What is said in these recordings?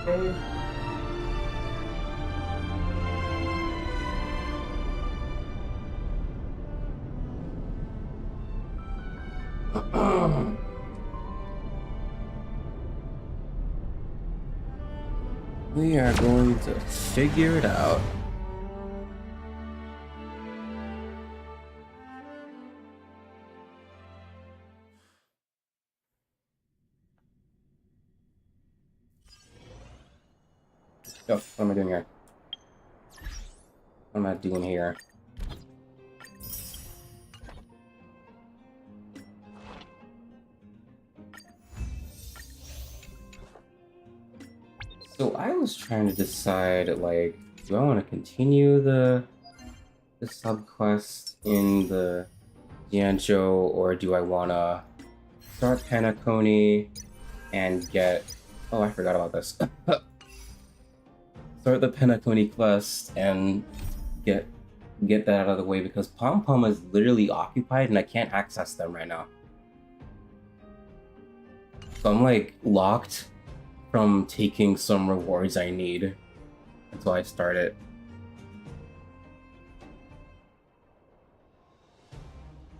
Okay. We are going to figure it out. Oh, what am I doing here? What am I doing here? So I was trying to decide, like, do I want to continue the subquest in the Diancho, or do I want to start Penacony and get... Oh, I forgot about this. Start the Penacony quest and get that out of the way, because Pom Pom is literally occupied and I can't access them right now. So I'm like locked from taking some rewards I need until I start it.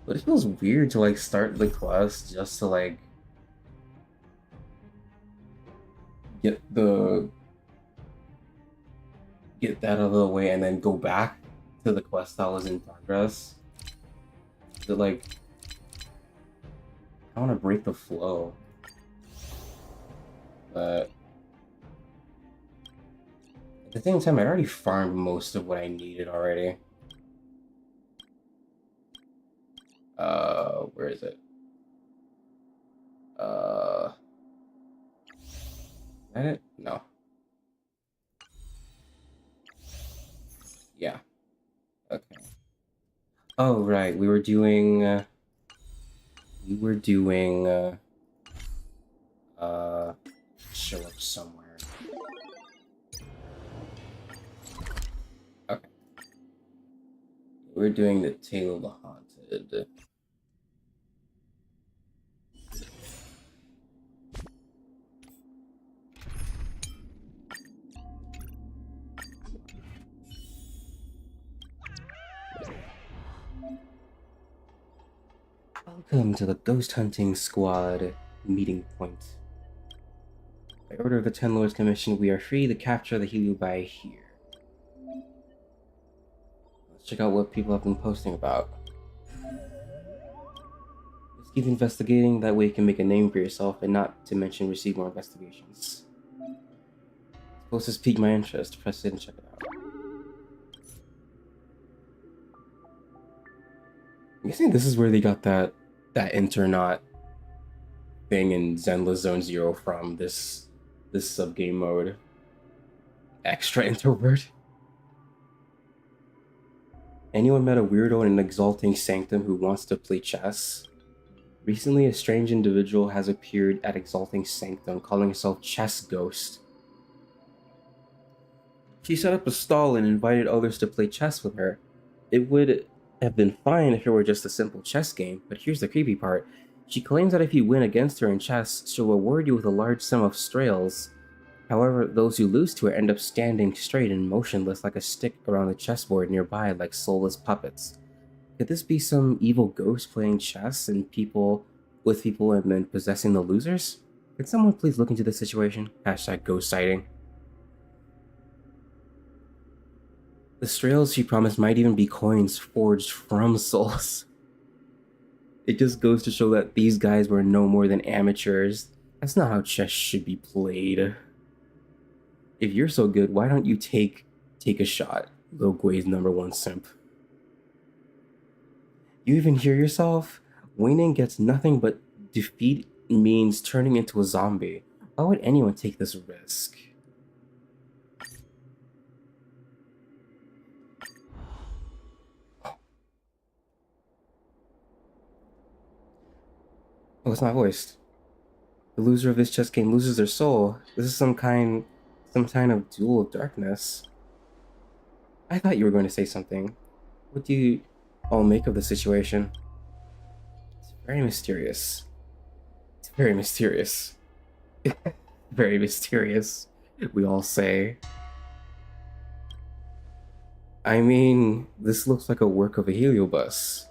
But it feels weird to like start the quest just to like get that out of the way and then go back to the quest that was in progress. That like I want to break the flow, but at the same time I already farmed most of what I needed already. Where is it? Is that it? No. Yeah. Okay. Oh, right. We were doing show up somewhere. Okay. We're doing the Tale of the Haunted. Welcome to the Ghost Hunting Squad meeting point. By order of the Ten Lords Commission, we are free to capture the Heliobi here. Let's check out what people have been posting about. Let's keep investigating, that way you can make a name for yourself, and not to mention receive more investigations. This post has piqued my interest. Press it and check it out. I'm guessing this is where they got that Internaut thing in Zenless Zone Zero from, this sub-game mode. Extra introvert. Anyone met a weirdo in an exalting sanctum who wants to play chess? Recently, a strange individual has appeared at Exalting Sanctum, calling herself Chess Ghost. She set up a stall and invited others to play chess with her. It would have been fine if it were just a simple chess game, but here's the creepy part. She claims that if you win against her in chess, she'll reward you with a large sum of strails. However, those who lose to her end up standing straight and motionless like a stick around the chessboard nearby, like soulless puppets. Could this be some evil ghost playing chess and with people and then possessing the losers? Could someone please look into this situation? Hashtag ghost sighting. The strails she promised might even be coins forged from souls. It just goes to show that these guys were no more than amateurs. That's not how chess should be played. If you're so good, why don't you take a shot? Logue's #1 simp. You even hear yourself? Winning gets nothing but defeat means turning into a zombie. Why would anyone take this risk? Oh, it's my voice. The loser of this chess game loses their soul. This is some kind of duel of darkness. I thought you were going to say something. What do you all make of the situation? It's very mysterious. It's very mysterious. Very mysterious. we all say. I mean, this looks like a work of a heliobus.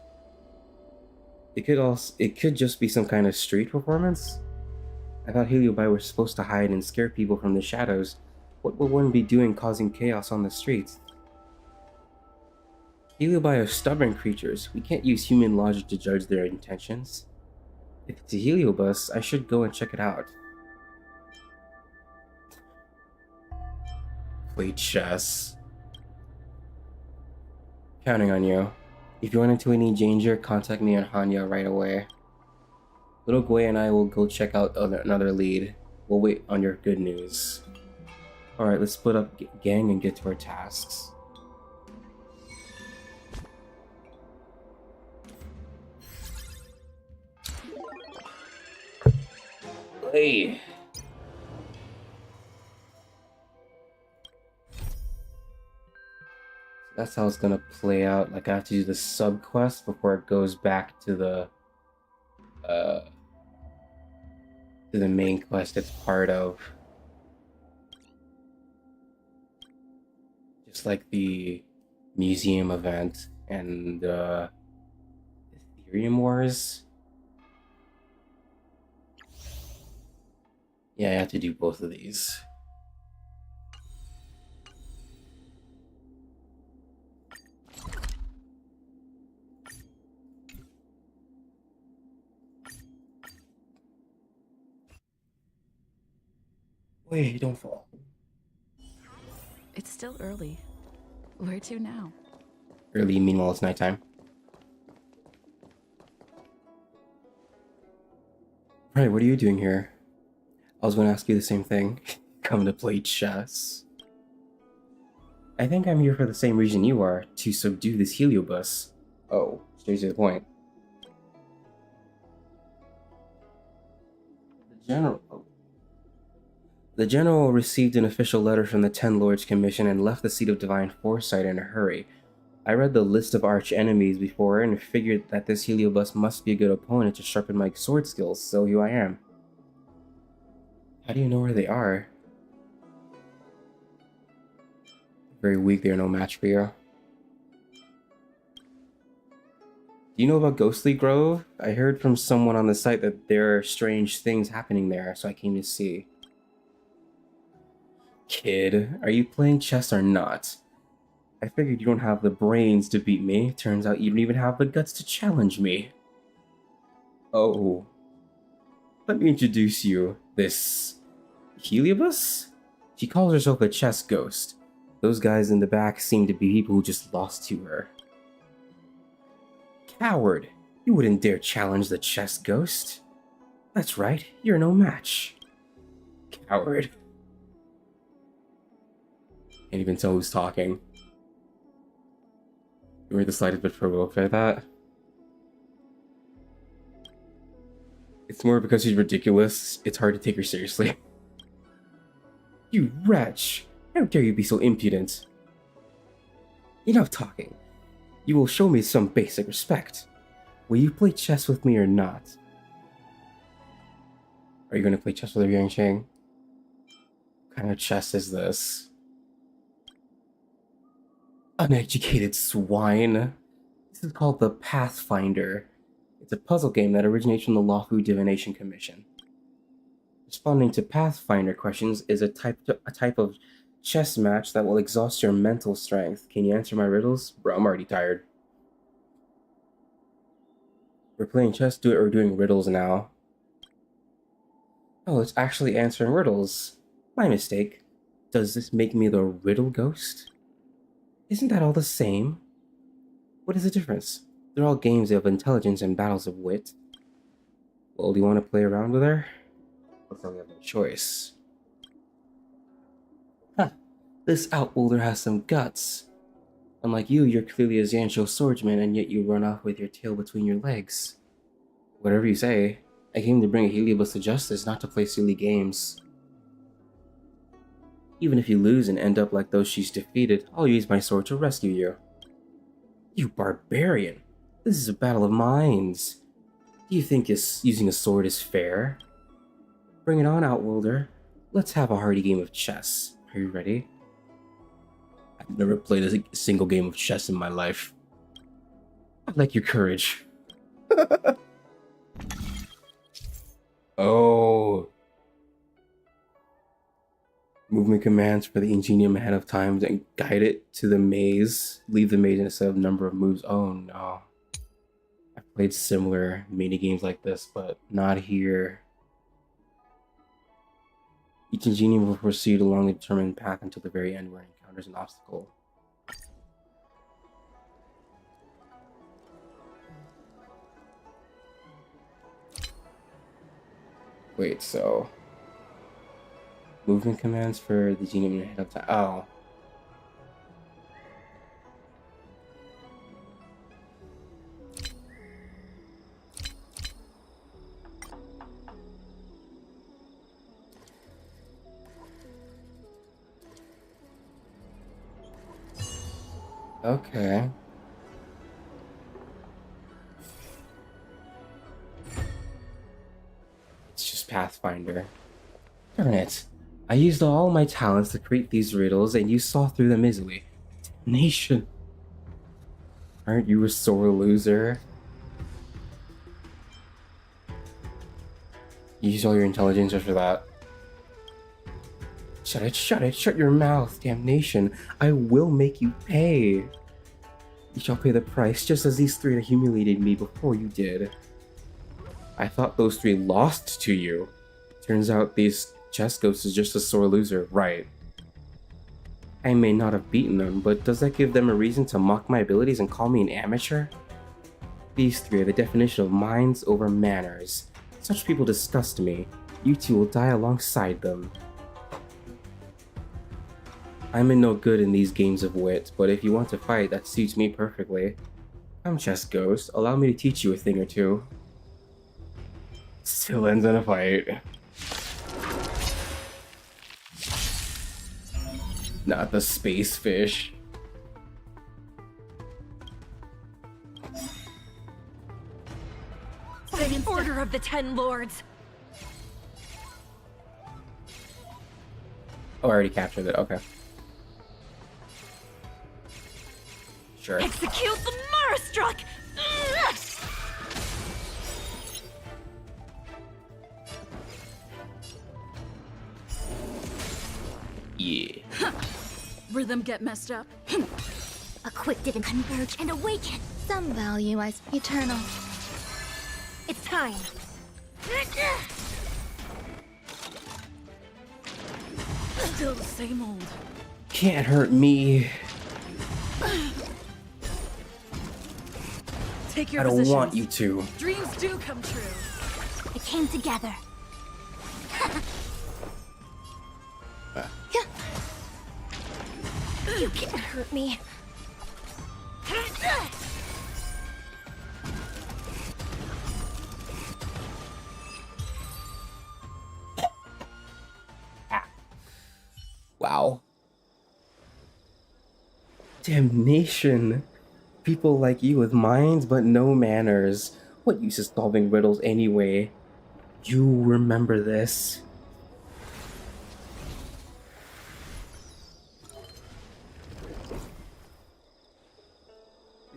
It could just be some kind of street performance. I thought heliobi were supposed to hide and scare people from the shadows. What would one be doing causing chaos on the streets? Heliobi are stubborn creatures. We can't use human logic to judge their intentions. If it's a heliobus, I should go and check it out. Play chess. Counting on you. If you run into any danger, contact me on Hanya right away. Little Gui and I will go check out another lead. We'll wait on your good news. Alright, let's split up gang and get to our tasks. Hey! That's how it's gonna play out. Like, I have to do the sub quest before it goes back to the main quest it's part of. Just like the museum event and Ethereum Wars. Yeah, I have to do both of these. Wait, don't fall. It's still early. Where to now? Early, meanwhile it's nighttime. Right, what are you doing here? I was going to ask you the same thing. Come to play chess. I think I'm here for the same reason you are, to subdue this heliobus. Oh, straight to the point. The general received an official letter from the Ten Lords Commission and left the seat of divine foresight in a hurry. I read the list of arch enemies before and figured that this heliobus must be a good opponent to sharpen my sword skills, so here I am. How do you know where they are? Very weak, they are no match for you. Do you know about Ghostly Grove? I heard from someone on the site that there are strange things happening there, so I came to see. Kid, are you playing chess or not? I figured you don't have the brains to beat me. Turns out you don't even have the guts to challenge me. Oh. Let me introduce you. This Heliobus? She calls herself a chess ghost. Those guys in the back seem to be people who just lost to her. Coward! You wouldn't dare challenge the chess ghost. That's right, you're no match. Coward. Can't even tell who's talking. You were the slightest bit provoked by that. It's more because she's ridiculous. It's hard to take her seriously. You wretch! How dare you be so impudent? Enough talking. You will show me some basic respect. Will you play chess with me or not? Are you going to play chess with her, Yang Cheng? What kind of chess is this? Uneducated swine. This is called the Pathfinder. It's a puzzle game that originates from the Lawfu Divination Commission. Responding to Pathfinder questions is a type of chess match that will exhaust your mental strength. Can you answer my riddles? Bro, I'm already tired. We're playing chess, or doing riddles now. Oh, it's actually answering riddles. My mistake. Does this make me the riddle ghost? Isn't that all the same? What is the difference? They're all games of intelligence and battles of wit. Well, do you want to play around with her? Looks like we have no choice. Huh. This outworlder has some guts. Unlike you, you're clearly a Zansho swordsman, and yet you run off with your tail between your legs. Whatever you say, I came to bring a Heliobus to justice, not to play silly games. Even if you lose and end up like those she's defeated, I'll use my sword to rescue you. You barbarian! This is a battle of minds. Do you think using a sword is fair? Bring it on, Outworlder. Let's have a hearty game of chess. Are you ready? I've never played a single game of chess in my life. I like your courage. Oh. Movement commands for the Ingenium ahead of time and guide it to the maze. Leave the maze instead of number of moves. Oh no. I've played similar mini games like this, but not here. Each Ingenium will proceed along a determined path until the very end where it encounters an obstacle. Wait, so movement commands for the Ingenium ahead of time. Oh. Okay. It's just Pathfinder. Darn it. I used all my talents to create these riddles and you saw through them easily. Nation. Aren't you a sore loser? You used all your intelligence just for that. Shut your mouth, damnation. I will make you pay. You shall pay the price just as these three humiliated me before you did. I thought those three lost to you. Turns out these chess ghosts is just a sore loser, right? I may not have beaten them, but does that give them a reason to mock my abilities and call me an amateur? These three are the definition of minds over manners. Such people disgust me. You two will die alongside them. I'm in no good in these games of wit, but if you want to fight, that suits me perfectly. Come, chess ghost, allow me to teach you a thing or two. Still ends in a fight. Not the space fish. By the order of the 10 lords. Oh, I already captured it, okay. Sure. Execute the Marastruck! Yeah. Rhythm get messed up. A quick didn't converge and awaken. Some value as eternal. It's time. Still the same old. Can't hurt me. Take your I don't positions. want you to. Dreams do come true. It came together. You can't hurt me. Wow. Damnation. People like you with minds but no manners. What use is solving riddles anyway? You remember this.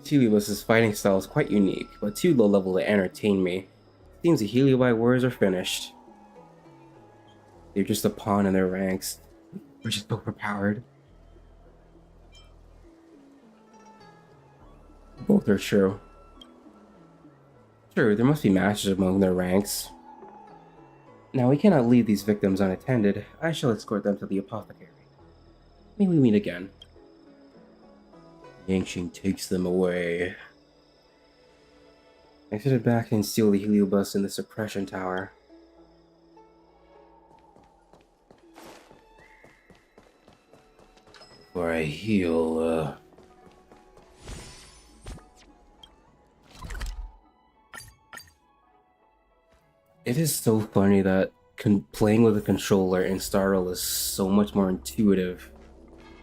Heliobus's fighting style is quite unique, but too low level to entertain me. Seems the Heliobi warriors are finished. They're just a pawn in their ranks. We're just overpowered. Both are true. True, there must be masters among their ranks. Now we cannot leave these victims unattended. I shall escort them to the apothecary. May we meet again. Yangxing takes them away. I sit back and steal the heliobus in the suppression tower. Before I heal, It is so funny that playing with a controller in Starl is so much more intuitive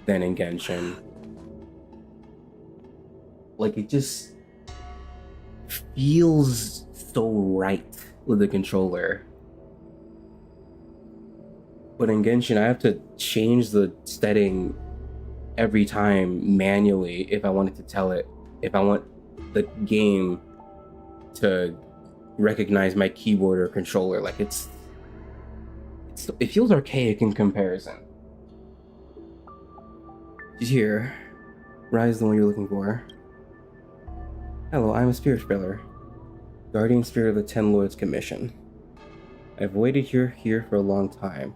than in Genshin. Like, it just feels so right with the controller. But in Genshin, I have to change the setting every time manually if I wanted to tell it, if I want the game to recognize my keyboard or controller. Like it feels archaic in comparison. She's here. Rise, the one you're looking for. Hello, I'm a spirit speller, guardian spirit of the Ten Lords Commission. I've waited here for a long time.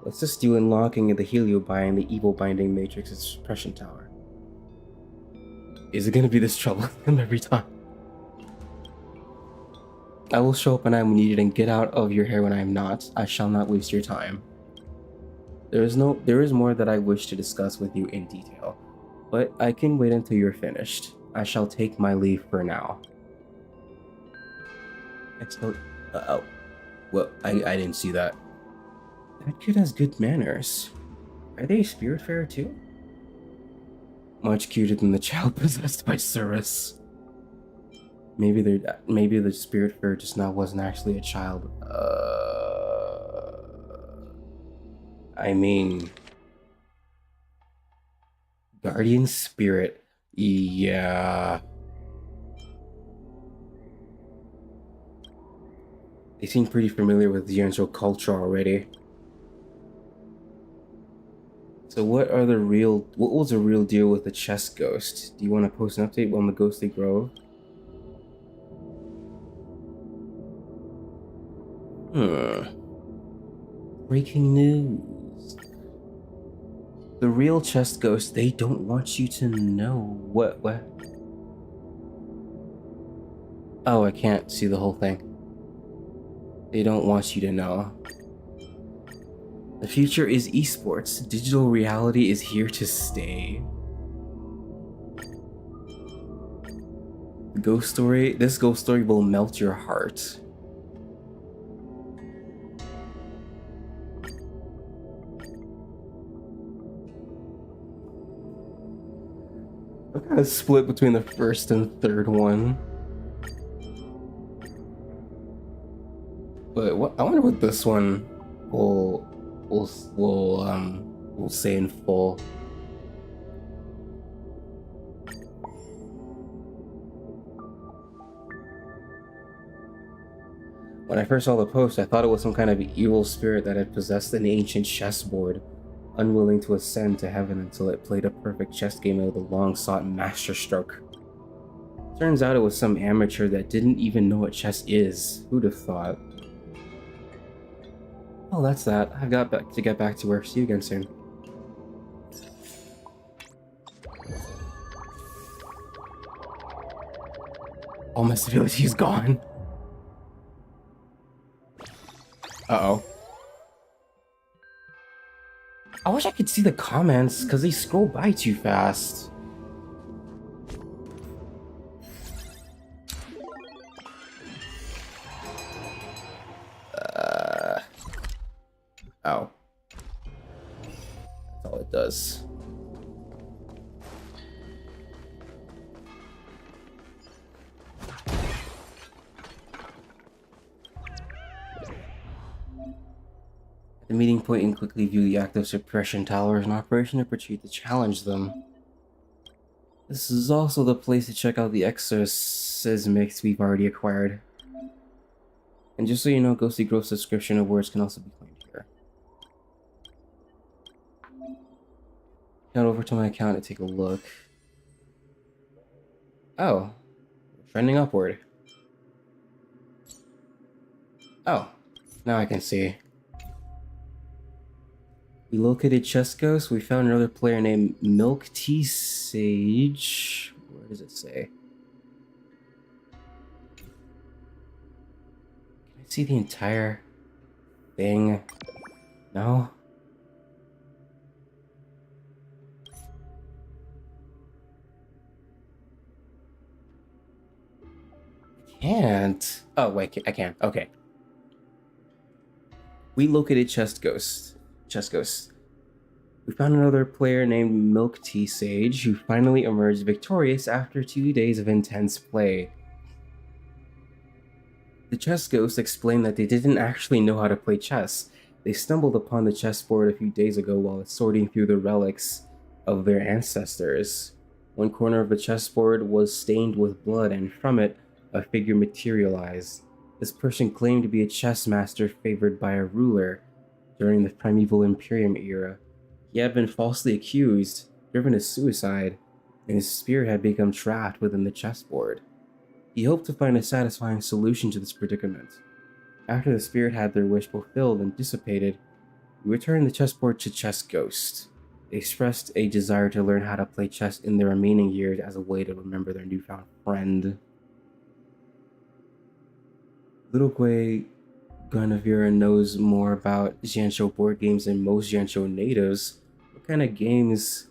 Let's assist you in locking the Heliobind, the evil binding matrix's suppression tower. Is it gonna be this troublesome every time? I will show up when I'm needed and get out of your hair when I am not. I shall not waste your time. There is more that I wish to discuss with you in detail, but I can wait until you're finished. I shall take my leave for now. Oh. Well, I didn't see that. That kid has good manners. Are they a Spiritfarer too? Much cuter than the child possessed by Cirrus. Maybe the Spiritfarer just now wasn't actually a child. I mean, Guardian Spirit. Yeah. They seem pretty familiar with the Yanzhou culture already. So what was the real deal with the chest ghost? Do you want to post an update on the ghostly grove? Breaking news. The real chest ghost, they don't want you to know. What? Oh, I can't see the whole thing. They don't want you to know. The future is esports. Digital reality is here to stay. This ghost story will melt your heart. I'm kind of split between the first and third one. But I wonder what this one will say in full. When I first saw the post, I thought it was some kind of evil spirit that had possessed an ancient chessboard, unwilling to ascend to heaven until it played a perfect chess game of the long-sought masterstroke. Turns out it was some amateur that didn't even know what chess is. Who'd have thought? Oh, that's that. I've got to get back to work. See you again soon. All my stability is gone. Uh-oh. I wish I could see the comments, because they scroll by too fast. Oh. That's all it does. At the meeting point, and quickly view the active suppression towers in operation to proceed to challenge them. This is also the place to check out the exorcismics we've already acquired. And just so you know, Ghostly Grove subscription awards can also be claimed here. Head over to my account and take a look. Oh, trending upward. Oh, now I can see. We located Chess Ghost. We found another player named Milk Tea Sage. Where does it say? Can I see the entire thing? No? I can't. Oh, wait, I can. Okay. We located Chess Ghost. We found another player named Milk Tea Sage who finally emerged victorious after 2 days of intense play. The chess ghost explained that they didn't actually know how to play chess. They stumbled upon the chessboard a few days ago while sorting through the relics of their ancestors. One corner of the chessboard was stained with blood, and from it, a figure materialized. This person claimed to be a chess master favored by a ruler during the Primeval Imperium era. He had been falsely accused, driven to suicide, and his spirit had become trapped within the chessboard. He hoped to find a satisfying solution to this predicament. After the spirit had their wish fulfilled and dissipated, he returned the chessboard to Chess Ghost. They expressed a desire to learn how to play chess in their remaining years as a way to remember their newfound friend. Little Gui Guinevere knows more about Jianzhou board games than most Jianzhou natives. What kind of games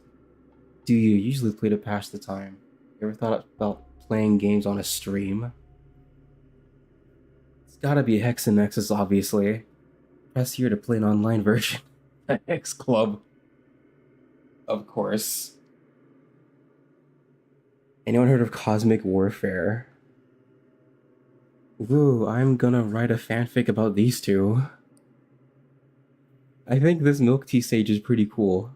do you usually play to pass the time? You ever thought about playing games on a stream? It's gotta be Hex and Nexus, obviously. Press here to play an online version. Hex Club. Of course. Anyone heard of Cosmic Warfare? Ooh, I'm gonna write a fanfic about these two. I think this Milk Tea Sage is pretty cool.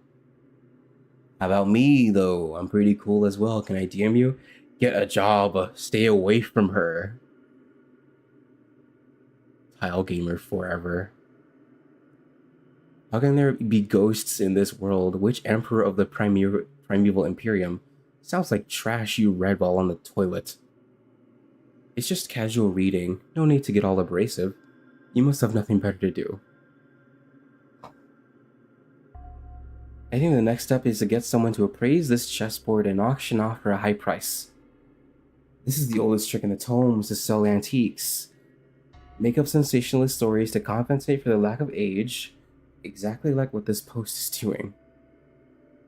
How about me, though? I'm pretty cool as well. Can I DM you? Get a job. Stay away from her. Tile Gamer forever. How can there be ghosts in this world? Which emperor of the Primeval Imperium? Sounds like trash you read while on the toilet. It's just casual reading. No need to get all abrasive. You must have nothing better to do. I think the next step is to get someone to appraise this chessboard and auction off for a high price. This is the oldest trick in the tomes, to sell antiques. Make up sensationalist stories to compensate for the lack of age. Exactly like what this post is doing.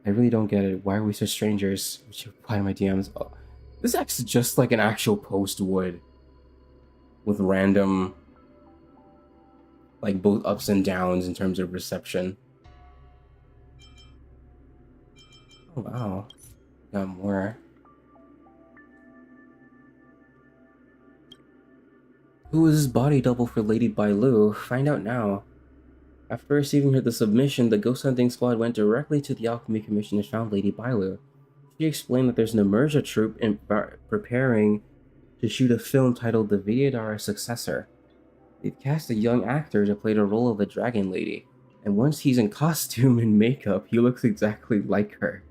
I really don't get it. Why are we such strangers? Would you reply to my DMs? Oh, this acts just like an actual post would. With random, like, both ups and downs in terms of reception. Oh wow. Got more. Who is this body double for Lady Bailu? Find out now. After receiving the submission, the ghost hunting squad went directly to the Alchemy Commission and found Lady Bailu. She explained that there's an Emerja troupe preparing to shoot a film titled The Vidyadhara Successor. They've cast a young actor to play the role of the Dragon Lady, and once he's in costume and makeup, he looks exactly like her.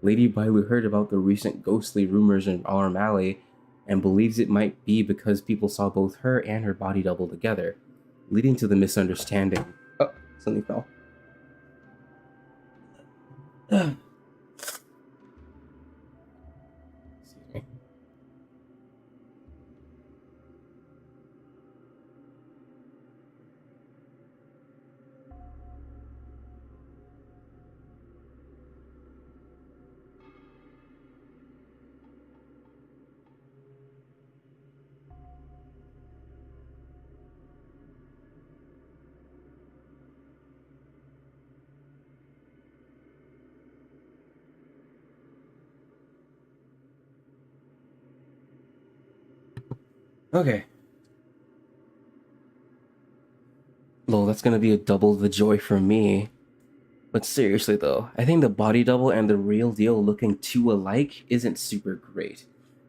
Lady Bailu heard about the recent ghostly rumors in Arm Alley and believes it might be because people saw both her and her body double together, leading to the misunderstanding. Oh, something fell. Excuse me. Okay. Lol, that's gonna be a double the joy for me. But seriously though, I think the body double and the real deal looking too alike isn't super great.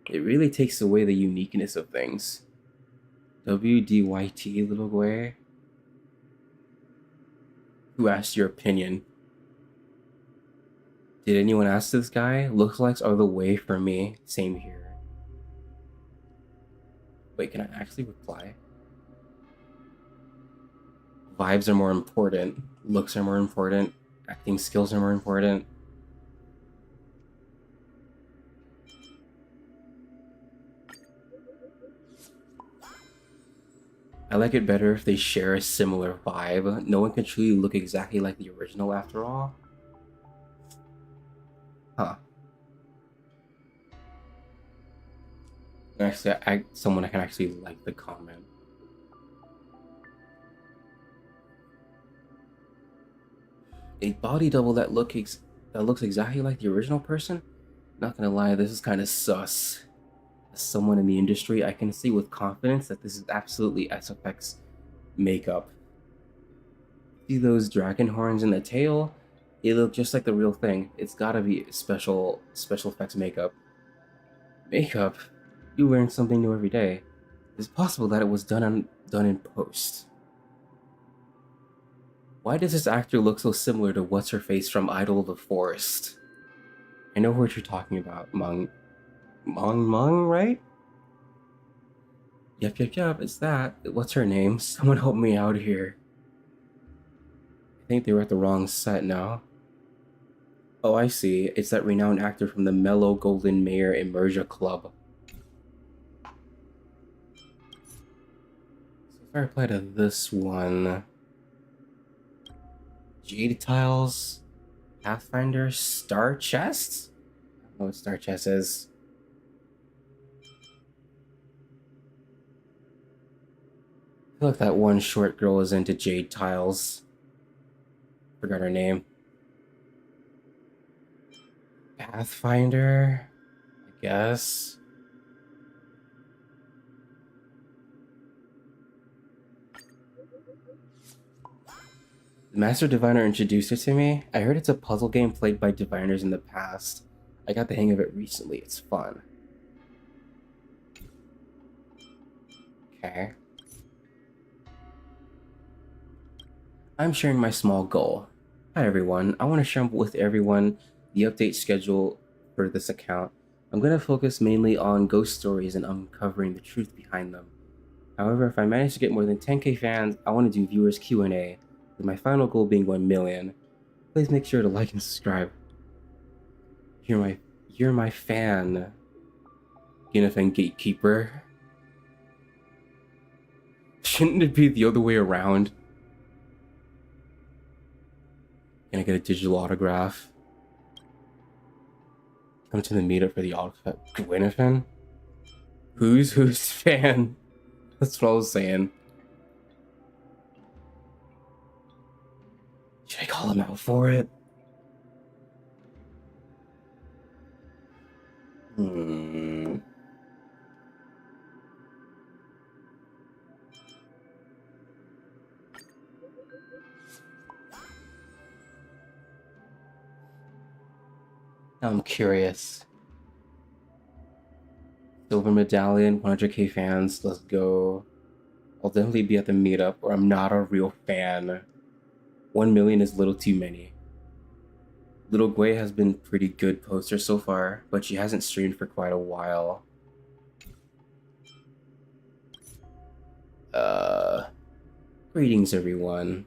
It really takes away the uniqueness of things. WDYT, little guy. Who asked your opinion? Did anyone ask this guy? Lookalikes are the way for me. Same here. Wait, can I actually reply? Vibes are more important. Looks are more important. Acting skills are more important. I like it better if they share a similar vibe. No one can truly look exactly like the original after all. Huh. Actually, someone can actually like the comment. A body double that looks exactly like the original person? Not gonna lie, this is kind of sus. As someone in the industry, I can say with confidence that this is absolutely SFX makeup. See those dragon horns in the tail? They look just like the real thing. It's gotta be special effects makeup. Makeup? You learn something new every day. It's possible that it was done in post. Why does this actor look so similar to what's her face from Idol of the Forest? I know what you're talking about, Mung, right? Yep, it's that. What's her name? Someone help me out here. I think they were at the wrong set now. Oh, I see. It's that renowned actor from the Mellow Golden Mayor Immersia Club. So if I reply to this one... Jade Tiles... Pathfinder... Star Chest? I don't know what Star Chest is. I feel like that one short girl is into Jade Tiles. Forgot her name. Pathfinder, I guess. The Master Diviner introduced it to me. I heard it's a puzzle game played by diviners in the past. I got the hang of it recently. It's fun. Okay. I'm sharing my small goal. Hi everyone, I want to share with everyone the update schedule for this account. I'm going to focus mainly on ghost stories and uncovering the truth behind them. However, if I manage to get more than 10k fans, I want to do viewers Q&A, with my final goal being 1 million. Please make sure to like and subscribe. You're my fan. Ginefan Gatekeeper. Shouldn't it be the other way around? Can I get a digital autograph? Come to the meetup for the autograph. Ginefan? Who's fan? That's what I was saying. Should I call him out for it? I'm curious. Silver medallion, 100k fans, let's go. I'll definitely be at the meetup, or I'm not a real fan. 1 million is a little too many. Little Gui has been pretty good poster so far, but she hasn't streamed for quite a while. Greetings everyone.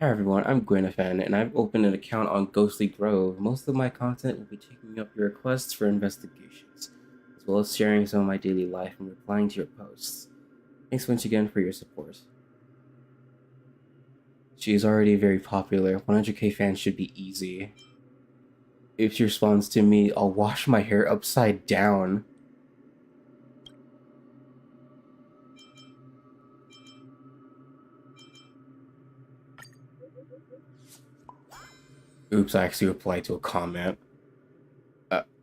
Hi everyone, I'm Ginefan, and I've opened an account on Ghostly Grove. Most of my content will be taking up your requests for investigations, as well as sharing some of my daily life and replying to your posts. Thanks once again for your support. She is already very popular. 100k fans should be easy. If she responds to me, I'll wash my hair upside down. Oops, I actually replied to a comment.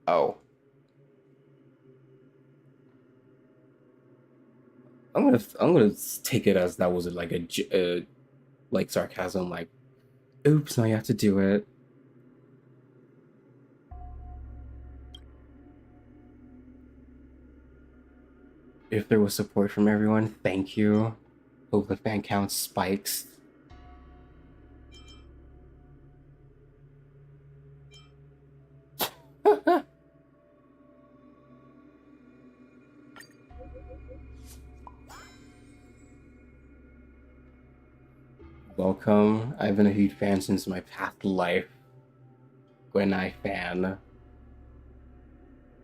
Oh. I'm gonna take it as that was like like sarcasm, like, oops, now you have to do it. If there was support from everyone, thank you. Hope the fan count spikes. Welcome. I've been a huge fan since my past life. Gwenai fan.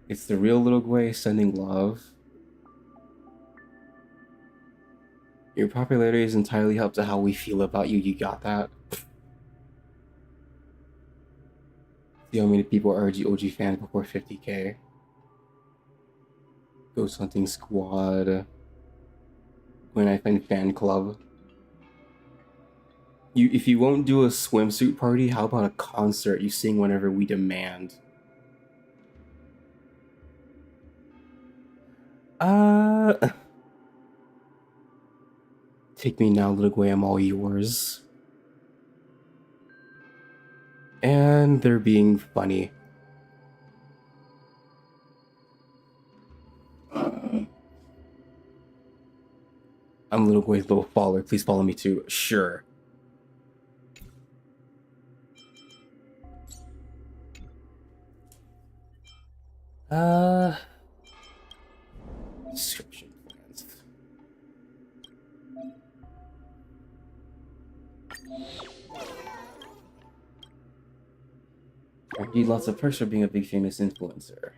It's the real Little Gui sending love. Your popularity is entirely up to how we feel about you. You got that? See how many people are OG fans before 50k. Ghost Hunting Squad. Gwenai fan club. If you won't do a swimsuit party, how about a concert you sing whenever we demand? Take me now, Little Gui, I'm all yours. And they're being funny. I'm little follower. Please follow me too. Sure. Description plans. Indeed, lots of perks for being a big famous influencer.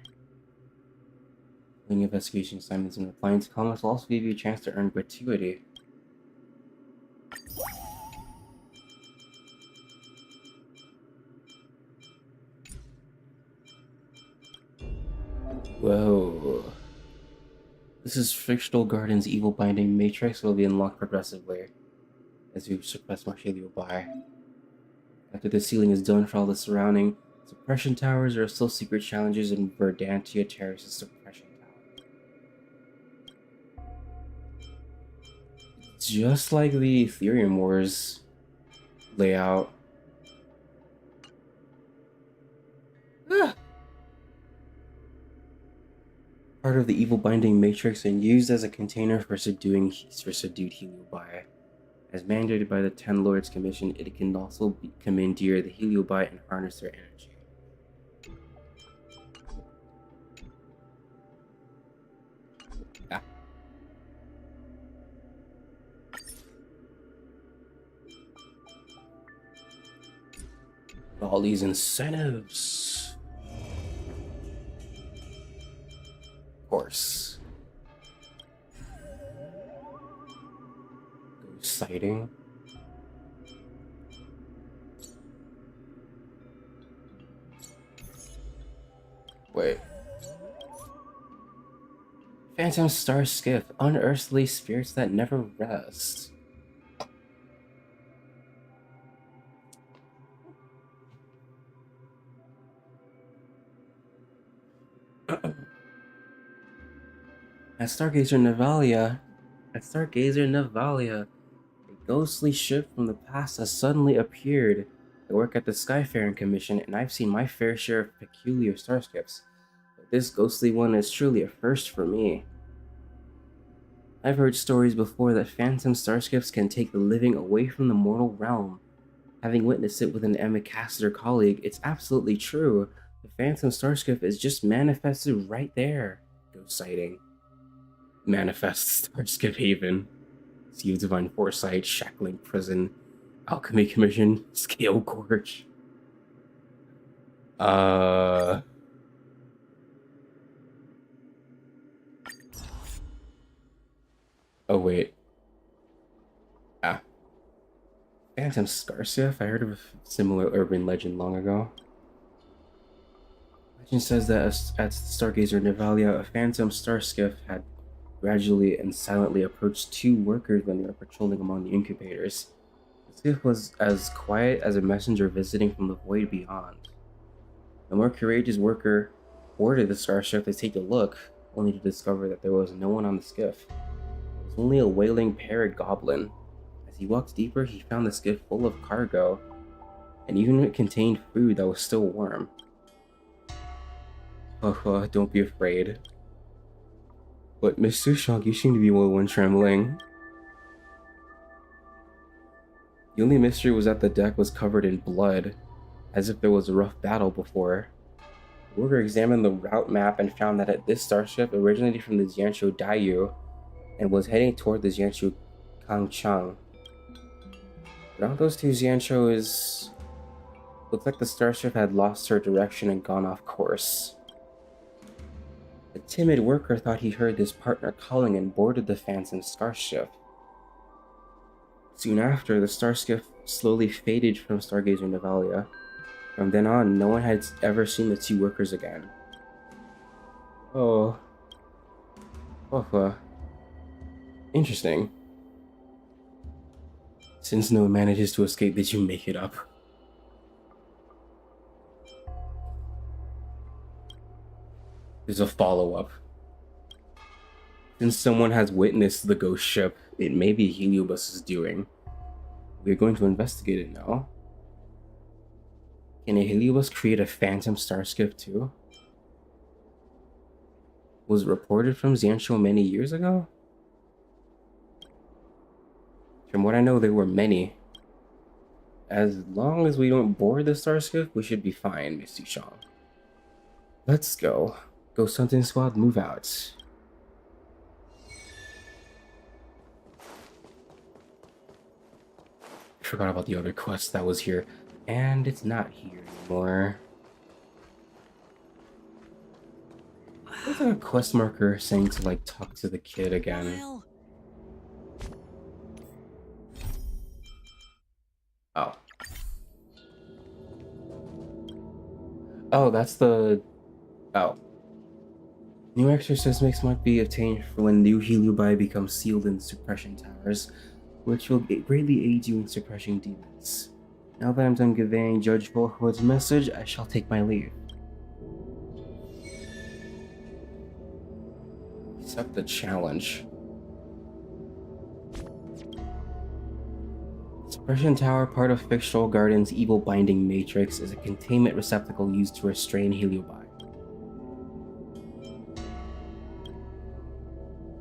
Doing investigation assignments and replying to comments will also give you a chance to earn gratuity. Whoa. This is Fictional Garden's evil binding matrix will be unlocked progressively as you suppress more helio by. After the ceiling is done for all the surrounding suppression towers, there are still secret challenges in Verdantia Terrace's suppression tower. Just like the Ethereum Wars layout. Part of the evil binding matrix and used as a container for subdued heliobi. As mandated by the 10 Lords Commission, it can also commandeer the heliobi and harness their energy. Ah. All these incentives. Course. Ghost sighting. Wait. Phantom Star Skiff, unearthly spirits that never rest. At Stargazer Navalia, a ghostly ship from the past has suddenly appeared. I work at the Skyfaring Commission, and I've seen my fair share of peculiar starships, but this ghostly one is truly a first for me. I've heard stories before that phantom starships can take the living away from the mortal realm. Having witnessed it with an ambassador colleague, it's absolutely true. The phantom starship is just manifested right there. Ghost sighting. Manifest Starskip Haven. Sea of Divine Foresight, Shackling Prison, Alchemy Commission, Scale Gorge. Oh wait. Phantom Starship? I heard of a similar urban legend long ago. Legend says that at Stargazer Navalia, a phantom starship had gradually and silently approached two workers when they were patrolling among the incubators. The skiff was as quiet as a messenger visiting from the void beyond. The more courageous worker boarded the starship to take a look, only to discover that there was no one on the skiff. It was only a wailing parrot goblin. As he walked deeper, he found the skiff full of cargo, and even it contained food that was still warm. Don't be afraid. But Mr. Shog, you seem to be the one trembling. The only mystery was that the deck was covered in blood, as if there was a rough battle before. The worker examined the route map and found that this starship originated from the Jianzhou Daiyu and was heading toward the Jianzhou Kangchang. Around those two Jianzhous, looked like the starship had lost her direction and gone off course. The timid worker thought he heard his partner calling and boarded the phantom starship. Soon after, the starship slowly faded from Stargazer Navalia. From then on, no one had ever seen the two workers again. Interesting. Since no one manages to escape, did you make it up? There's a follow-up. Since someone has witnessed the ghost ship, it may be Heliobus's doing. We're going to investigate it now. Can a Heliobus create a phantom starskiff too? Was it reported from Xianzhou many years ago? From what I know, there were many. As long as we don't board the starskiff, we should be fine, Miss Duchamp. Let's go. Ghost hunting squad, move out. I forgot about the other quest that was here. And it's not here anymore. There's like a quest marker saying to like talk to the kid again. Oh. Oh, that's the... Oh. New exorcismics might be obtained for when new Heliobi becomes sealed in suppression towers, which will greatly aid you in suppressing demons. Now that I'm done conveying Judge Volkwood's message, I shall take my leave. Accept the challenge. Suppression Tower, part of Fictional Garden's evil binding matrix, is a containment receptacle used to restrain Heliobi.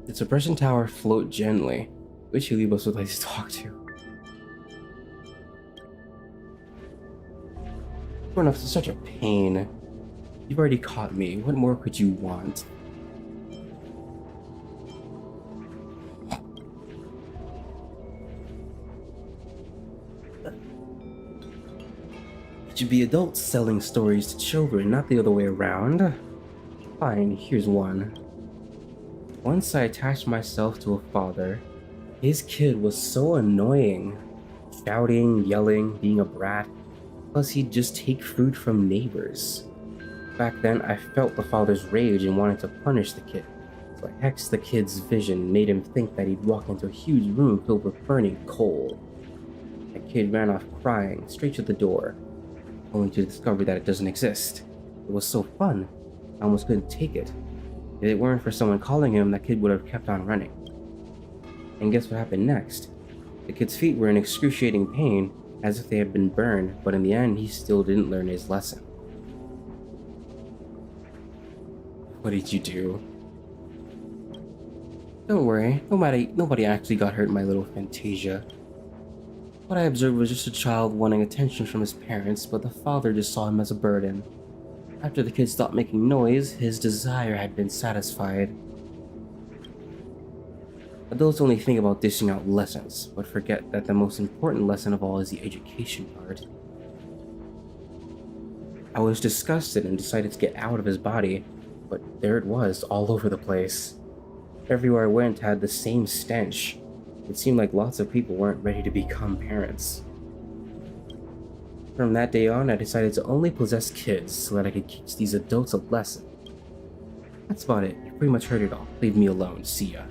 The Suppression Tower float gently. Which Heliobus would like to talk to? Run off to such a pain. You've already caught me. What more could you want? It should be adults selling stories to children, not the other way around. Fine, here's one. Once I attached myself to a father. His kid was so annoying. Shouting, yelling, being a brat. Plus he'd just take food from neighbors. Back then, I felt the father's rage and wanted to punish the kid. So I hexed the kid's vision and made him think that he'd walk into a huge room filled with burning coal. The kid ran off crying, straight to the door, only to discover that it doesn't exist. It was so fun, I almost couldn't take it. If it weren't for someone calling him, that kid would have kept on running. And guess what happened next? The kid's feet were in excruciating pain, as if they had been burned, but in the end, he still didn't learn his lesson. What did you do? Don't worry, nobody actually got hurt in my little Fantasia. What I observed was just a child wanting attention from his parents, but the father just saw him as a burden. After the kid stopped making noise, his desire had been satisfied. Adults only think about dishing out lessons, but forget that the most important lesson of all is the education part. I was disgusted and decided to get out of his body, but there it was, all over the place. Everywhere I went had the same stench. It seemed like lots of people weren't ready to become parents. From that day on, I decided to only possess kids so that I could teach these adults a lesson. That's about it. You pretty much heard it all. Leave me alone. See ya.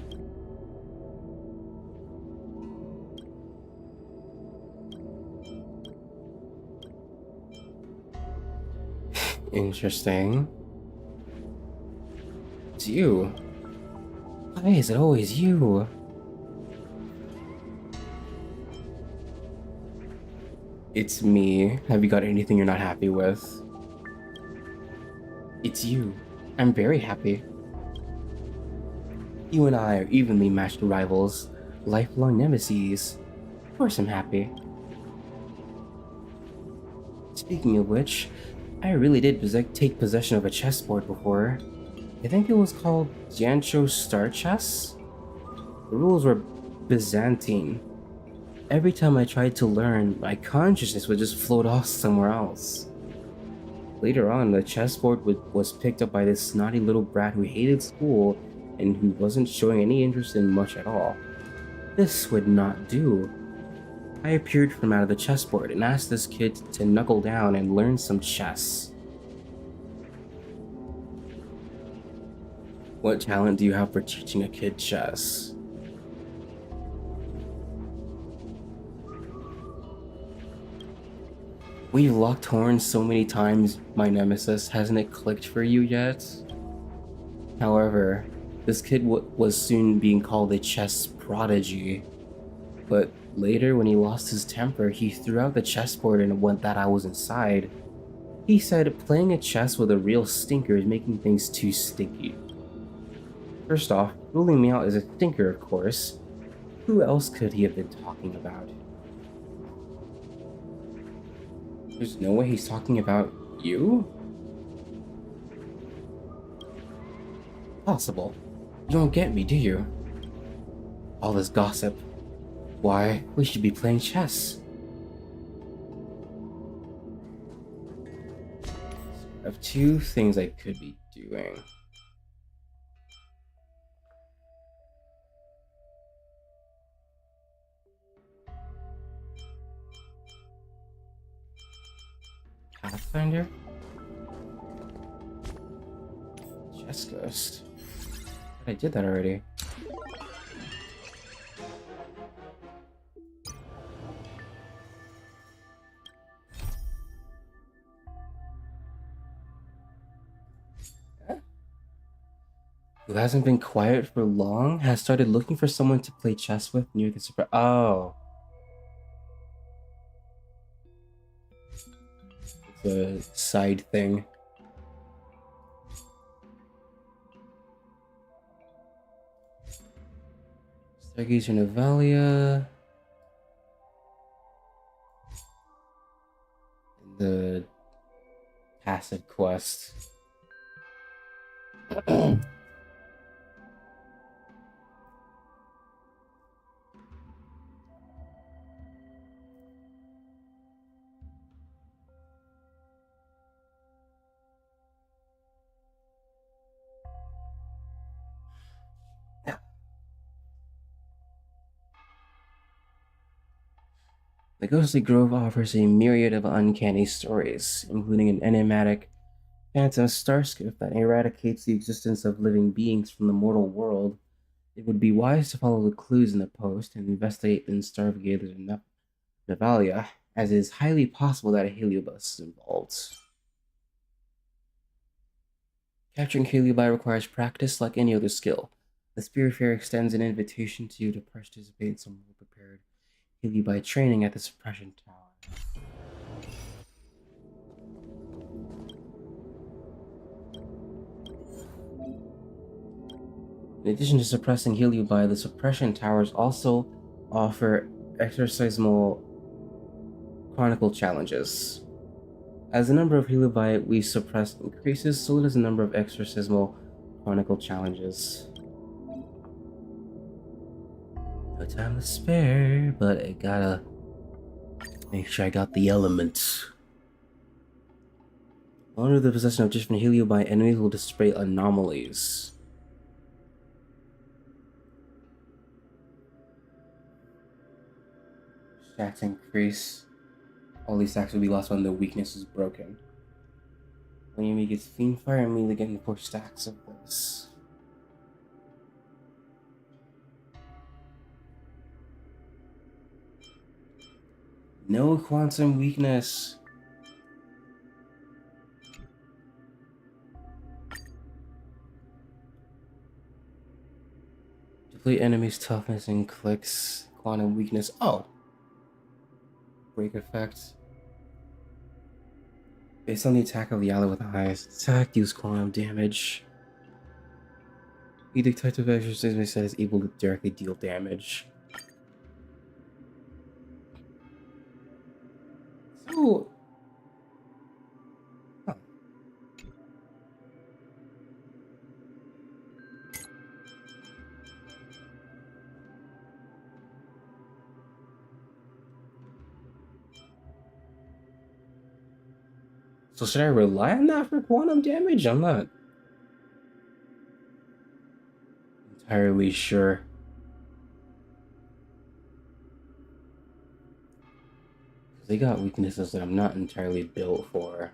Interesting. It's you. Why is it always you? It's me. Have you got anything you're not happy with? It's you. I'm very happy. You and I are evenly matched rivals, lifelong nemesis. Of course I'm happy. Speaking of which, I really did take possession of a chessboard before. I think it was called Xianzhou Star Chess? The rules were Byzantine. Every time I tried to learn, my consciousness would just float off somewhere else. Later on, the chessboard was picked up by this snotty little brat who hated school and who wasn't showing any interest in much at all. This would not do. I appeared from out of the chessboard and asked this kid to knuckle down and learn some chess. What talent do you have for teaching a kid chess? We've locked horns so many times, my nemesis. Hasn't it clicked for you yet? However, this kid was soon being called a chess prodigy. But later, when he lost his temper, he threw out the chessboard and went that I was inside. He said playing a chess with a real stinker is making things too stinky. First off, ruling me out as a stinker, of course. Who else could he have been talking about? There's no way he's talking about you? Possible. You don't get me, do you? All this gossip. Why, we should be playing chess. I have two things I could be doing. Pathfinder? Chess Ghost. I did that already. Who hasn't been quiet for long has started looking for someone to play chess with near the super. Oh. It's a side thing. Stargazer Navalia. The passive quest. The Ghostly Grove offers a myriad of uncanny stories, including an enigmatic phantom starskiff that eradicates the existence of living beings from the mortal world. It would be wise to follow the clues in the post and investigate the Stargazers in Navalia, as it is highly possible that a heliobus is involved. Capturing heliobus requires practice like any other skill. The Spiritfarer extends an invitation to you to participate in some well-prepared heliobus training at the Suppression Tower. In addition to suppressing heliobus, the Suppression Towers also offer exorcismal chronicle challenges. As the number of heliobus we suppress increases, so does the number of exorcismal chronicle challenges. No time to spare, but I gotta make sure I got the elements. Under the possession of different heliobus, enemies will display anomalies. Stacks increase. All these stacks will be lost when the weakness is broken. When you make it Fiendfire, immediately getting 4 stacks of this. No quantum weakness. Deplete enemies' toughness and clicks quantum weakness. Oh! Break effect. Based on the attack of the ally with the highest attack, use quantum damage. Edict type of exorcism said is able to directly deal damage. So... Huh. So should I rely on that for quantum damage? I'm not entirely sure. They got weaknesses that I'm not entirely built for.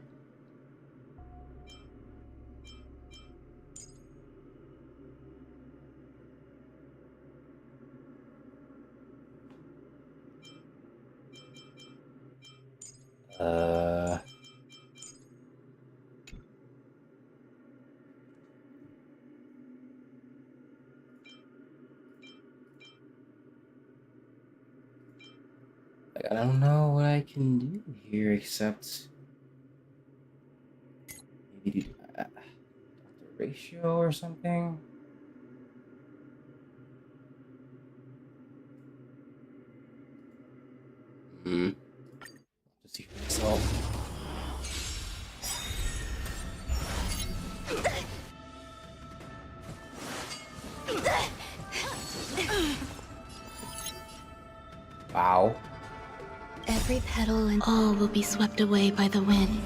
I don't know what I can do here except ratio or something. Just see for myself. Wow. Every petal and all will be swept away by the wind.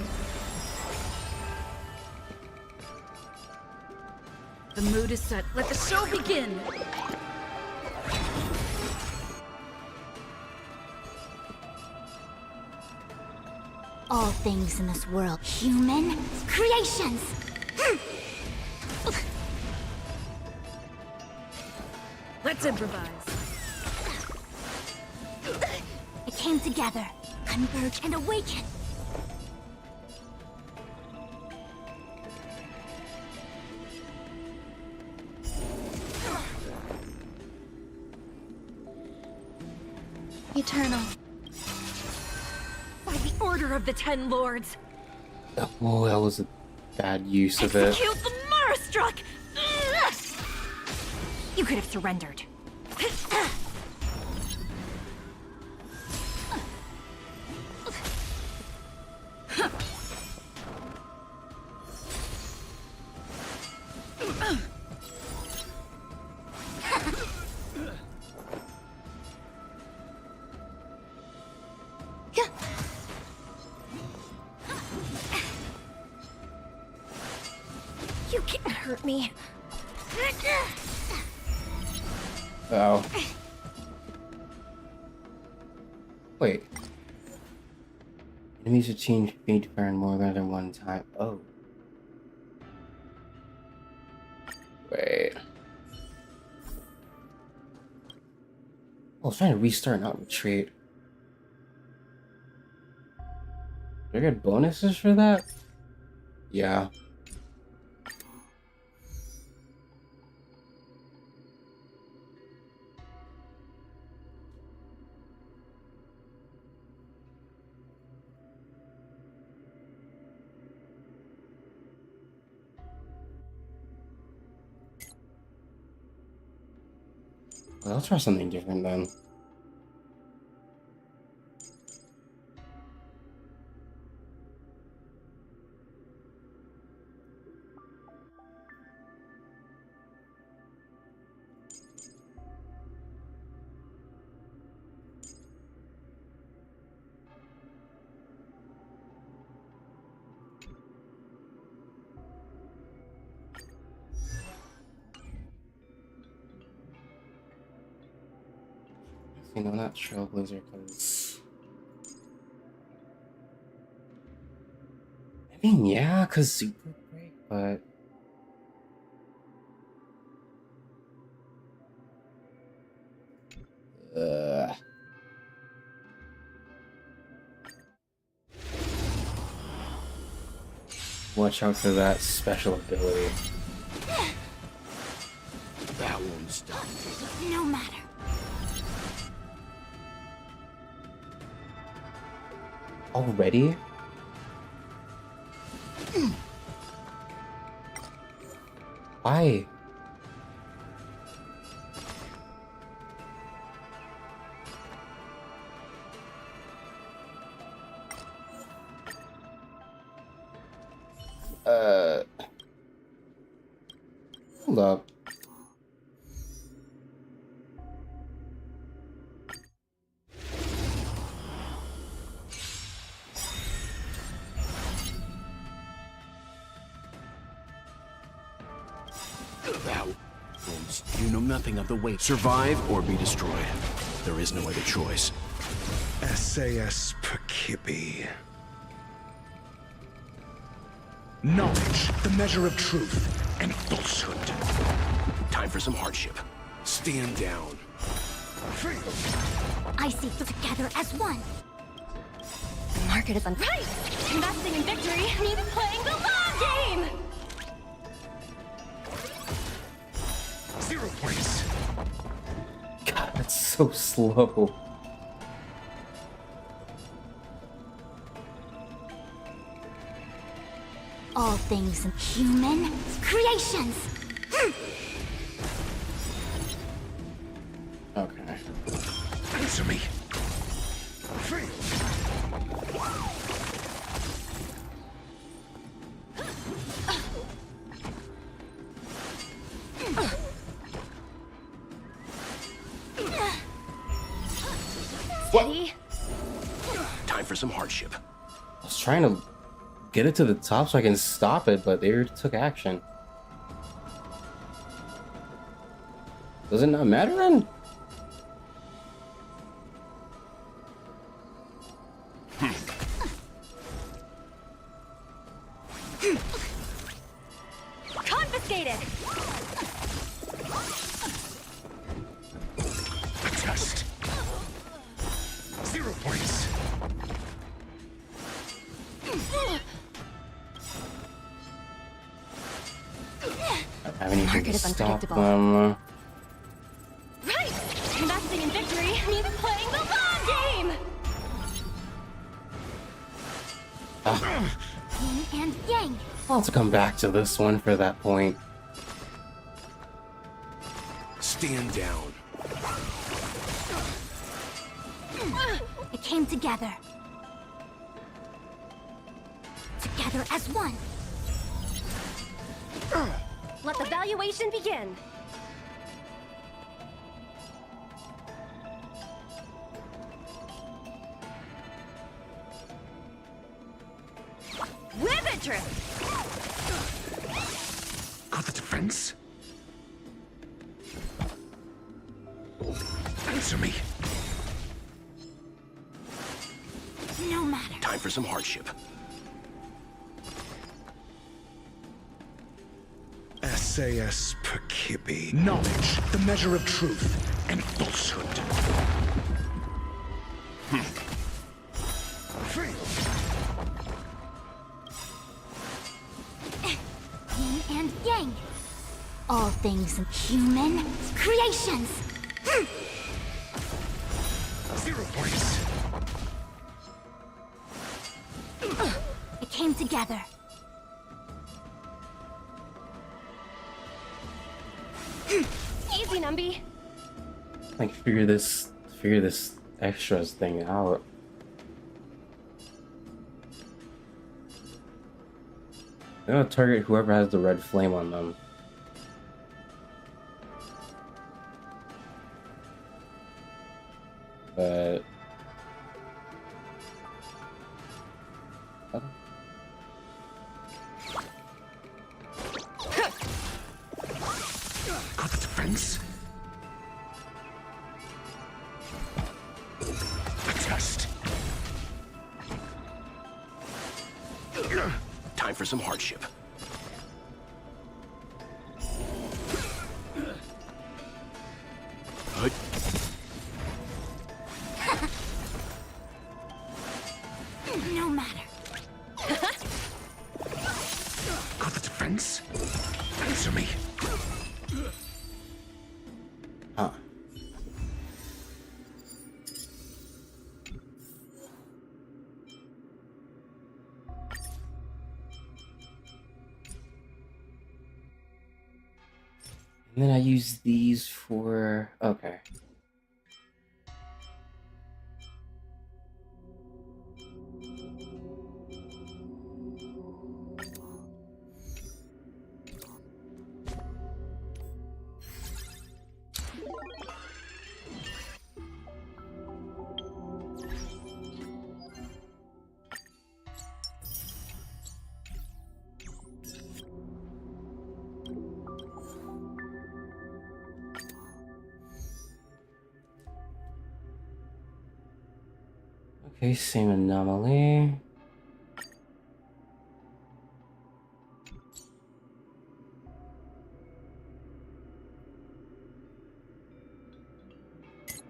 The mood is set. Let the show begin! All things in this world, human creations. Let's improvise. It came together, converge and awaken. Eternal. By the order of the Ten Lords, Oh, that was a bad use of it. execute the Marastruck! You could have surrendered. You can't hurt me. Oh. Wait. Enemies will change fate burn more than one time. Oh. Wait. I was trying to restart, not retreat. Do I get bonuses for that? Yeah. Well, I'll try something different then. You know, not Trailblazer, because... I mean, yeah, because Super Break, but... Watch out for that special ability. That won't stop. No matter. Already? Why? Hold up. That won't. You know nothing of the way. Survive or be destroyed. There is no other choice. SAS Percipient. Knowledge, the measure of truth and falsehood. Time for some hardship. Stand down. I see together as one. The market is right. Investing in victory means playing the long game. 0 points. God, that's so slow. All things human creations. Okay. Answer me. Free. Steady. Time for some hardship. I was trying to get it to the top so I can stop it, but they already took action. Does it not matter then? Confiscated. Test. 0 points. I haven't even Market is stopped unpredictable. them. Right. Investing in victory means playing the long game. Yin and yang. I'll have to come back to this one for that point. Stand down. It came together. Together as one. Let the valuation begin. With interest. Got the defense? Answer me. No matter. Time for some hardship. SAS Percipient. Knowledge, the measure of truth and falsehood. Free. Yin and yang. All things human creations. 0 points. It came together. Easy, Numby. Like figure this extras thing out. I'm gonna target whoever has the red flame on them. But Got the defense? A test. Time for some hardship. Good. No matter. Got the defense? Answer me. huh. And then I use these for okay. Okay, same anomaly.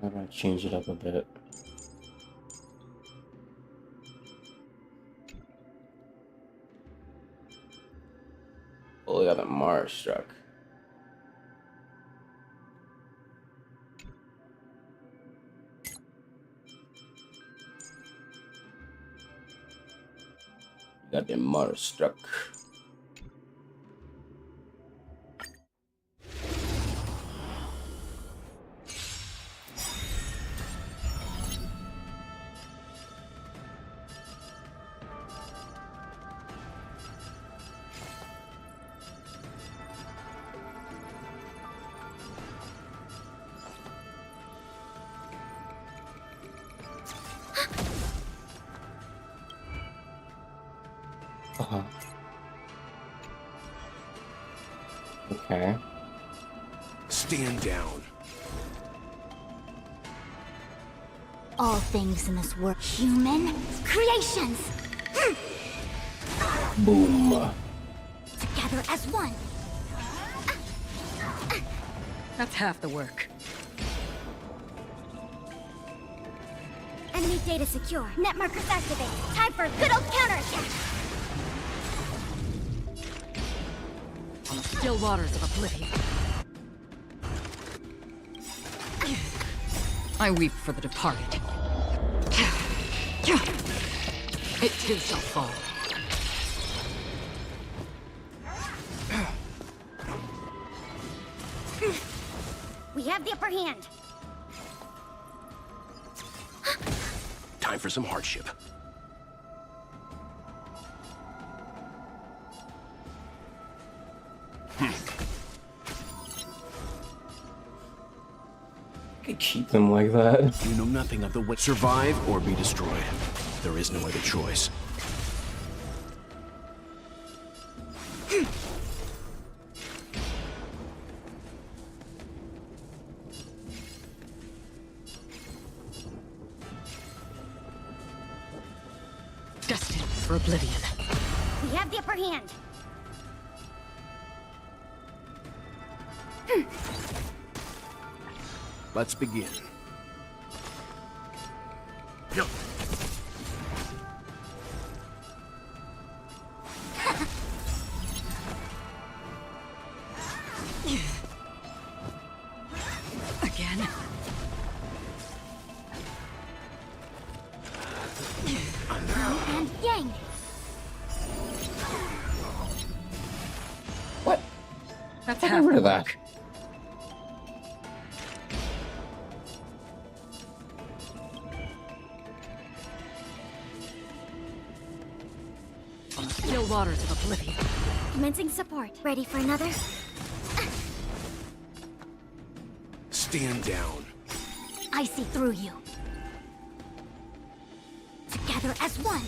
I'm gonna change it up a bit. Oh, we got the Mars struck. Got the Mars struck. Uh-huh. Okay. Stand down. All things in this world, human creations, Boom. together as one. That's half the work. Enemy data secure. Net markers activate. Time for a good old counterattack. On the still waters of oblivion. I weep for the departed. It too shall fall. We have the upper hand. Time for some hardship. I could keep them like that. You know nothing of the way. Survive or be destroyed. There is no other choice. Destined for oblivion. We have the upper hand. Let's begin. Again. And yang. What? That's Get half rid the of that. work. On the still waters of oblivion. Commencing support. Ready for another? Stand down. I see through you. Together as one.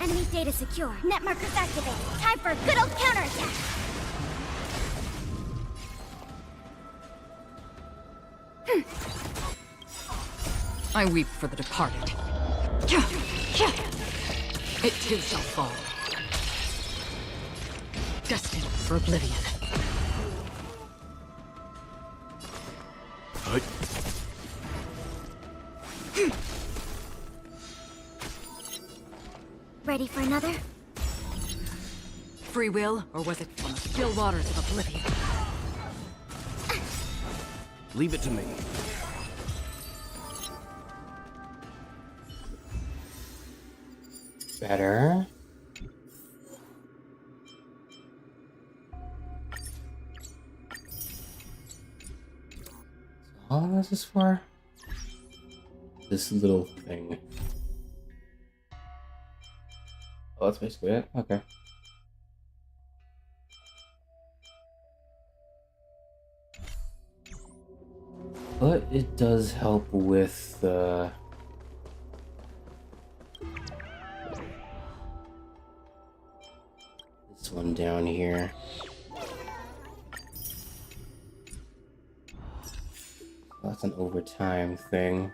Enemy data secure. Net markers activate. Time for a good old counterattack. I weep for the departed. It too shall fall. Destined for oblivion. Ready for another? Free will, or was it on the still waters of oblivion? Leave it to me. Better. All this is for this little thing. Oh, that's basically it. Okay. But it does help with the this one down here. That's an overtime thing.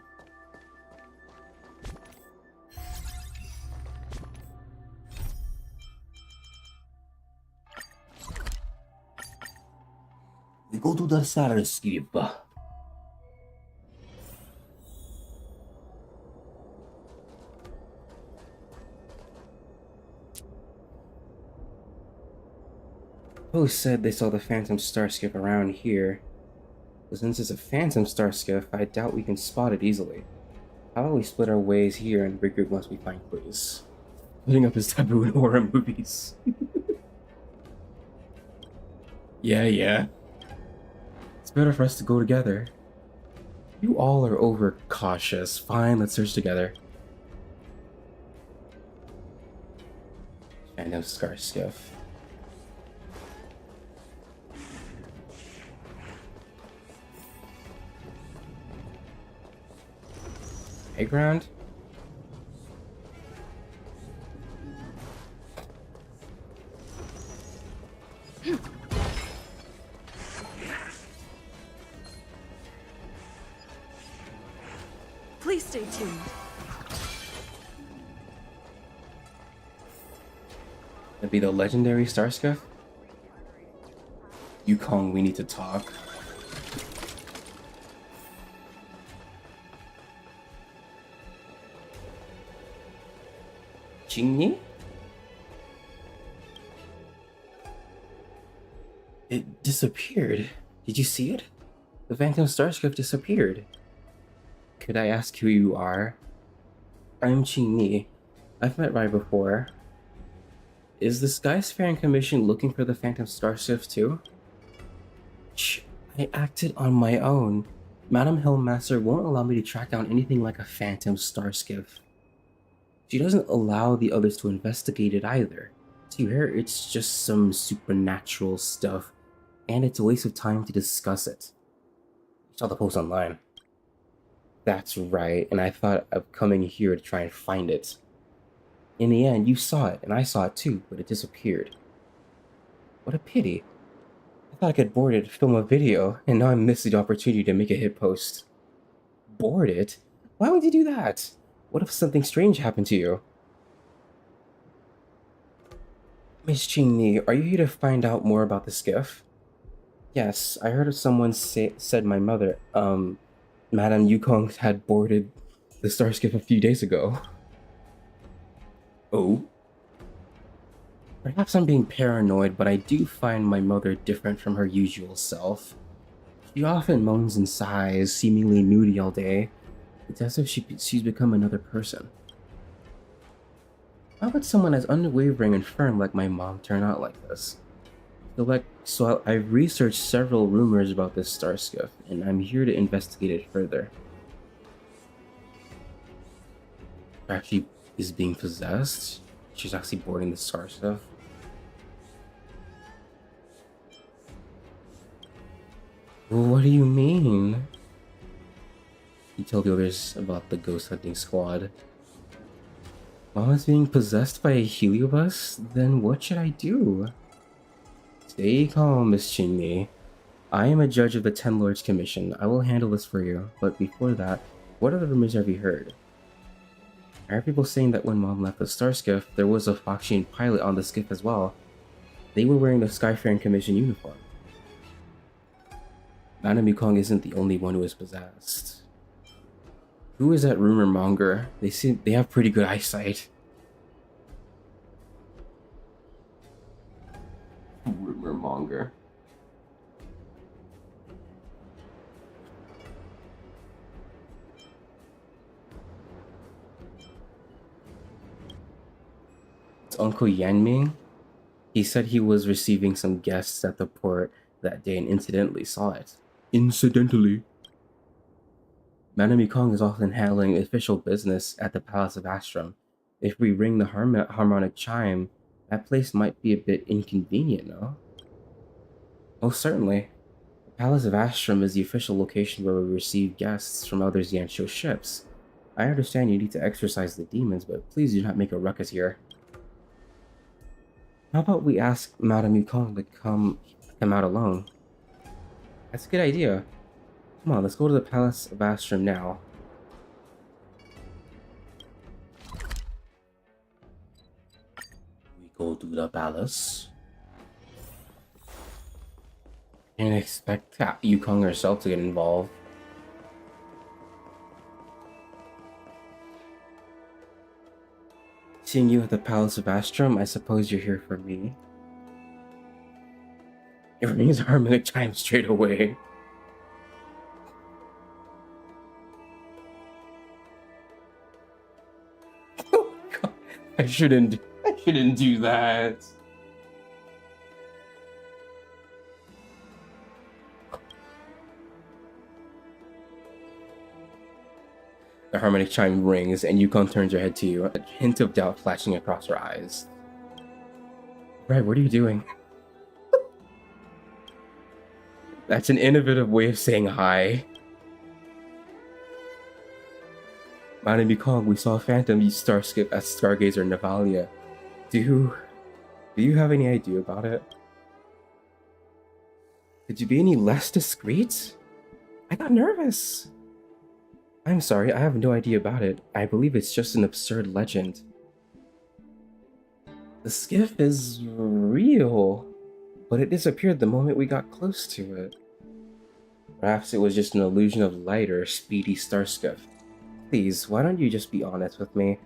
We go to the salary skip. Who said they saw the Phantom Star Skiff around here? But since it's a Phantom Star Skiff, I doubt we can spot it easily. How about we split our ways here and regroup once we find clues? Putting up his taboo in horror movies. Yeah. It's better for us to go together. You all are overcautious. Fine, let's search together. Phantom Star Skiff. high ground? Please stay tuned. That'd be the legendary Starskiff? Yukong, we need to talk. Jingyi? It disappeared. Did you see it? The Phantom Starskiff disappeared. Could I ask who you are? I'm Jingyi. I've met Rai before. Is the Skyfaring Commission looking for the Phantom Starskiff too? Shh, I acted on my own. Madam Hellmaster won't allow me to track down anything like a Phantom Starskiff. She doesn't allow the others to investigate it either. To her, it's just some supernatural stuff, and it's a waste of time to discuss it. You saw the post online. That's right, and I thought of coming here to try and find it. In the end, you saw it, and I saw it too, but it disappeared. What a pity. I thought I could board it, film a video, and now I'm missing the opportunity to make a hit post. Board it? Why would you do that? What if something strange happened to you? Miss Jingyi, are you here to find out more about the skiff? Yes, I heard someone said my mother, Madame Yukong had boarded the Starskiff a few days ago. Oh? Perhaps I'm being paranoid, but I do find my mother different from her usual self. She often moans and sighs, seemingly moody all day. It's as if she's become another person. Why would someone as unwavering and firm like my mom turn out like this? So I've researched several rumors about this Starskiff, and I'm here to investigate it further. Perhaps she is being possessed? She's actually boarding the Starskiff? What do you mean? You tell the others about the ghost hunting squad. Mama's being possessed by a heliobus? Then what should I do? Stay calm, Miss Jingyi. I am a judge of the Ten Lords Commission. I will handle this for you. But before that, what other rumors have you heard? I heard people saying that when Mom left the Starskiff, there was a Foxian pilot on the skiff as well. They were wearing the Skyfaring Commission uniform. Madame Yukong isn't the only one who is possessed. Who is that rumor monger? They have pretty good eyesight. Rumor monger. It's Uncle Yanming. He said he was receiving some guests at the port that day and incidentally saw it. Incidentally? Madame Yukong is often handling official business at the Palace of Astrum. If we ring the harmonic chime, that place might be a bit inconvenient, no? Most certainly. The Palace of Astrum is the official location where we receive guests from other Xianqiu ships. I understand you need to exorcise the demons, but please do not make a ruckus here. How about we ask Madame Yukong to come out alone? That's a good idea. Come on, let's go to the Palace of Astrum now. We go to the palace. Can't expect Yukong herself to get involved. Seeing you at the Palace of Astrum, I suppose you're here for me. It rings harmonic chime straight away. Oh God, I shouldn't do that. The harmonic chime rings, and Yukong turns her head to you, a hint of doubt flashing across her eyes. Right, what are you doing? That's an innovative way of saying hi. My name is Kong. We saw a phantom starskip at Stargazer Navalia. Do you have any idea about it? Could you be any less discreet? I got nervous. I'm sorry, I have no idea about it. I believe it's just an absurd legend. The skiff is real, but it disappeared the moment we got close to it. Perhaps it was just an illusion of light or a speedy starskiff. Please, why don't you just be honest with me?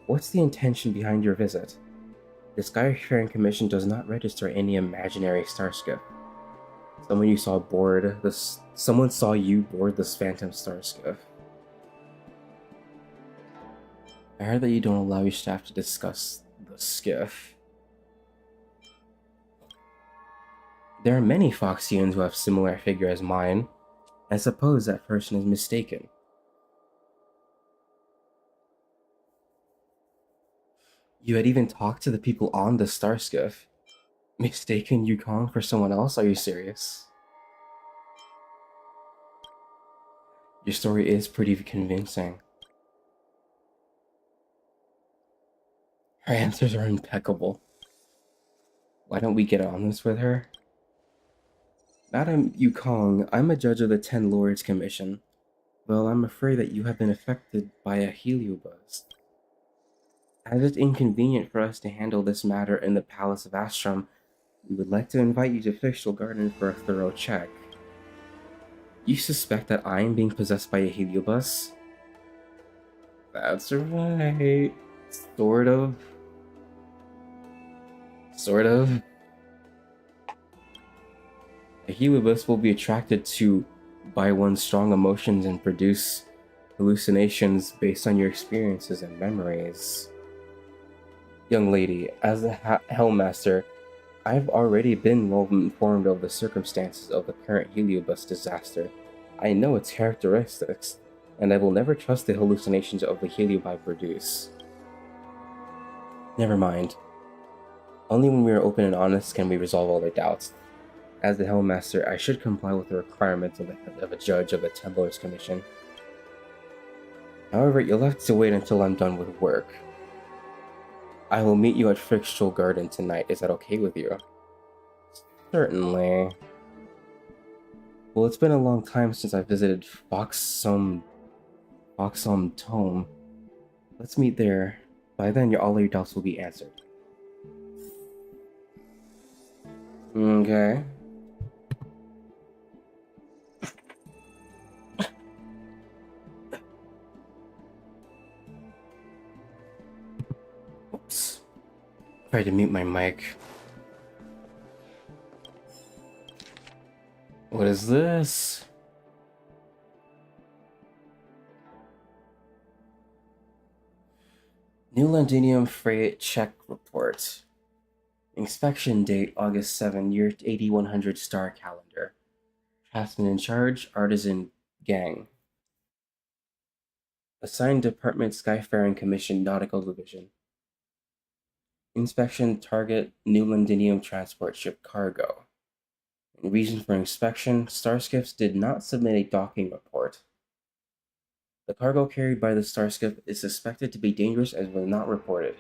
What's the intention behind your visit? The Skyfaring Commission does not register any imaginary starskiff. Someone saw you board this phantom starskiff. I heard that you don't allow your staff to discuss the skiff. There are many Foxians who have similar figure as mine. I suppose that person is mistaken. You had even talked to the people on the starskiff. Mistaken Yukong for someone else? Are you serious? Your story is pretty convincing. Her answers are impeccable. Why don't we get on this with her? Madam Yukong, I'm a judge of the 10 Lords Commission. Well, I'm afraid that you have been affected by a heliobuzz. As it's inconvenient for us to handle this matter in the Palace of Astrum, we would like to invite you to Fixtual Garden for a thorough check. You suspect that I am being possessed by a heliobuzz? That's right. Sort of. A heliobuzz will be attracted to by one's strong emotions and produce hallucinations based on your experiences and memories. Young lady, as the Hellmaster, I've already been well informed of the circumstances of the current heliobuzz disaster. I know its characteristics, and I will never trust the hallucinations of the heliobuzz produce. Never mind. Only when we are open and honest can we resolve all our doubts. As the Hellmaster, I should comply with the requirements of a judge of the 10 Lords Commission. However, you'll have to wait until I'm done with work. I will meet you at Fixtual Garden tonight. Is that okay with you? Certainly. Well, it's been a long time since I visited Foxian Tome. Let's meet there. By then, all your doubts will be answered. Okay. Oops. Tried to mute my mic. What is this? New Londinium Freight Check Report. Inspection date August 7, year 8100 star calendar. Craftsman in charge, artisan gang. Assigned Department Skyfaring Commission Nautical Division. Inspection target New Londinium transport ship cargo. Reason for inspection, Starskips did not submit a docking report. The cargo carried by the Starskip is suspected to be dangerous and was not reported.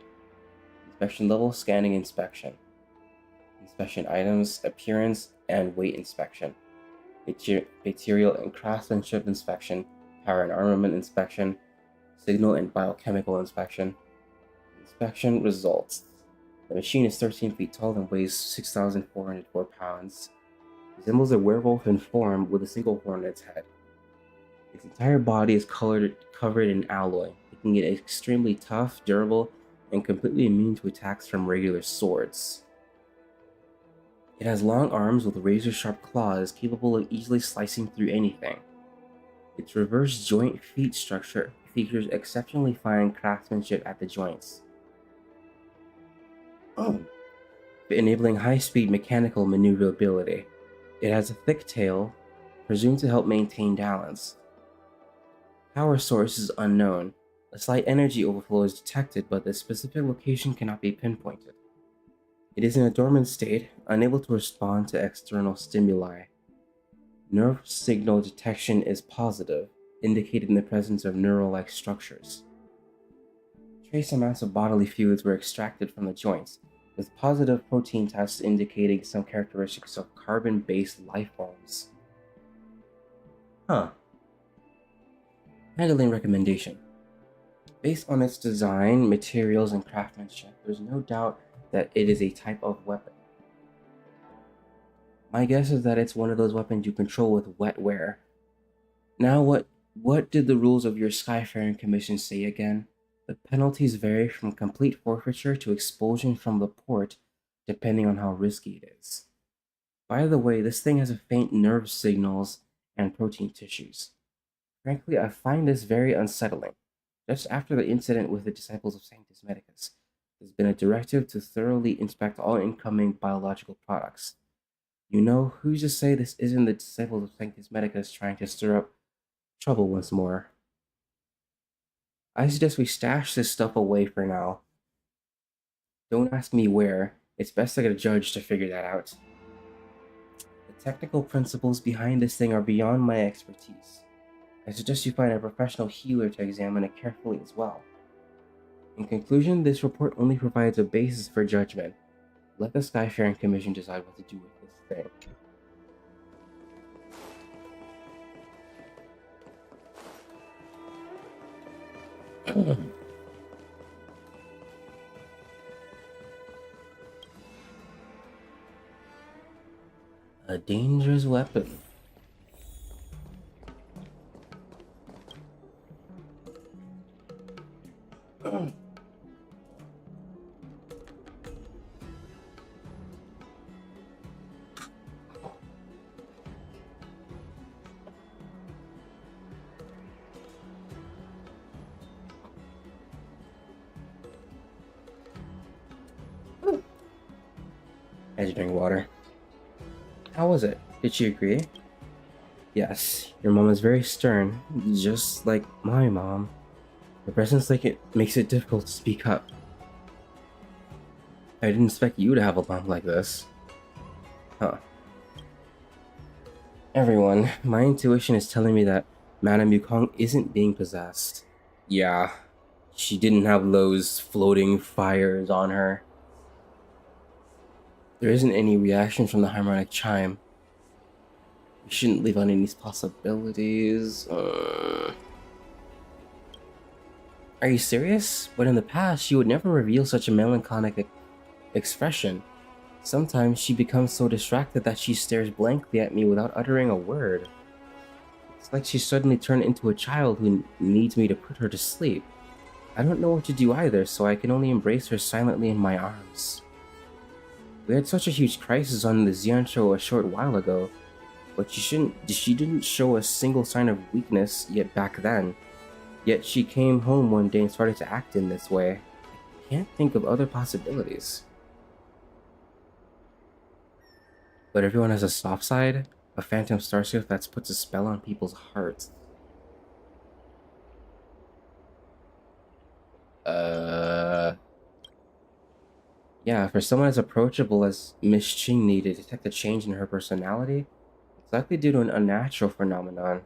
Inspection level, scanning inspection. Inspection items, appearance and weight inspection. Material and craftsmanship inspection. Power and armament inspection. Signal and biochemical inspection. Inspection results. The machine is 13 feet tall and weighs 6,404 pounds. Resembles a werewolf in form with a single horn on its head. Its entire body is covered in alloy, making it extremely tough, durable, and completely immune to attacks from regular swords. It has long arms with razor-sharp claws capable of easily slicing through anything. Its reverse joint feet structure features exceptionally fine craftsmanship at the joints, enabling high-speed mechanical maneuverability. It has a thick tail, presumed to help maintain balance. Power source is unknown. A slight energy overflow is detected, but the specific location cannot be pinpointed. It is in a dormant state, unable to respond to external stimuli. Nerve signal detection is positive. indicating the presence of neural-like structures. Trace amounts of bodily fluids were extracted from the joints, with positive protein tests indicating some characteristics of carbon-based life forms. Huh. Handling recommendation. Based on its design, materials, and craftsmanship, there's no doubt that it is a type of weapon. My guess is that it's one of those weapons you control with wetware. Now what did the rules of your Skyfaring Commission say again? The penalties vary from complete forfeiture to expulsion from the port, depending on how risky it is. By the way, this thing has a faint nerve signals and protein tissues. Frankly, I find this very unsettling. Just after the incident with the Disciples of Sanctus Medicus, there's been a directive to thoroughly inspect all incoming biological products. You know, who's to say this isn't the Disciples of Sanctus Medicus trying to stir up trouble once more? I suggest we stash this stuff away for now. Don't ask me where. It's best to get a judge to figure that out. The technical principles behind this thing are beyond my expertise. I suggest you find a professional healer to examine it carefully as well. In conclusion, this report only provides a basis for judgment. Let the Skyfaring Commission decide what to do with this thing. A dangerous weapon. As you drink water. How was it? Did she agree? Yes, your mom is very stern, just like my mom. Her presence makes it difficult to speak up. I didn't expect you to have a mom like this. Huh. Everyone, my intuition is telling me that Madame Yukong isn't being possessed. Yeah, she didn't have those floating fires on her. There isn't any reaction from the harmonic chime. We shouldn't leave out any possibilities. Are you serious? But in the past, she would never reveal such a melancholic expression. Sometimes she becomes so distracted that she stares blankly at me without uttering a word. It's like she suddenly turned into a child who needs me to put her to sleep. I don't know what to do either, so I can only embrace her silently in my arms. We had such a huge crisis on the Xian show a short while ago, but she didn't show a single sign of weakness yet back then. Yet she came home one day and started to act in this way. I can't think of other possibilities. But everyone has a soft side, a phantom starship that puts a spell on people's hearts. Yeah, for someone as approachable as Miss Qingni to detect a change in her personality, it's likely due to an unnatural phenomenon.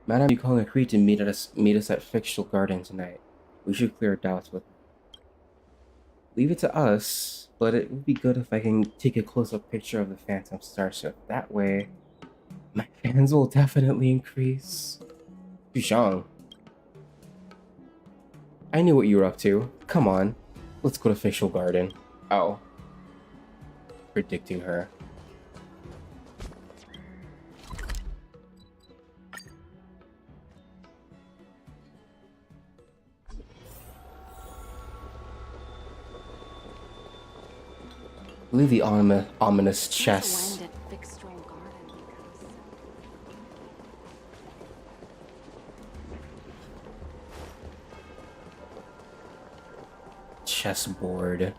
Madame Yukong agreed to meet us at Fictional Garden tonight. We should clear doubts with her. Leave it to us, but it would be good if I can take a close-up picture of the Phantom Starship. That way, my fans will definitely increase. Dushang. I knew what you were up to. Come on. Let's go to Fictional Garden. Oh. Predicting her. Leave the ominous chest. Chessboard.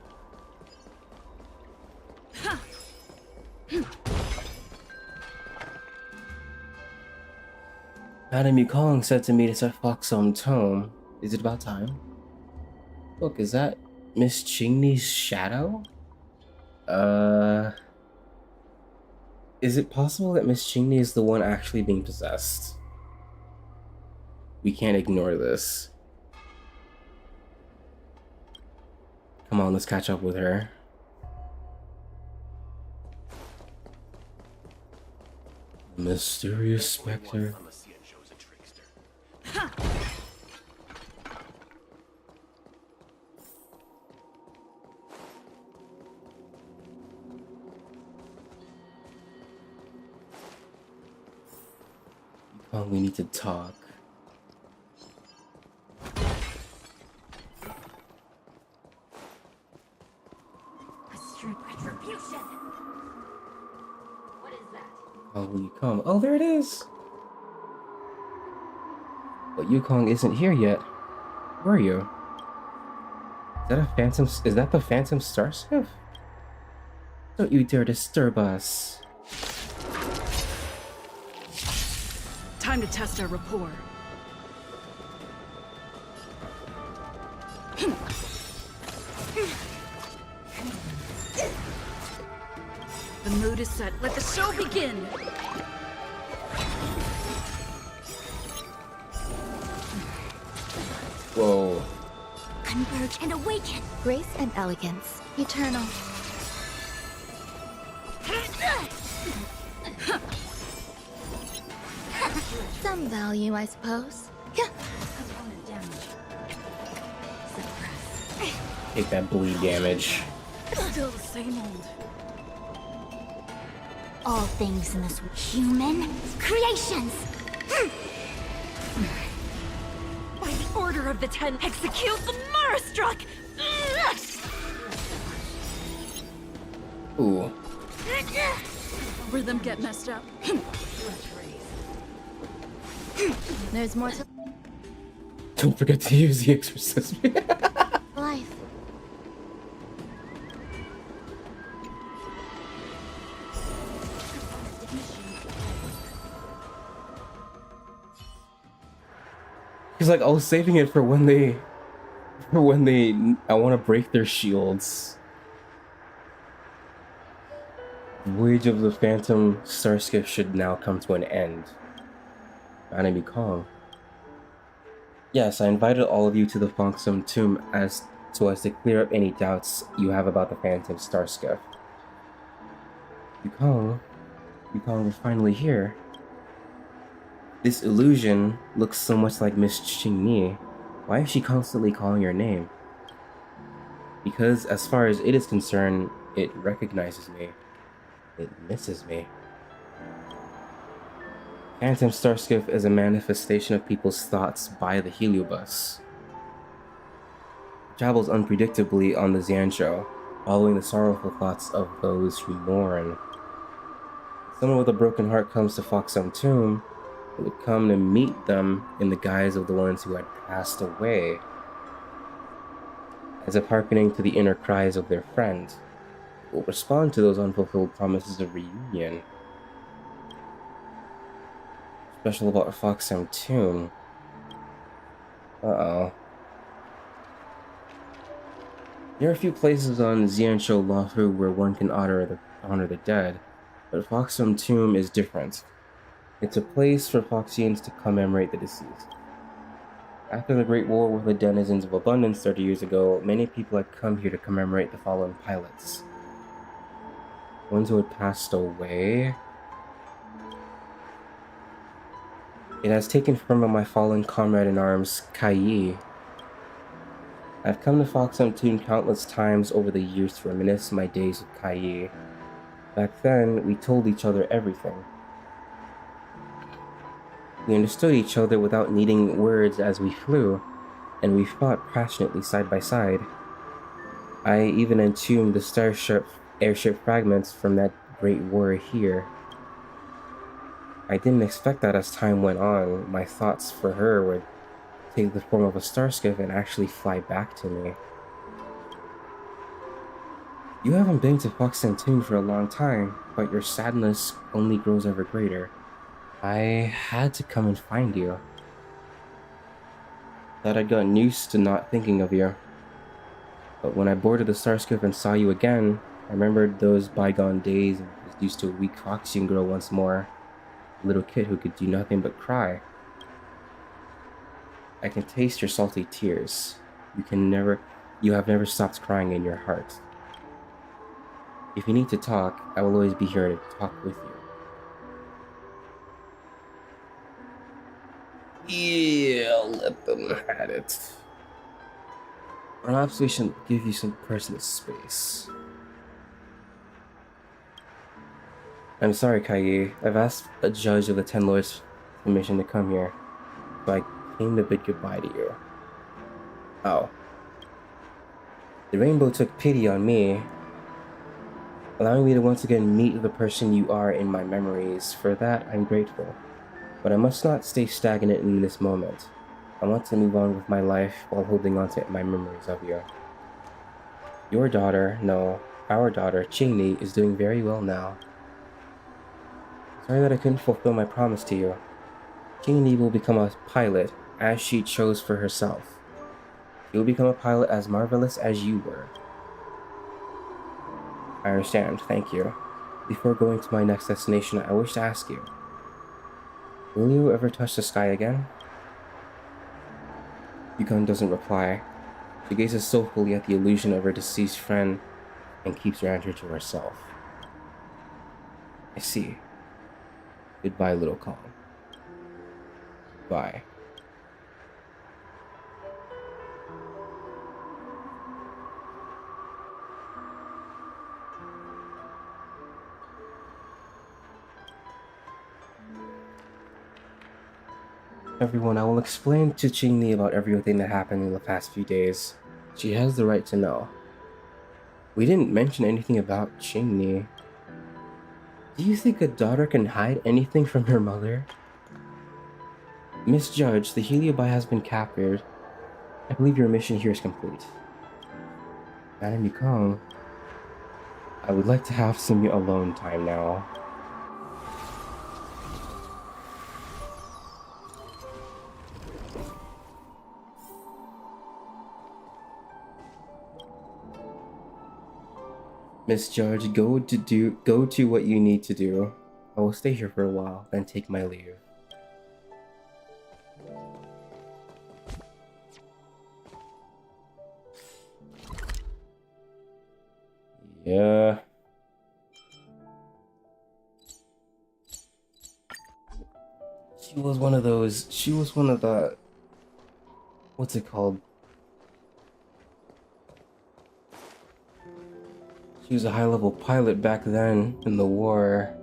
Madame Yukong said to meet us at Foxian Tome. Is it about time? Look, is that Miss Qingni's shadow? Is it possible that Miss Chingy is the one actually being possessed? We can't ignore this. Come on, let's catch up with her. Mysterious Spectre. Oh, we need to talk. Retribution. What is that? Oh, will you come? Oh, there it is! But Yukong isn't here yet. Where are you? Is that a phantom? Is that the Phantom Starskiff? Don't you dare disturb us. Time to test our rapport. The mood is set. Let the show begin! Whoa. Converge and awaken. Grace and elegance. Eternal. Some value, I suppose. Take that bleed damage. Still the same old. All things in this human creations. By the order of the Ten, execute the Marastruck. Ooh. Rhythm get messed up. There's more to Don't forget to use the exorcism. life. He's like, I was saving it for when they, I want to break their shields. Voyage of the Phantom Starskiff should now come to an end. Enemy Kong. Yes, I invited all of you to the Foxian tomb so as to clear up any doubts you have about the Phantom Starskiff. Yukong, we're finally here. This illusion looks so much like Miss Qingmi. Why is she constantly calling your name? Because as far as it is concerned, it recognizes me. It misses me. Phantom Starskiff is a manifestation of people's thoughts by the Heliobus. It travels unpredictably on the Xianzhou, following the sorrowful thoughts of those who mourn. If someone with a broken heart comes to Foxian tomb, it would come to meet them in the guise of the ones who had passed away, as if hearkening to the inner cries of their friend. It will respond to those unfulfilled promises of reunion. Special about Foxian tomb. Uh-oh. There are a few places on Xianzhou Luofu where one can honor the dead, but Foxian tomb is different. It's a place for Foxians to commemorate the deceased. After the Great War with the denizens of Abundance 30 years ago, many people had come here to commemorate the fallen pilots. Ones who had passed away. It has taken form of my fallen comrade in arms, Kai Yi. I've come to Foxian tomb countless times over the years to reminisce my days with Kai Yi. Back then, we told each other everything. We understood each other without needing words as we flew, and we fought passionately side by side. I even entombed the airship fragments from that great war here. I didn't expect that as time went on, my thoughts for her would take the form of a starskiff and actually fly back to me. You haven't been to Foxian tomb for a long time, but your sadness only grows ever greater. I had to come and find you. Thought I'd gotten used to not thinking of you. But when I boarded the starskiff and saw you again, I remembered those bygone days of introduced to a weak Foxian girl once more. A little kid who could do nothing but cry. I can taste your salty tears. You have never stopped crying in your heart. If you need to talk, I will always be here to talk with you. Yeah, let them have it. Perhaps we should give you some personal space. I'm sorry, Kaye. I've asked a judge of the 10 Lords permission to come here, so I came to bid goodbye to you. Oh. The rainbow took pity on me, allowing me to once again meet the person you are in my memories. For that, I'm grateful. But I must not stay stagnant in this moment. I want to move on with my life while holding on to my memories of you. Your daughter, no, our daughter, Qingli, is doing very well now. Sorry that I couldn't fulfill my promise to you. Qingli will become a pilot, as she chose for herself. She will become a pilot as marvelous as you were. I understand, thank you. Before going to my next destination, I wish to ask you. Will you ever touch the sky again? Yukon doesn't reply. She gazes soulfully at the illusion of her deceased friend and keeps her answer to herself. I see. Goodbye, little Kong. Bye. Everyone, I will explain to Qingli about everything that happened in the past few days. She has the right to know. We didn't mention anything about Qingli. Do you think a daughter can hide anything from her mother? Miss Judge, the Heliobi has been captured. I believe your mission here is complete. Madam Yukong, I would like to have some alone time now. Miss Judge, go to what you need to do. I will stay here for a while, then take my leave. Yeah. She was one of the, what's it called? She was a high-level pilot back then in the war.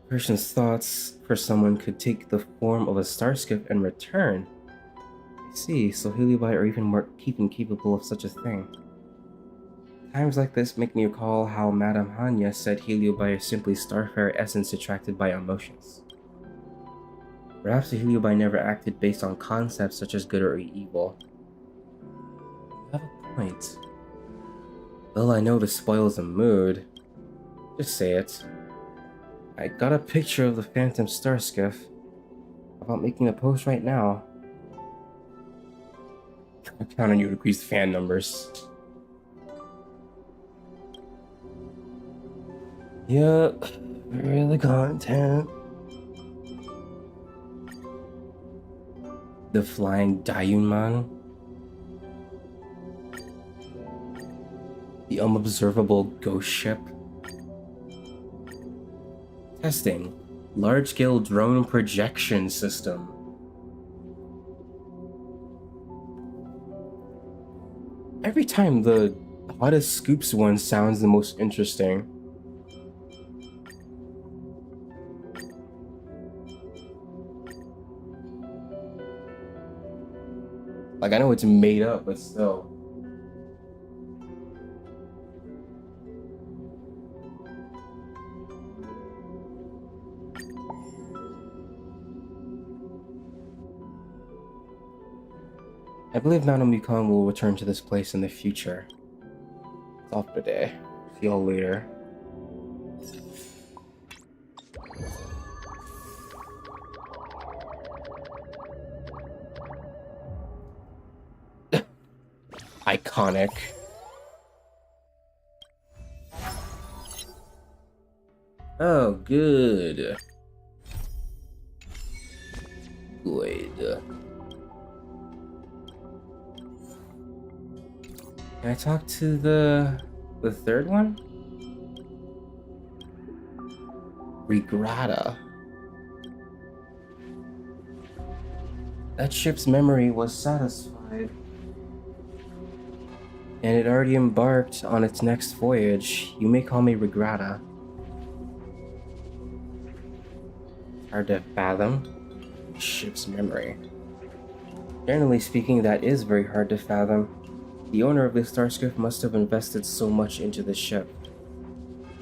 A person's thoughts for someone could take the form of a starskip and return. I see, so Heliobi are even more capable of such a thing. Times like this make me recall how Madame Hanya said Heliobi are simply starfarer essence attracted by emotions. Perhaps the Heliobi never acted based on concepts such as good or evil. You have a point. Well, I know this spoils the mood. Just say it. I got a picture of the Phantom Starskiff. How about making a post right now? I count on you to increase fan numbers. Yep, really content. The Flying Dayunman. The Unobservable Ghost Ship. Testing. Large-scale drone projection system. Every time the hottest scoops one sounds the most interesting. Like, I know it's made up, but still. I believe Madame Yukong will return to this place in the future. It's off today. See y'all later. Iconic. Oh, good. Good. Can I talk to the third one? Regrata. That ship's memory was satisfied, and it already embarked on its next voyage. You may call me Regrata. Hard to fathom. Ship's memory. Generally speaking, that is very hard to fathom. The owner of this starscript must have invested so much into the ship.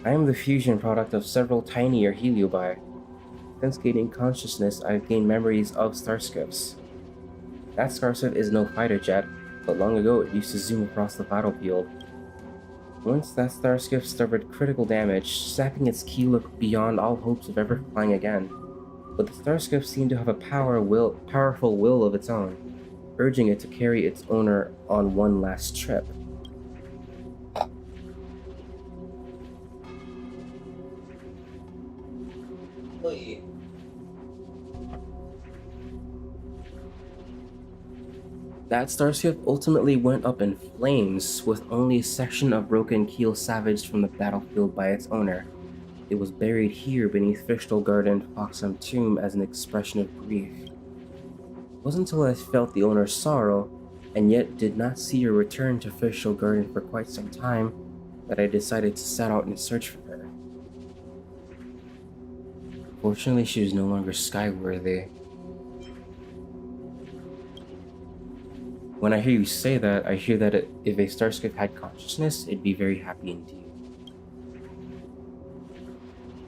I am the fusion product of several tinier heliobi. Since gaining consciousness, I've gained memories of starscripts. That starship is no fighter jet, but long ago it used to zoom across the battlefield. Once that starship suffered critical damage, snapping its keel beyond all hopes of ever flying again. But the starship seemed to have a powerful will of its own, urging it to carry its owner on one last trip. That starship ultimately went up in flames, with only a section of broken keel salvaged from the battlefield by its owner. It was buried here beneath Fischl Garden Foxian tomb as an expression of grief. It wasn't until I felt the owner's sorrow, and yet did not see her return to Fischl Garden for quite some time, that I decided to set out and search for her. Fortunately, she was no longer skyworthy. When I hear you say that, I hear that if a starscape had consciousness, it'd be very happy indeed.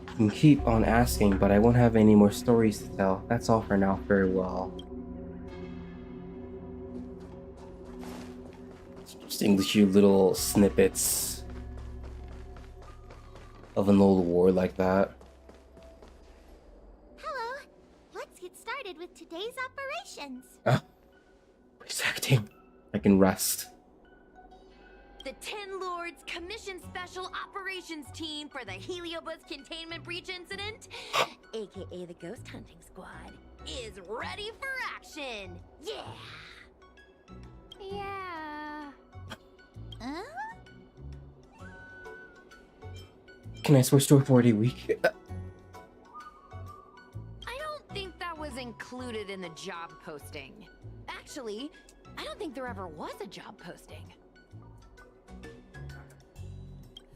You can keep on asking, but I won't have any more stories to tell. That's all for now. Very well. Distinguish you little snippets of an old war like that. Hello. Let's get started with today's operations. Voice acting. I can rest. The Ten Lords Commission Special Operations Team for the Heliobus Containment Breach Incident, aka the Ghost Hunting Squad, is ready for action! Yeah! Yeah. Huh? Can I switch to a 40 week? I don't think that was included in the job posting. Actually, I don't think there ever was a job posting.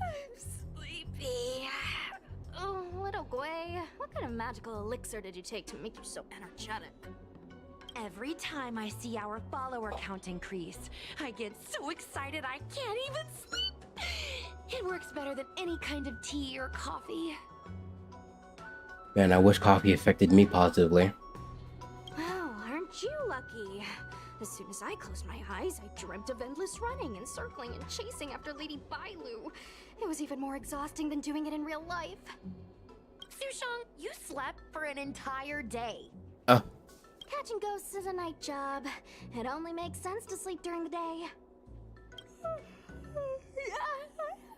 I'm sleepy. Oh, little Gwei, what kind of magical elixir did you take to make you so energetic? Every time I see our follower count increase, I get so excited I can't even sleep. It works better than any kind of tea or coffee. Man, I wish coffee affected me positively. Well, aren't you lucky? As soon as I closed my eyes, I dreamt of endless running and circling and chasing after Lady Bailu. It was even more exhausting than doing it in real life. Sushang, you slept for an entire day. Catching ghosts is a night job. It only makes sense to sleep during the day.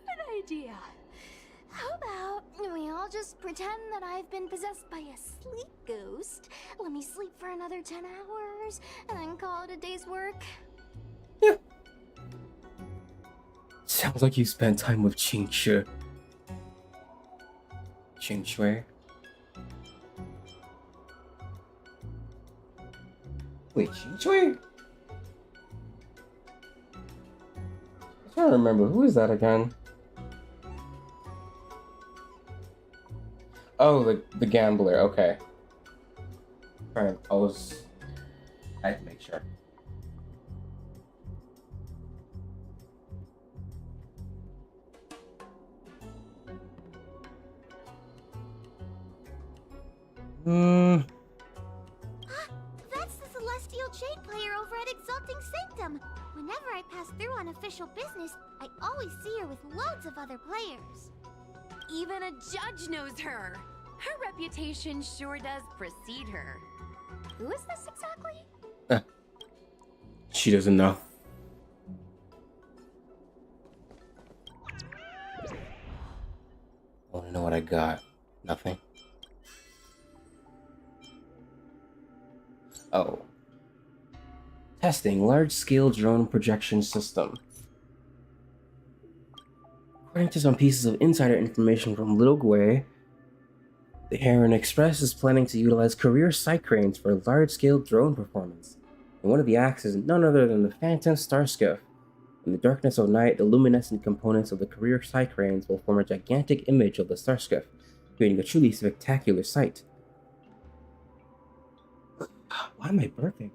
An idea. How about we all just pretend that I've been possessed by a sleep ghost? Let me sleep for another 10 hours, and then call it a day's work. Yeah. Sounds like you spent time with Qingshi. Qingxue? Wait, Qingxue? I'm trying to remember, who is that again? Oh, the gambler, okay. Alright, I had to make sure. That's the Celestial Jade player over at Exalting Sanctum. Whenever I pass through on official business, I always see her with loads of other players. Even a judge knows her. Her reputation sure does precede her. Who is this exactly? She doesn't know. I wanna know what I got. Nothing. Oh. Testing large-scale drone projection system. According to some pieces of insider information from Little Gwei, the Heron Express is planning to utilize career side cranes for large-scale drone performance. And one of the acts is none other than the Phantom Starskiff. In the darkness of night, the luminescent components of the career side cranes will form a gigantic image of the Starskiff, creating a truly spectacular sight. Why am I burping?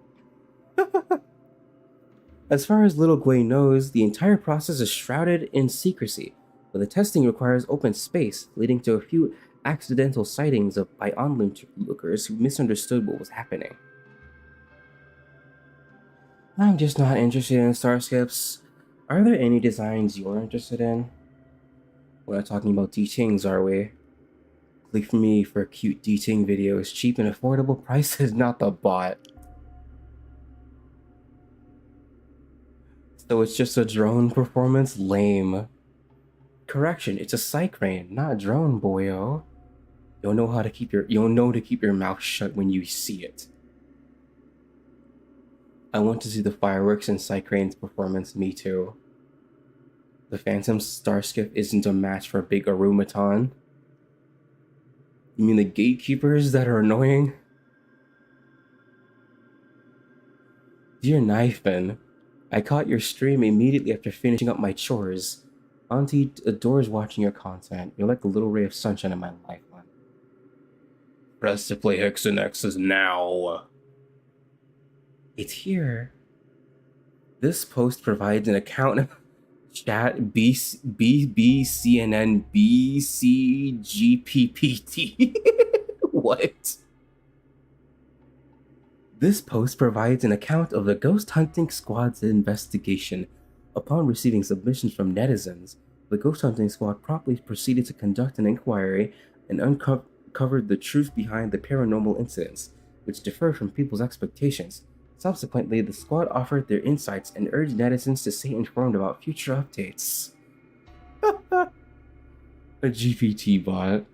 As far as Little Gwei knows, the entire process is shrouded in secrecy, but the testing requires open space, leading to a few accidental sightings by onlookers who misunderstood what was happening. I'm just not interested in starships. Are there any designs you're interested in? We're not talking about D-Tings, are we? Click me for cute D-Ting videos, cheap and affordable prices, not the bot. So it's just a drone performance? Lame. Correction, it's a side crane, not a drone, boyo. You'll know to keep your mouth shut when you see it. I want to see the fireworks and side crane's performance, me too. The Phantom Starskiff isn't a match for Big Arumaton. You mean the gatekeepers that are annoying? Dear Knifeman, I caught your stream immediately after finishing up my chores. Auntie adores watching your content. You're like a little ray of sunshine in my life, man. Press to play Hexen X's now. It's here. This post provides an account of chat BBCNN BCGPPT. What? This post provides an account of the Ghost Hunting Squad's investigation. Upon receiving submissions from netizens, the Ghost Hunting Squad promptly proceeded to conduct an inquiry and uncovered the truth behind the paranormal incidents, which differed from people's expectations. Subsequently, the squad offered their insights and urged netizens to stay informed about future updates. A GPT bot.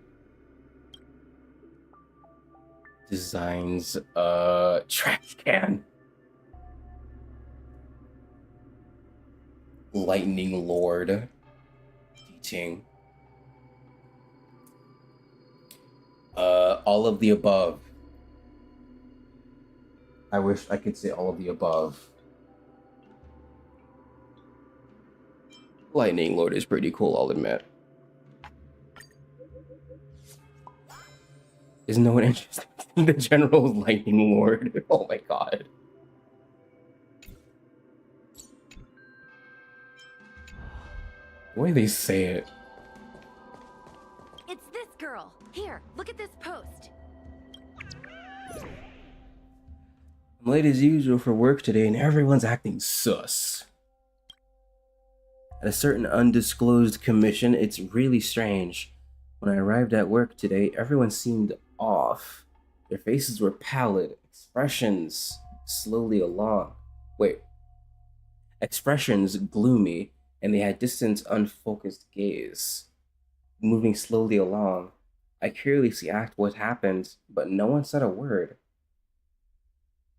Designs a trash can. Lightning Lord. Teaching. All of the above. I wish I could say all of the above. Lightning Lord is pretty cool, I'll admit. Is no one interested in the general Lightning Lord? Oh my god. The way they say it. It's this girl. Here, look at this post. I'm late as usual for work today and everyone's acting sus. At a certain undisclosed commission, it's really strange. When I arrived at work today, everyone seemed off. Their faces were pallid, expressions gloomy, and they had distant, unfocused gaze. Moving slowly along, I curiously asked what happened, but no one said a word.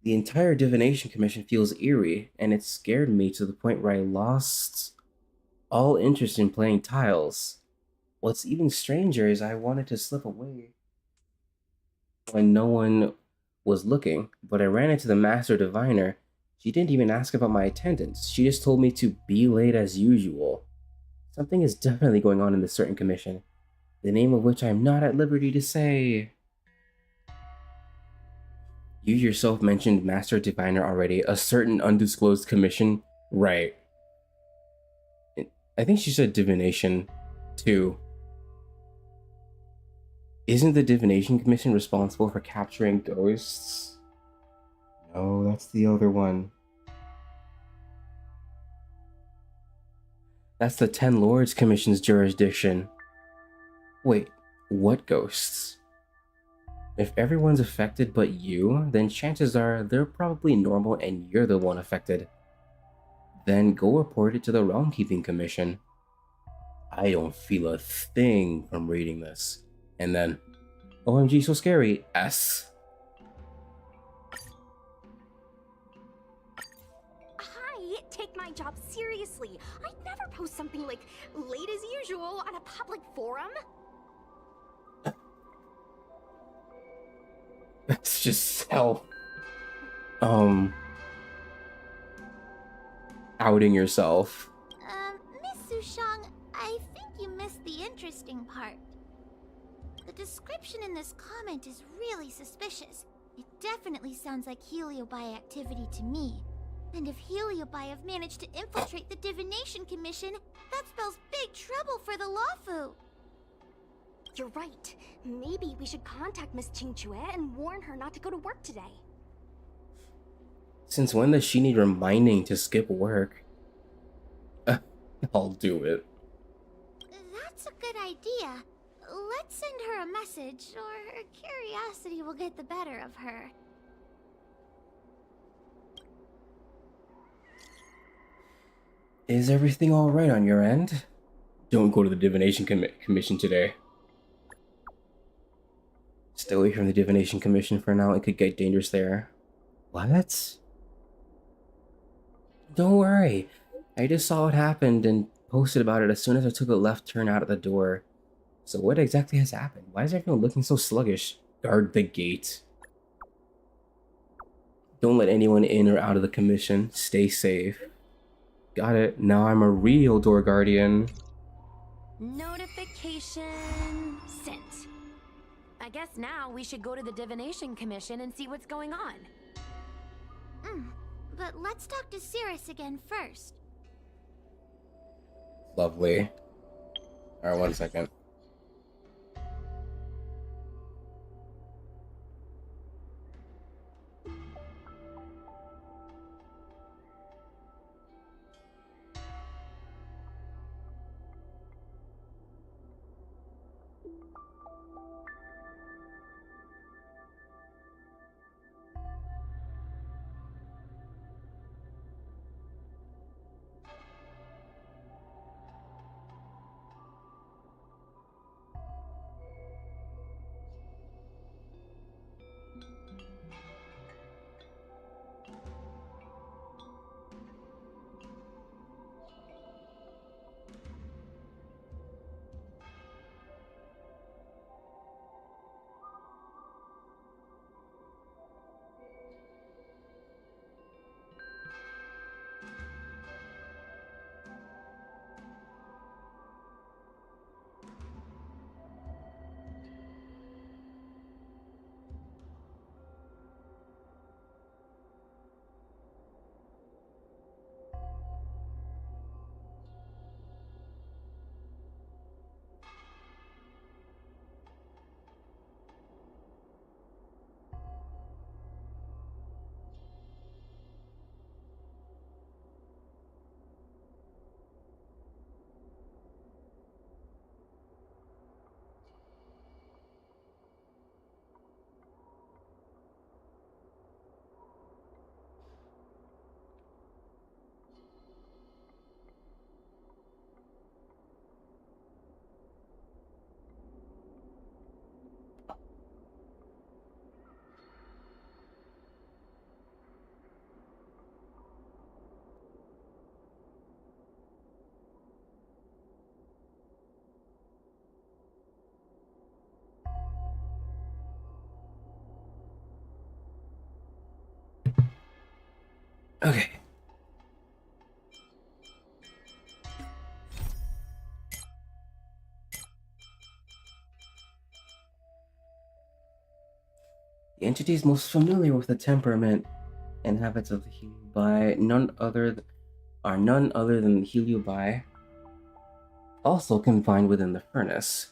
The entire divination commission feels eerie, and it scared me to the point where I lost all interest in playing tiles. What's even stranger is I wanted to slip away when no one was looking, but I ran into the master diviner. She didn't even ask about my attendance. She just told me to be late as usual. Something is definitely going on in this certain commission, the name of which I am not at liberty to say. You yourself mentioned Master Diviner already, a certain undisclosed commission. Right. I think she said divination, too. Isn't the Divination Commission responsible for capturing ghosts? No, that's the other one. That's the Ten Lords Commission's jurisdiction. Wait, what ghosts? If everyone's affected but you, then chances are they're probably normal and you're the one affected. Then go report it to the Realm Keeping Commission. I don't feel a thing from reading this. And then, OMG, so scary, S. Hi, take my job seriously. I'd never post something like late as usual on a public forum. That's just hell. Outing yourself. Miss Sushang, I think you missed the interesting part. The description in this comment is really suspicious. It definitely sounds like Heliobi activity to me. And if Heliobi have managed to infiltrate the Divination Commission, that spells big trouble for the Lawfu. You're right. Maybe we should contact Miss Qingchue and warn her not to go to work today. Since when does she need reminding to skip work? I'll do it. That's a good idea. Let's send her a message, or her curiosity will get the better of her. Is everything alright on your end? Don't go to the Divination Commission today. Stay away from the Divination Commission for now, it could get dangerous there. What? Don't worry. I just saw what happened and posted about it as soon as I took a left turn out of the door. So what exactly has happened? Why is everyone looking so sluggish? Guard the gate. Don't let anyone in or out of the commission. Stay safe. Got it. Now I'm a real door guardian. Notification sent. I guess now we should go to the Divination Commission and see what's going on. But let's talk to Cirrus again first. Lovely. Alright, 1 second. Okay. The entities most familiar with the temperament and habits of the Heliobi are none other than the Heliobi, also confined within the furnace.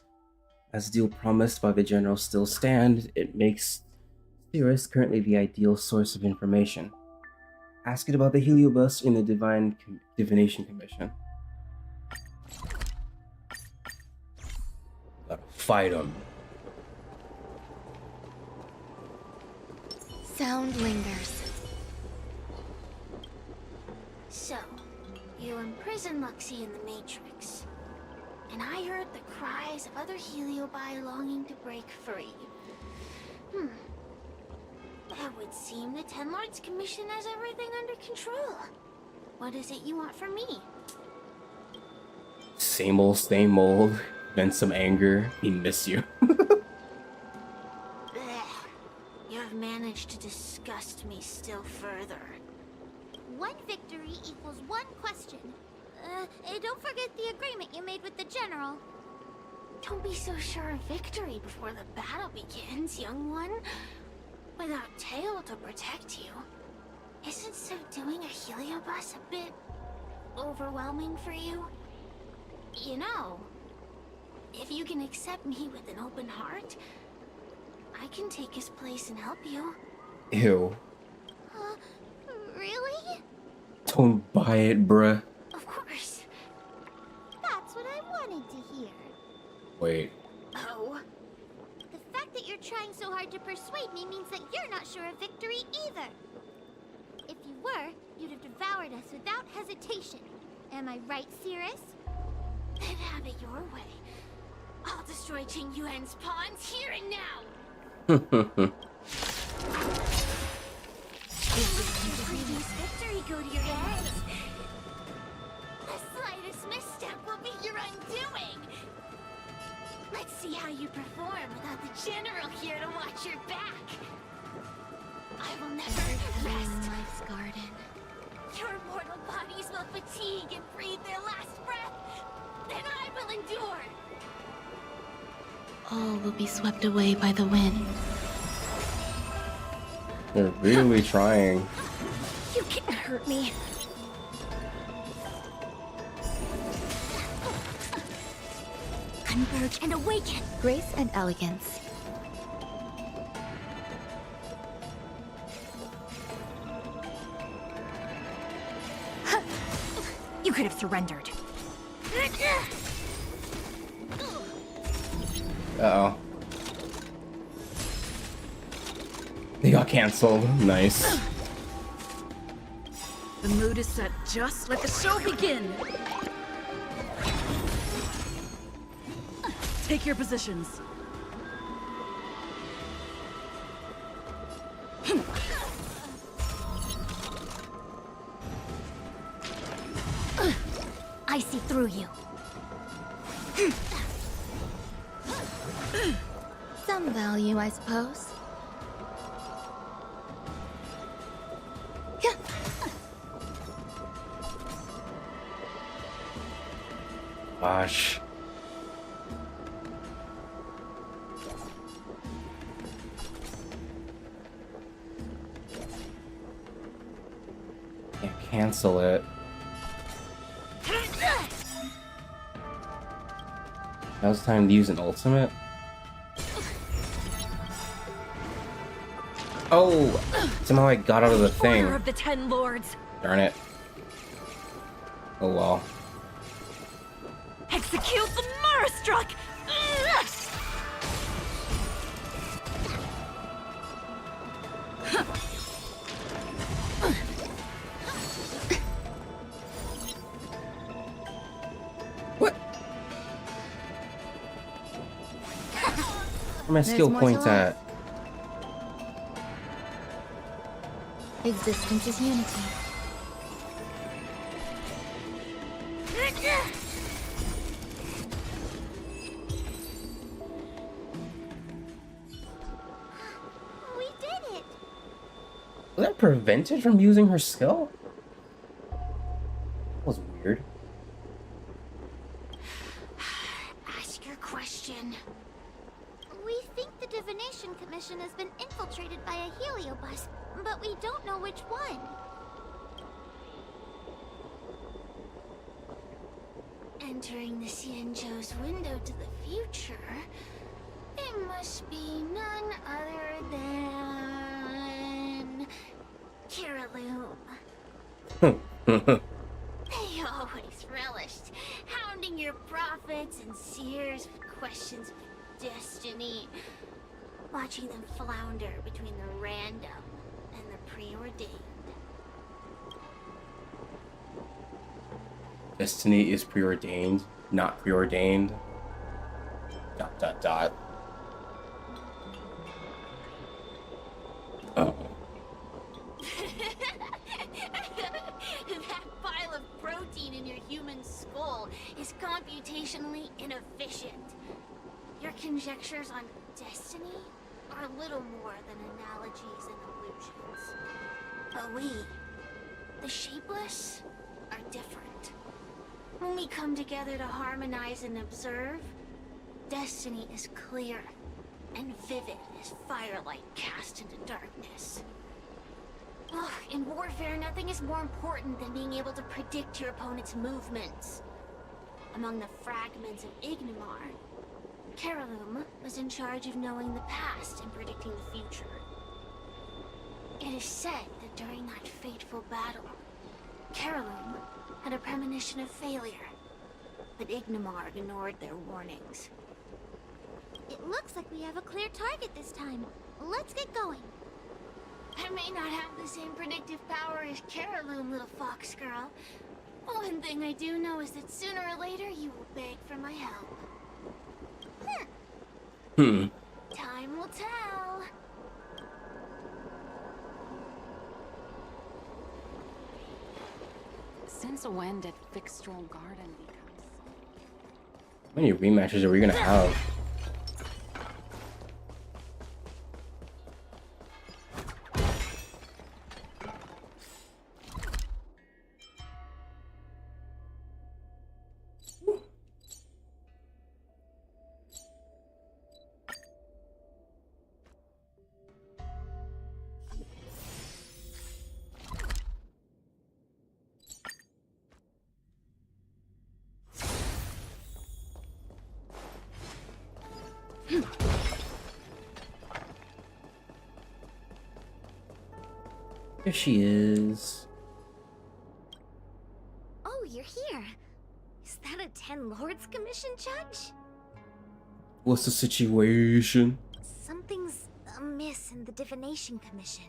As deal promised by the general still stand, it makes Cirrus currently the ideal source of information. Ask it about the Heliobus in the Divination Commission. Gotta fight him. Sound lingers. So, you imprisoned Luxie in the Matrix. And I heard but the cries of other Heliobi longing to break free. That would seem the Ten Lords Commission has everything under control. What is it you want from me? Same old, then some anger. We miss you. Blech. You have managed to disgust me still further. One victory equals one question. Don't forget the agreement you made with the General. Don't be so sure of victory before the battle begins, young one. Without Tail to protect you, isn't subduing a Heliobus a bit overwhelming for you? You know, if you can accept me with an open heart, I can take his place and help you. Ew. Really? Don't buy it, bruh. Of course. That's what I wanted to hear. Wait. Oh. The fact that you're trying so hard to persuade me means that you're not sure of victory either. If you were, you'd have devoured us without hesitation. Am I right, Cirrus? Then have it your way. I'll destroy Qing Yuan's pawns here and now. Did previous victory go to your head? The slightest misstep will be your undoing. Let's see how you perform without the General here to watch your back. I will never rest. Life's garden. Your mortal bodies will fatigue and breathe their last breath. Then I will endure. All will be swept away by the wind. They're really trying. You can't hurt me. Converge and awaken. Grace and elegance. You could have surrendered. Uh-oh. They got canceled. Nice. The mood is set. Just let the show begin. Take your positions. I see through you. Some value, I suppose. Gosh. Can't cancel it. Now's the time to use an ultimate. Oh! Somehow I got out of the thing. Order of the Ten Lords. Darn it. Oh well. Execute the Marastruck! What? Where my skill more points to life. at? Existence is unity. We did it. Was that prevented from using her skill? That was weird. Ask your question. We think the Divination Commission has been infiltrated by a Heliobus, but we don't know which one. Entering the Xianzhou's window to the future, it must be none other than Kiraloom. They always relished hounding your prophets and seers with questions of destiny, watching them flounder between the random and the preordained. Destiny is preordained, not preordained. Dot dot dot. Oh. That pile of protein in your human skull is computationally inefficient. Your conjectures on destiny are little more than analogies and illusions. But we, the shapeless, are different. When we come together to harmonize and observe, destiny is clear and vivid as firelight cast into darkness. Ugh, in warfare, nothing is more important than being able to predict your opponent's movements. Among the fragments of Ignimar, Carolum was in charge of knowing the past and predicting the future. It is said that during that fateful battle, Carolum had a premonition of failure, but Ignimar ignored their warnings. It looks like we have a clear target this time. Let's get going. I may not have the same predictive power as Carolum, little fox girl. One thing I do know is that sooner or later you will beg for my help. Time will tell. Since when did Fixstral Garden become so? How many rematches are we gonna have? There she is. Oh, you're here. Is that a 10 Lords Commission, Judge? What's the situation? Something's amiss in the Divination Commission.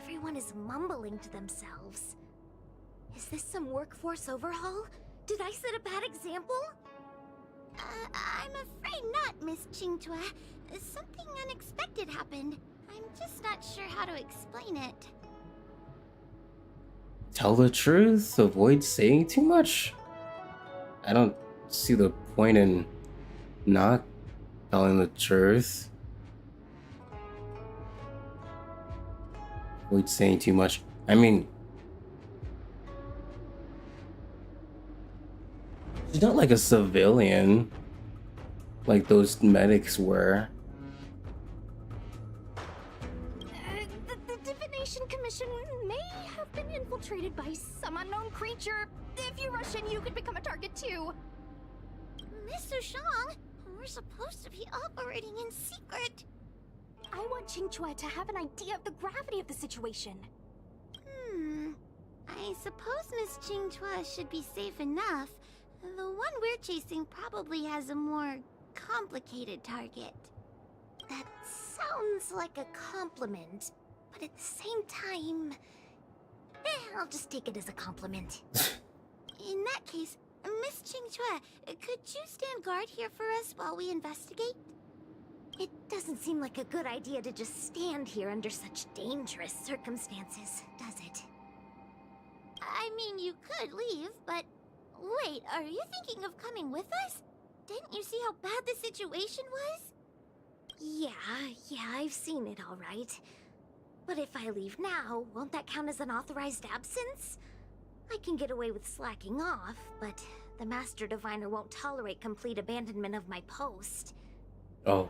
Everyone is mumbling to themselves. Is this some workforce overhaul? Did I set a bad example? I'm afraid not, Miss Qingtua. Something unexpected happened. I'm just not sure how to explain it. Tell the truth, avoid saying too much. I don't see the point in not telling the truth. Avoid saying too much. I mean, she's not like a civilian like those medics were. The Divination Commission may have been infiltrated by some unknown creature. If you rush in, you could become a target too. Miss Sushang, we're supposed to be operating in secret. I want Qingtua to have an idea of the gravity of the situation. I suppose Miss Qingtua should be safe enough. The one we're chasing probably has a more complicated target. That sounds like a compliment, but at the same time... I'll just take it as a compliment. In that case, Miss Qingtua, could you stand guard here for us while we investigate? It doesn't seem like a good idea to just stand here under such dangerous circumstances, does it? I mean, you could leave, but... Wait, are you thinking of coming with us? Didn't you see how bad the situation was? Yeah, I've seen it all right. But if I leave now, won't that count as an authorized absence? I can get away with slacking off, but the Master Diviner won't tolerate complete abandonment of my post. Oh.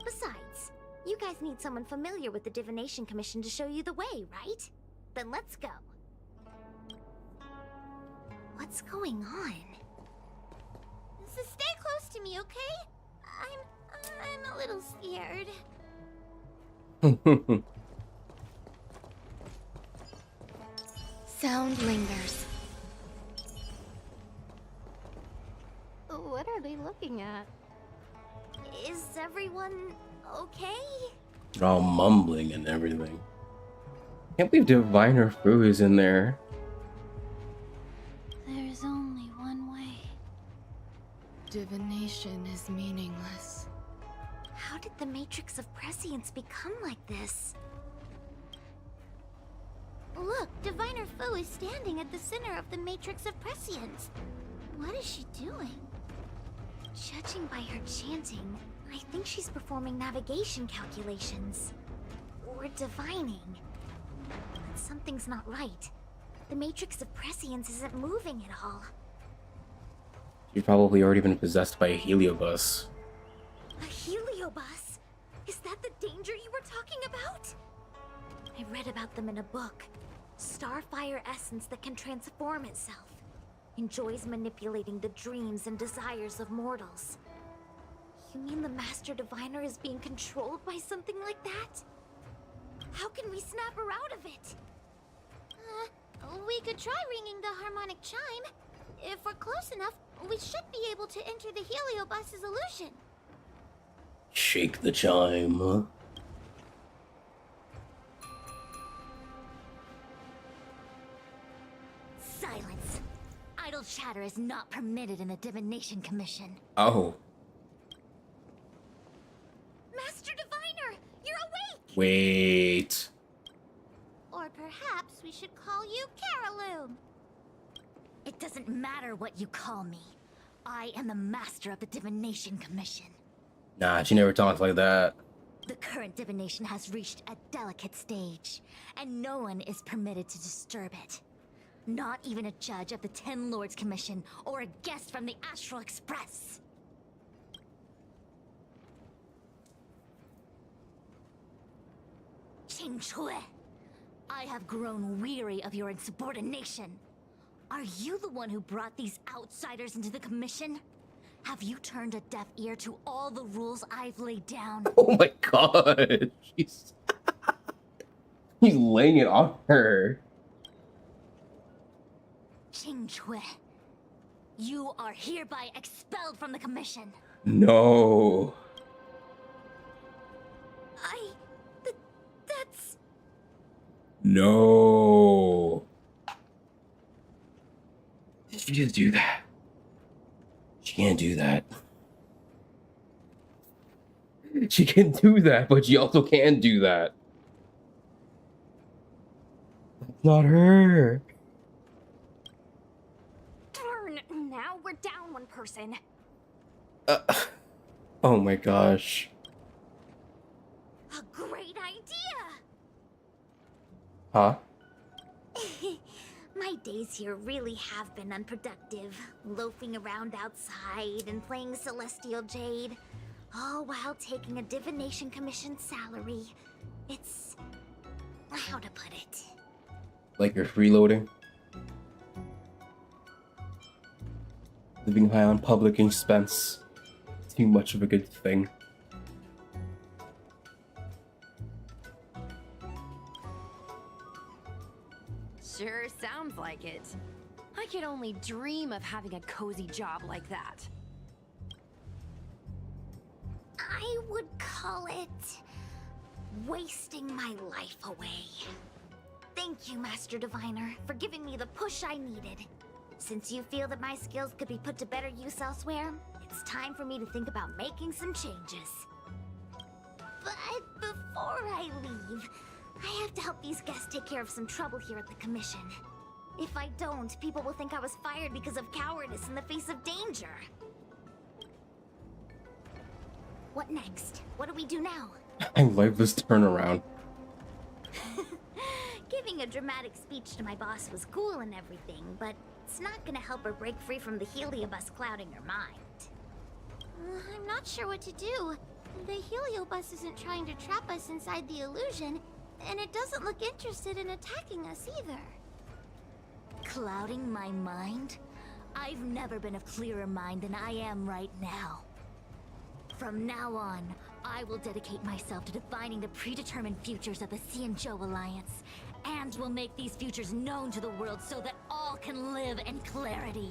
Besides, you guys need someone familiar with the Divination Commission to show you the way, right? Then let's go. What's going on? So stay close to me, okay? I'm a little scared. Sound lingers. What are they looking at? Is everyone okay? They're all mumbling and everything. Can't believe Diviner Fu is in there. There's only one way. Divination is meaningless. How did the Matrix of Prescience become like this? Look, Diviner Foe is standing at the center of the Matrix of Prescience. What is she doing? Judging by her chanting, I think she's performing navigation calculations. Or divining. But something's not right. The Matrix of Prescience isn't moving at all. She's probably already been possessed by a heliobus. A heliobus? Is that the danger you were talking about? I read about them in a book. Starfire essence that can transform itself. Enjoys manipulating the dreams and desires of mortals. You mean the Master Diviner is being controlled by something like that? How can we snap her out of it? We could try ringing the harmonic chime. If we're close enough, we should be able to enter the heliobus's illusion. Shake the chime. Silence. Idle chatter is not permitted in the Divination Commission. Oh. Master Diviner, you're awake! Wait. Or perhaps we should call you Caraloom. It doesn't matter what you call me. I am the master of the Divination Commission. Nah, she never talks like that. The current divination has reached a delicate stage, and no one is permitted to disturb it. Not even a judge of the Ten Lords Commission or a guest from the Astral Express. Qing Chui, I have grown weary of your insubordination. Are you the one who brought these outsiders into the commission? Have you turned a deaf ear to all the rules I've laid down? Oh my god. He's laying it on her. Qing Chui, you are hereby expelled from the commission. No. That's... No. Did she just do that? She can't do that. She can do that, but she also can't do that. That's not her. Darn, now we're down one person. Oh my gosh. a great idea! Huh? My days here really have been unproductive. Loafing around outside and playing Celestial Jade. All while taking a Divination Commission salary. It's... how to put it? Like you're freeloading? Living high on public expense. Too much of a good thing. Sure sounds like it. I could only dream of having a cozy job like that. I would call it... wasting my life away. Thank you, Master Diviner, for giving me the push I needed. Since you feel that my skills could be put to better use elsewhere, it's time for me to think about making some changes. But before I leave, I have to help these guests take care of some trouble here at the Commission. If I don't, people will think I was fired because of cowardice in the face of danger. What next? What do we do now? I like this turnaround. Giving a dramatic speech to my boss was cool and everything, but it's not gonna help her break free from the heliobus clouding her mind. I'm not sure what to do. The heliobus isn't trying to trap us inside the illusion, and it doesn't look interested in attacking us either. Clouding my mind? I've never been of clearer mind than I am right now. From now on, I will dedicate myself to defining the predetermined futures of the Xianzhou Alliance, and will make these futures known to the world so that all can live in clarity.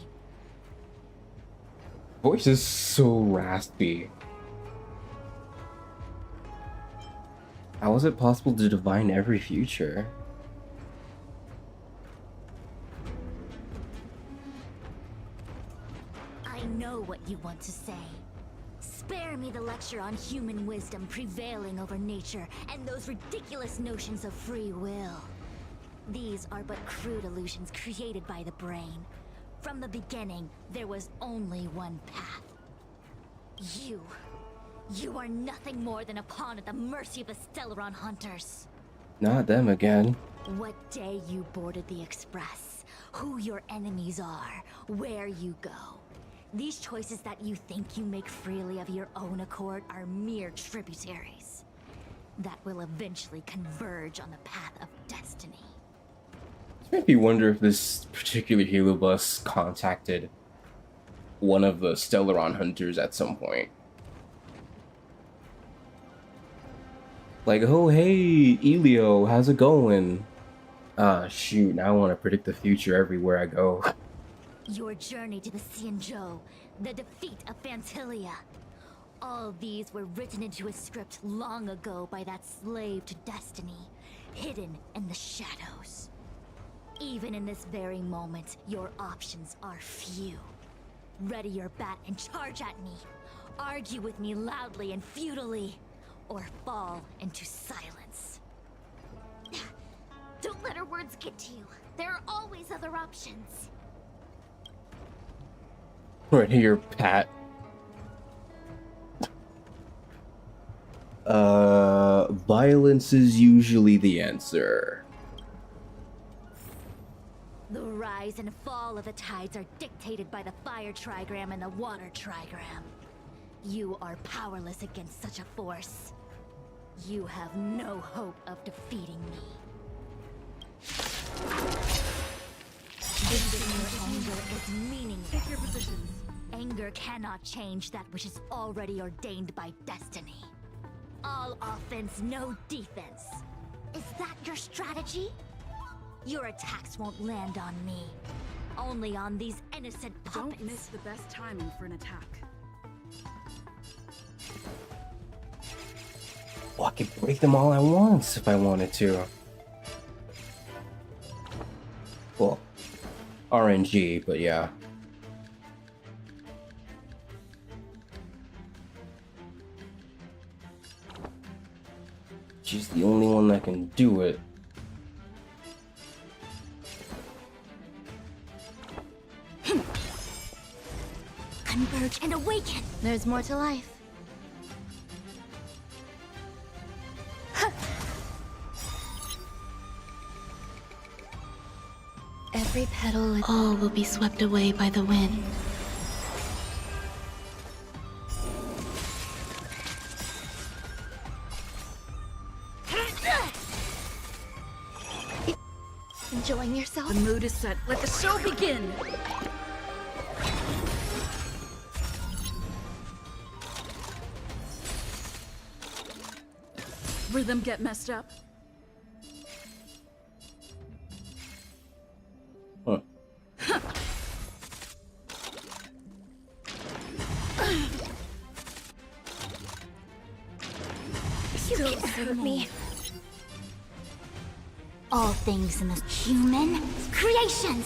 Voice is so raspy. How is it possible to divine every future? I know what you want to say. Spare me the lecture on human wisdom prevailing over nature and those ridiculous notions of free will. These are but crude illusions created by the brain. From the beginning, there was only one path. You are nothing more than a pawn at the mercy of the Stellaron hunters. Not them again. What day you boarded the Express, who your enemies are, where you go. These choices that you think you make freely of your own accord are mere tributaries that will eventually converge on the path of destiny. This made me wonder if this particular Halo bus contacted one of the Stellaron hunters at some point. Like, oh hey, Elio, how's it going? Shoot, now I want to predict the future everywhere I go. Your journey to the Xianzhou, the defeat of Phantilia. All these were written into a script long ago by that slave to destiny, hidden in the shadows. Even in this very moment, your options are few. Ready your bat and charge at me. Argue with me loudly and futilely, or fall into silence. Don't let her words get to you. There are always other options. Right here, Pat. Violence is usually the answer. The rise and fall of the tides are dictated by the fire trigram and the water trigram. You are powerless against such a force. You have no hope of defeating me. Your anger is meaningless. Take your positions. Anger cannot change that which is already ordained by destiny. All offense, no defense. Is that your strategy? Your attacks won't land on me. Only on these innocent puppets. Don't miss the best timing for an attack. Oh, I could break them all at once if I wanted to. Well, RNG, but yeah. She's the only one that can do it. Converge and awaken! There's more to life. Every petal and all will be swept away by the wind. Enjoying yourself? The mood is set. Let the show begin! Rhythm get messed up? Huh. You can hurt me. All things in this human creations.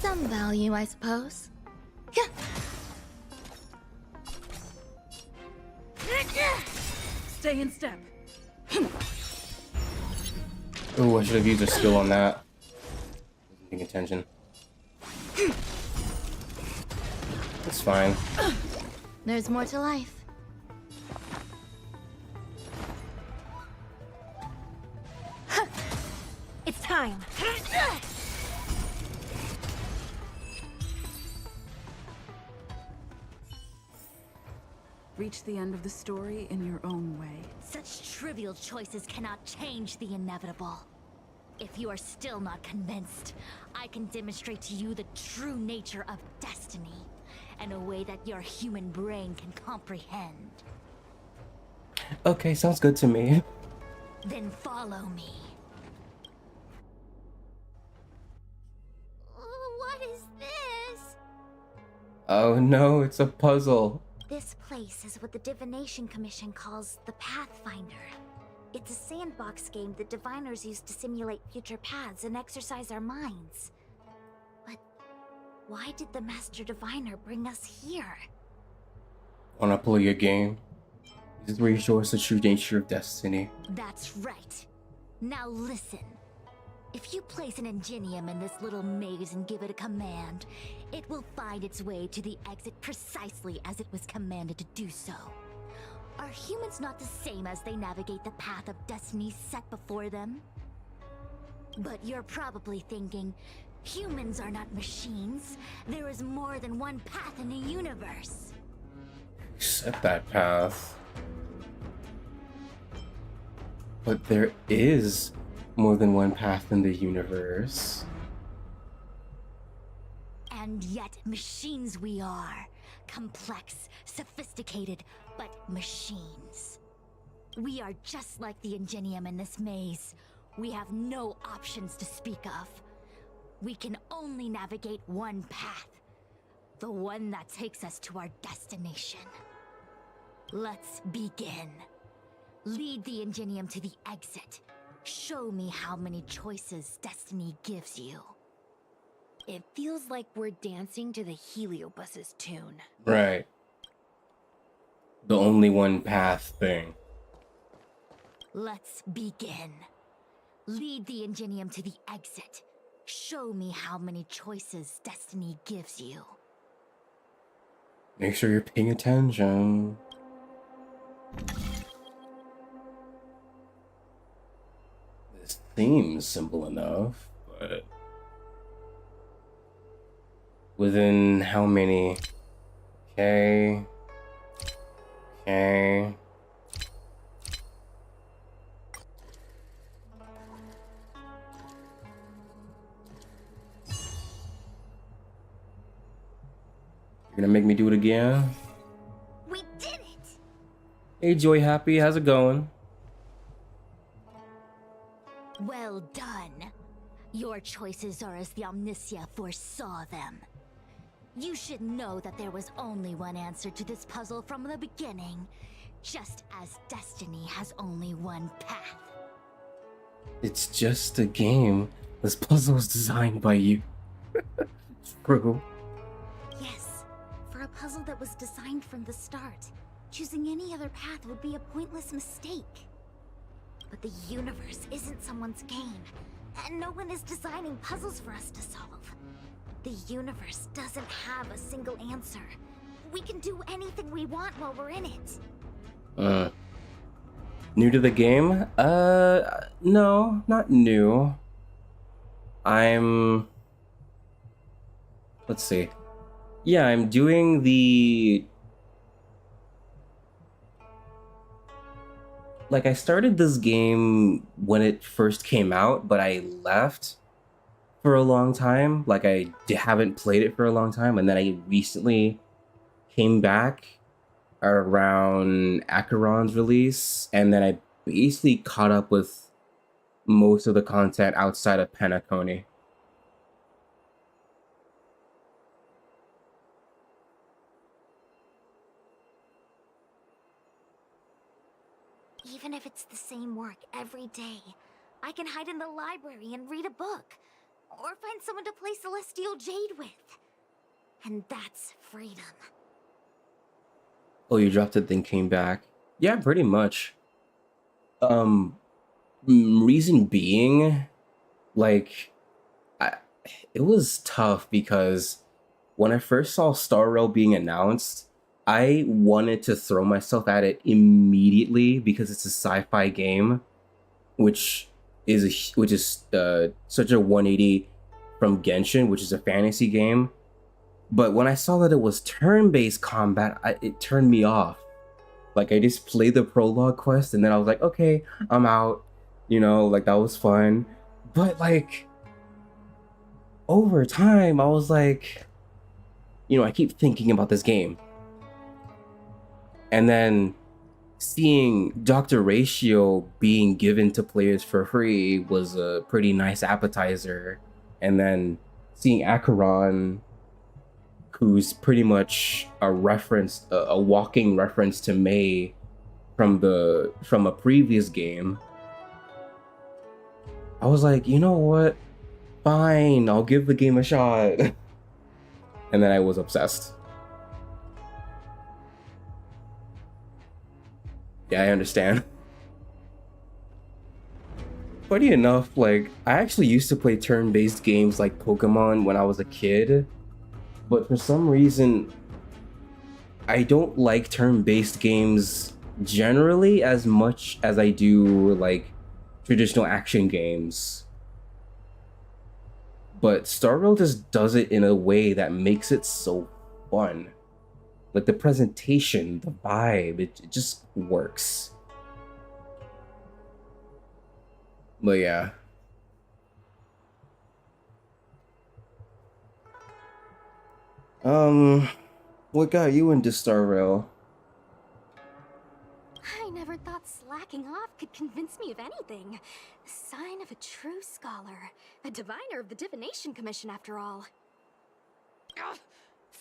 Some value, I suppose. Stay in step. Oh, I should have used a skill on that. Wasn't paying attention. It's fine. There's more to life. It's time. Reach the end of the story in your own way. Such trivial choices cannot change the inevitable. If you are still not convinced, I can demonstrate to you the true nature of destiny in a way that your human brain can comprehend. Okay, sounds good to me. Then follow me. What is this? Oh no, it's a puzzle. This place is what the Divination Commission calls the Pathfinder. It's a sandbox game that diviners use to simulate future paths and exercise our minds. But Why did the Master Diviner bring us here? Wanna play a game? This is where you show us the true nature of destiny. That's right. Now listen. If you place an Ingenium in this little maze and give it a command, it will find its way to the exit precisely as it was commanded to do so. Are humans not the same as they navigate the path of destiny set before them? But you're probably thinking, humans are not machines. There is more than one path in the universe. Set that path. But there is more than one path in the universe. And yet machines we are. Complex, sophisticated, but machines. We are just like the Ingenium in this maze. We have no options to speak of. We can only navigate one path. The one that takes us to our destination. Let's begin. Lead the Ingenium to the exit. Show me how many choices destiny gives you. It feels like we're dancing to the Heliobus's tune. Right. The only one path thing. Let's begin. Lead the Ingenium to the exit. Show me how many choices destiny gives you. Make sure you're paying attention. This seems simple enough, but within how many? Okay. Okay. You're gonna make me do it again? We did it! Hey Joy Happy, how's it going? Well done. Your choices are as the Omniscia foresaw them. You should know that there was only one answer to this puzzle from the beginning, just as destiny has only one path. It's just a game. This puzzle was designed by you. True. Yes, for a puzzle that was designed from the start, choosing any other path would be a pointless mistake. But the universe isn't someone's game, and no one is designing puzzles for us to solve. The universe doesn't have a single answer. We can do anything we want while we're in it. New to the game? No, not new. Let's see. Yeah, I'm doing the... Like, I started this game when it first came out, but I left for a long time. Like, I haven't played it for a long time, and then I recently came back around Acheron's release, and then I basically caught up with most of the content outside of Penacony. Even if it's the same work every day, I can hide in the library and read a book, or find someone to play Celestial Jade with. And that's freedom. Oh, you dropped it, then came back. Yeah, pretty much. Reason being, like, it was tough because when I first saw Star Rail being announced, I wanted to throw myself at it immediately because it's a sci-fi game, which is such a 180 from Genshin, which is a fantasy game. But when I saw that it was turn-based combat, it turned me off. Like, I just played the prologue quest, and then I was like, okay, I'm out. You know, like, that was fun. But, like, over time, I was like, you know, I keep thinking about this game. And then seeing Dr. Ratio being given to players for free was a pretty nice appetizer. And then seeing Acheron, who's pretty much a reference, a walking reference to Mei from a previous game, I was like, you know what? Fine, I'll give the game a shot. and then I was obsessed. Yeah, I understand. Funny enough, like, I actually used to play turn-based games like Pokemon when I was a kid, but for some reason, I don't like turn-based games generally as much as I do, like, traditional action games. But Star Rail just does it in a way that makes it so fun. Like, the presentation, the vibe, it just works. But yeah. What got you into Star Rail? I never thought slacking off could convince me of anything. Sign of a true scholar. A diviner of the Divination Commission, after all. Ugh.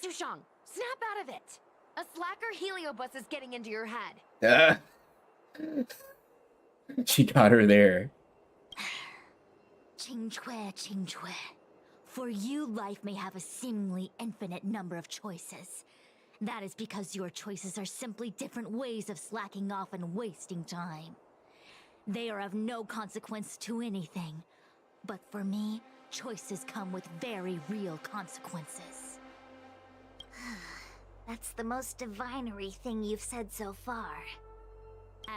Sushang, snap out of it! A slacker heliobus is getting into your head. She got her there. Qingque. For you, life may have a seemingly infinite number of choices. That is because your choices are simply different ways of slacking off and wasting time. They are of no consequence to anything. But for me, choices come with very real consequences. That's the most divinery thing you've said so far.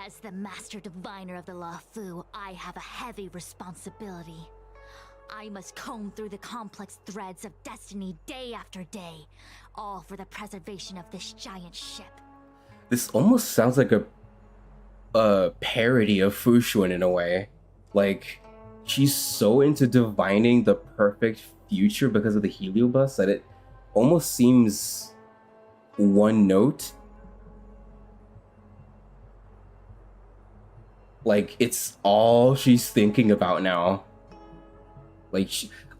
As the master diviner of the Lafu, I have a heavy responsibility. I must comb through the complex threads of destiny day after day, all for the preservation of this giant ship. This almost sounds like a parody of Fushun in a way. Like, she's so into divining the perfect future because of the heliobus that it almost seems one note. Like, it's all she's thinking about now. Like,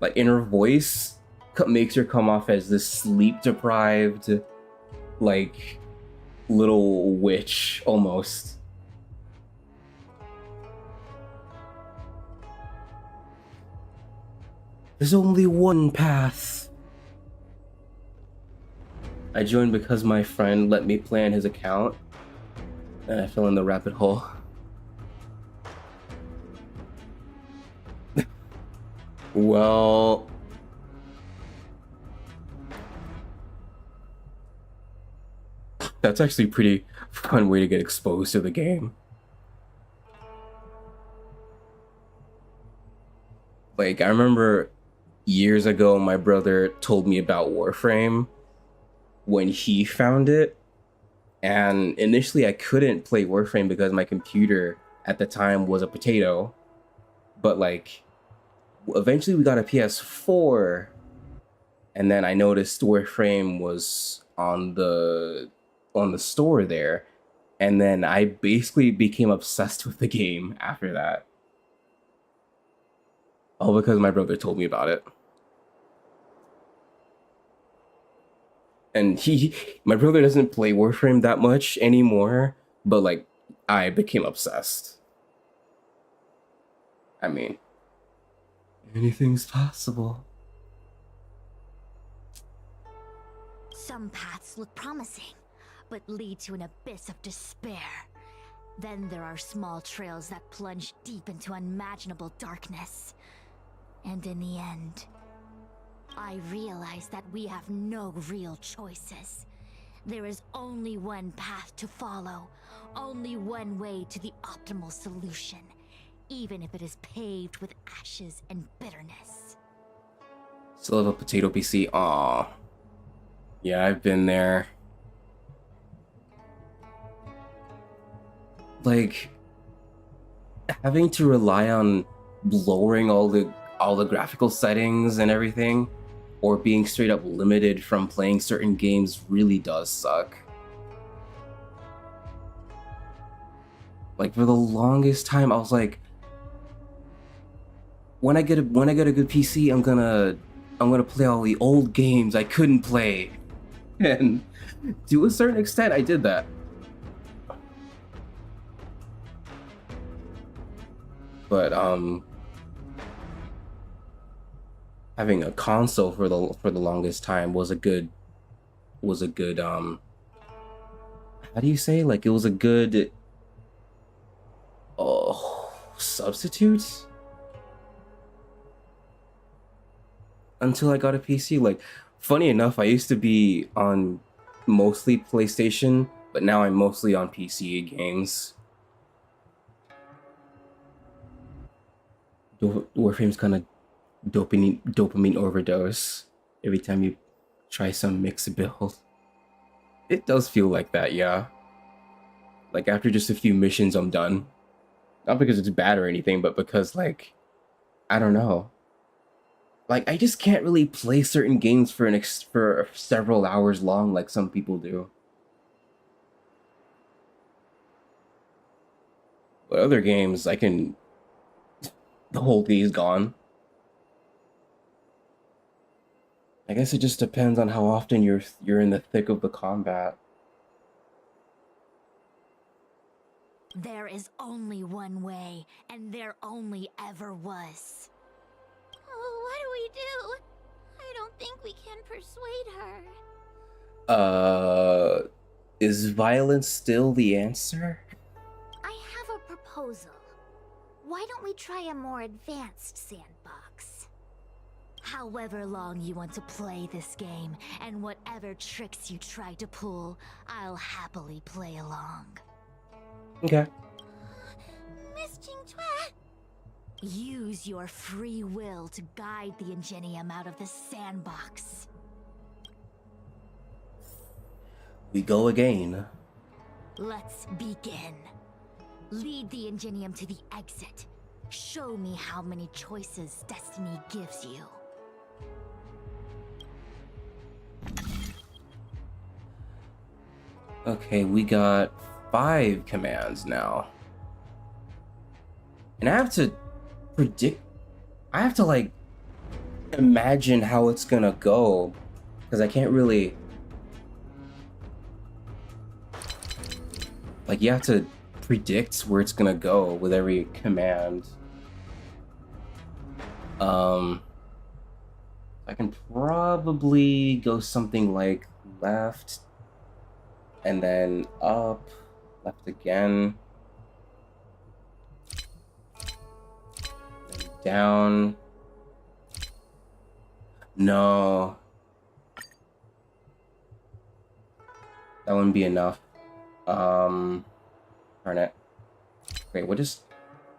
like in her voice, makes her come off as this sleep-deprived, like, little witch, almost. There's only one path. I joined because my friend let me plan his account, and I fell in the rabbit hole. Well, that's actually a pretty fun way to get exposed to the game. Like, I remember years ago, my brother told me about Warframe when he found it. And initially, I couldn't play Warframe because my computer at the time was a potato. But, like, eventually we got a PS4, and then I noticed Warframe was on the store there, and then I basically became obsessed with the game after that. All because my brother told me about it. And my brother doesn't play Warframe that much anymore, but like, I became obsessed. I mean, anything's possible. Some paths look promising, but lead to an abyss of despair. Then there are small trails that plunge deep into unimaginable darkness. And in the end, I realize that we have no real choices. There is only one path to follow, only one way to the optimal solution, even if it is paved with ashes and bitterness. Still have a potato PC. Aww. Yeah, I've been there. Like, having to rely on lowering all the graphical settings and everything, or being straight up limited from playing certain games really does suck. Like, for the longest time, I was like, when I get a good PC, I'm gonna play all the old games I couldn't play. And to a certain extent, I did that. But having a console for the longest time was a good how do you say, like, it was a good substitute until I got a PC. Like, funny enough, I used to be on mostly PlayStation, but now I'm mostly on PC games. Warframe's kind of dopamine overdose every time you try some mixed build. It does feel like that, yeah. Like, after just a few missions, I'm done. Not because it's bad or anything, but because, like, I don't know. Like, I just can't really play certain games for for several hours long like some people do. But other games, I can... The whole day is gone. I guess it just depends on how often you're in the thick of the combat. There is only one way, and there only ever was. Oh, what do we do? I don't think we can persuade her. Is violence still the answer? I have a proposal. Why don't we try a more advanced sandbox? However long you want to play this game, and whatever tricks you try to pull, I'll happily play along. Okay. Miss Jingtue! Use your free will to guide the Ingenium out of the sandbox. We go again. Let's begin. Lead the Ingenium to the exit. Show me how many choices destiny gives you. Okay, we got 5 commands now. And I have to predict... I have to, like, imagine how it's gonna go. Because I can't really... Like, you have to predict where it's gonna go with every command. I can probably go something like left, and then up, left again, then down. No. That wouldn't be enough. Darn it. Wait, what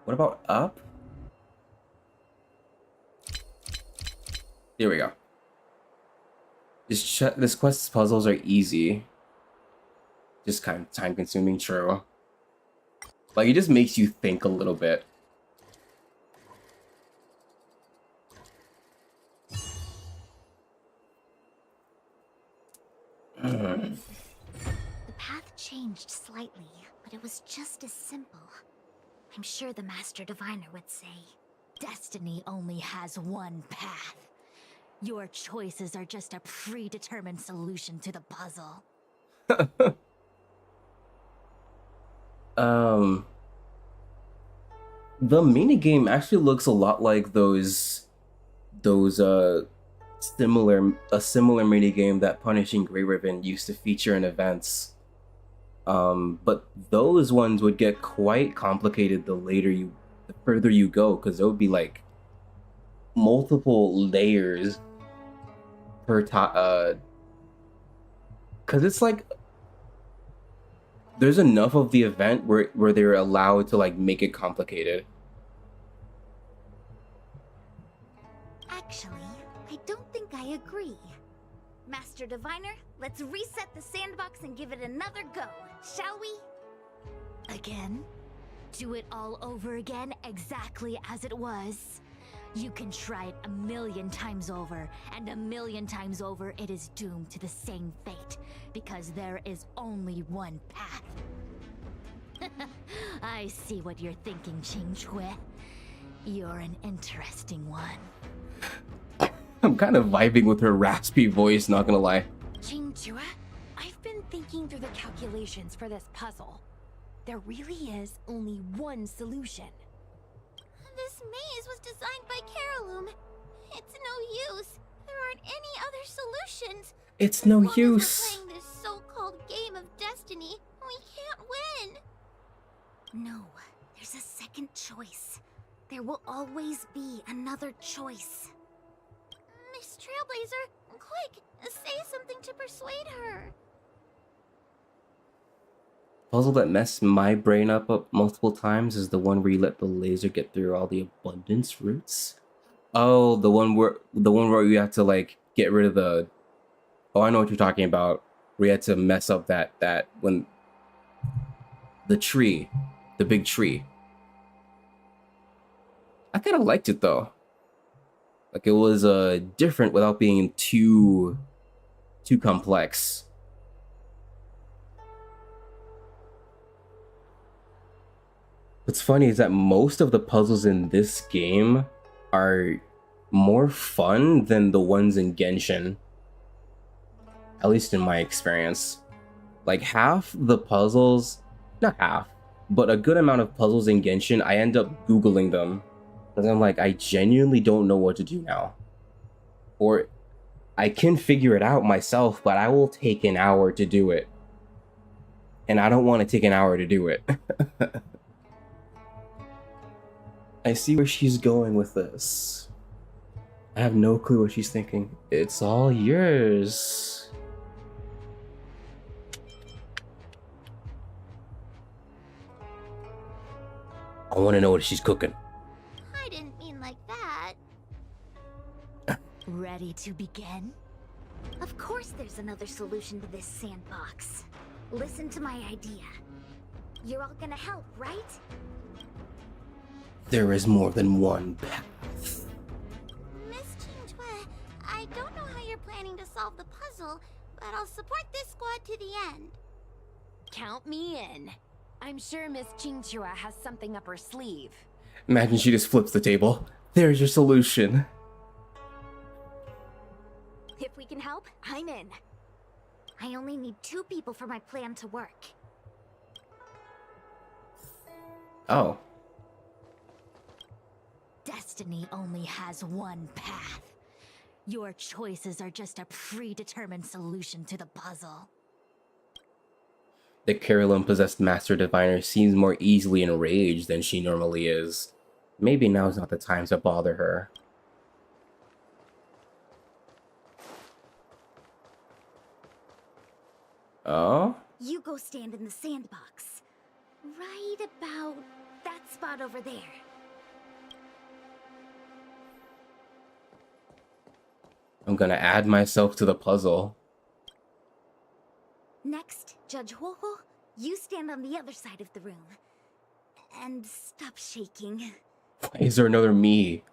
about up? Here we go. This quest's puzzles are easy. Just kind of time consuming, true. Like, it just makes you think a little bit. The path changed slightly, but it was just as simple. I'm sure the Master Diviner would say. Destiny only has one path. Your choices are just a predetermined solution to the puzzle. The minigame actually looks a lot like those similar minigame that Punishing Grey Ribbon used to feature in events. But those ones would get quite complicated the further you go, because there would be like multiple layers per time. Because it's like there's enough of the event where they're allowed to like make it complicated. Actually, I don't think I agree. Master Diviner, let's reset the sandbox and give it another go, shall we? Again? Do it all over again, exactly as it was? You can try it 1,000,000 times over, and 1,000,000 times over it is doomed to the same fate, because there is only one path. I see what you're thinking, Jingtue. You're an interesting one. I'm kind of vibing with her raspy voice, not gonna lie. Jingtue, I've been thinking through the calculations for this puzzle. There really is only one solution. This maze was designed by Carolum. It's no use. There aren't any other solutions. It's no As long as use. we're playing this so-called game of destiny, we can't win. No, there's a second choice. There will always be another choice. Miss Trailblazer, quick, say something to persuade her. Puzzle that messed my brain up multiple times is the one where you let the laser get through all the abundance roots. Oh, the one where you have to like get rid of the. Oh, I know what you're talking about. Where you had to mess up that when the tree, the big tree. I kind of liked it though. Like it was different without being too complex. What's funny is that most of the puzzles in this game are more fun than the ones in Genshin. At least in my experience. Like half the puzzles, not half, but a good amount of puzzles in Genshin, I end up Googling them. Because I'm like, I genuinely don't know what to do now. Or I can figure it out myself, but I will take an hour to do it. And I don't want to take an hour to do it. I see where she's going with this. I have no clue what she's thinking. It's all yours. I want to know what she's cooking. I didn't mean like that. Ready to begin? Of course there's another solution to this sandbox. Listen to my idea. You're all gonna help, right? There is more than one path. Miss Qingque, I don't know how you're planning to solve the puzzle, but I'll support this squad to the end. Count me in. I'm sure Miss Qingque has something up her sleeve. Imagine she just flips the table. There's your solution. If we can help, I'm in. I only need 2 people for my plan to work. Oh. Destiny only has one path. Your choices are just a predetermined solution to the puzzle. The Carolyn-possessed Master Diviner seems more easily enraged than she normally is. Maybe now's not the time to bother her. Oh? You go stand in the sandbox. Right about that spot over there. I'm gonna add myself to the puzzle. Next, Judge Huohuo, you stand on the other side of the room. And stop shaking. Why is there another me?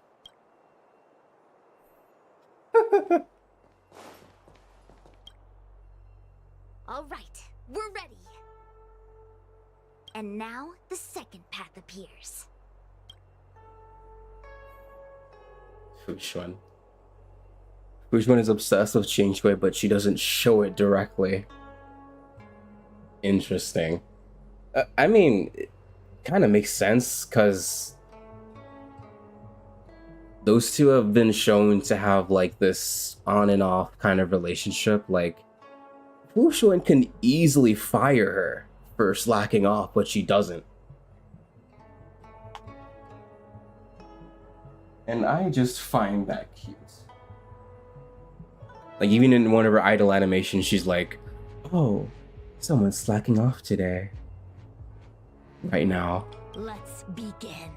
All right, we're ready. And now the second path appears. Which one? Which one is obsessed with Qingque, but she doesn't show it directly? Interesting. I mean, it kind of makes sense, because those two have been shown to have, like, this on and off kind of relationship. Like, Foxian can easily fire her for slacking off, but she doesn't. And I just find that cute. Like, even in one of her idle animations, she's like, oh, someone's slacking off today. Right now. Let's begin.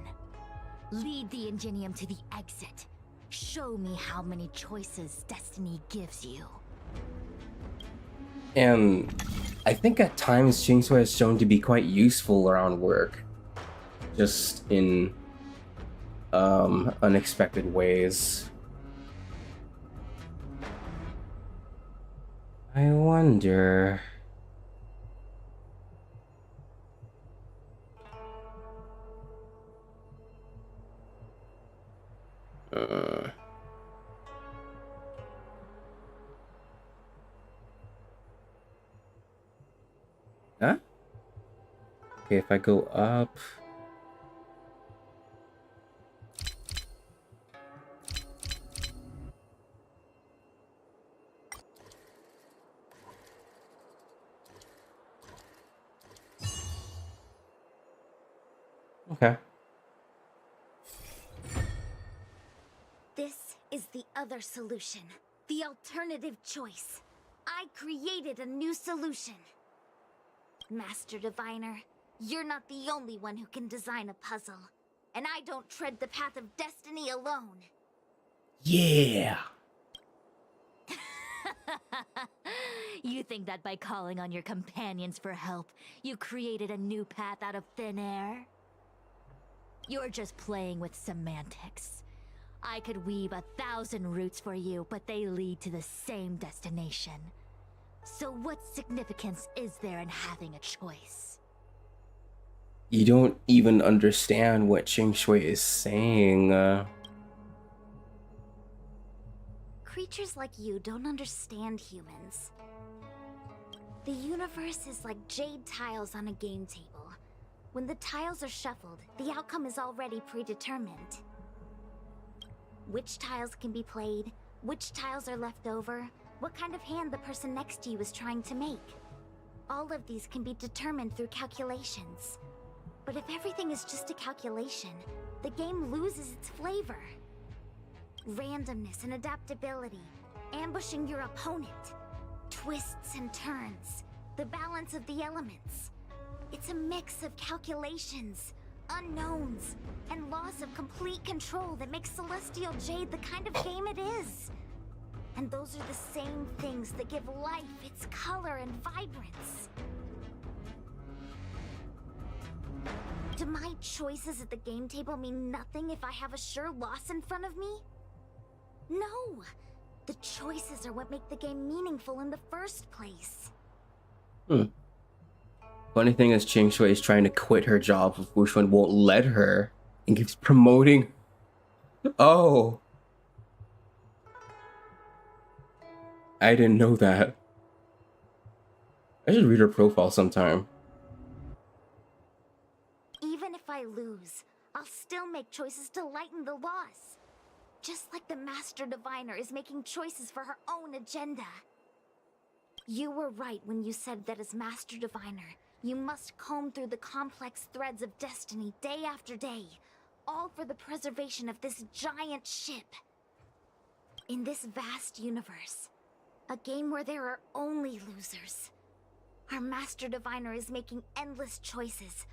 Lead the Ingenium to the exit. Show me how many choices Destiny gives you. And I think at times Qingque has shown to be quite useful around work. Just in unexpected ways. I wonder... Huh? Okay, if I go up... Okay. This is the other solution. The alternative choice. I created a new solution. Master Diviner, you're not the only one who can design a puzzle. And I don't tread the path of destiny alone. Yeah. You think that by calling on your companions for help, you created a new path out of thin air? You're just playing with semantics. I could weave 1,000 routes for you, but they lead to the same destination. So what significance is there in having a choice? You don't even understand what Ching Shui is saying. Creatures like you don't understand humans. The universe is like jade tiles on a game table. When the tiles are shuffled, the outcome is already predetermined. Which tiles can be played, which tiles are left over, what kind of hand the person next to you is trying to make. All of these can be determined through calculations. But if everything is just a calculation, the game loses its flavor. Randomness and adaptability, ambushing your opponent, twists and turns, the balance of the elements. It's a mix of calculations, unknowns, and loss of complete control that makes Celestial Jade the kind of game it is. And those are the same things that give life its color and vibrance. Do my choices at the game table mean nothing if I have a sure loss in front of me? No! The choices are what make the game meaningful in the first place. Funny thing is, Ching Shui is trying to quit her job, but Fu Xuan won't let her and keeps promoting. Oh. I didn't know that. I should read her profile sometime. Even if I lose, I'll still make choices to lighten the loss. Just like the Master Diviner is making choices for her own agenda. You were right when you said that as Master Diviner, you must comb through the complex threads of destiny day after day, all for the preservation of this giant ship. In this vast universe, a game where there are only losers, our Master Diviner is making endless choices,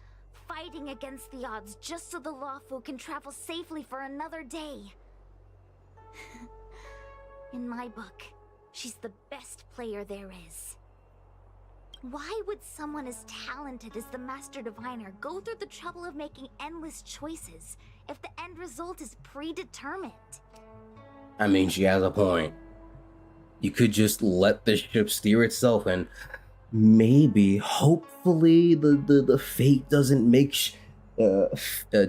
fighting against the odds just so the lawful can travel safely for another day. In my book, she's the best player there is. Why would someone as talented as the Master Diviner go through the trouble of making endless choices if the end result is predetermined? I mean, she has a point. You could just let the ship steer itself, and maybe, hopefully, the fate doesn't make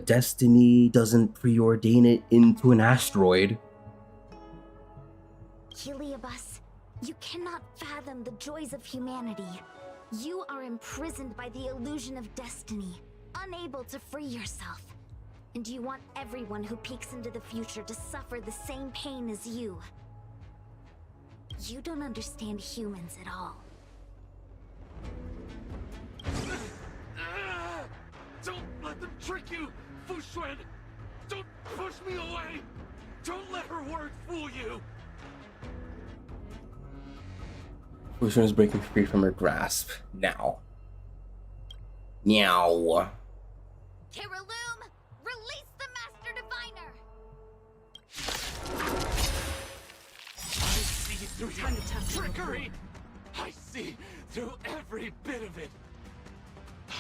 destiny doesn't preordain it into an asteroid. Heliobus, you cannot fathom the joys of humanity. You are imprisoned by the illusion of destiny, unable to free yourself. And you want everyone who peeks into the future to suffer the same pain as you. You don't understand humans at all. Don't let them trick you, Fu Xuan! Don't push me away! Don't let her words fool you! Fu Xuan is breaking free from her grasp now. Meow. Kiriloom, release the Master Diviner! I see through your trickery! I see through every bit of it!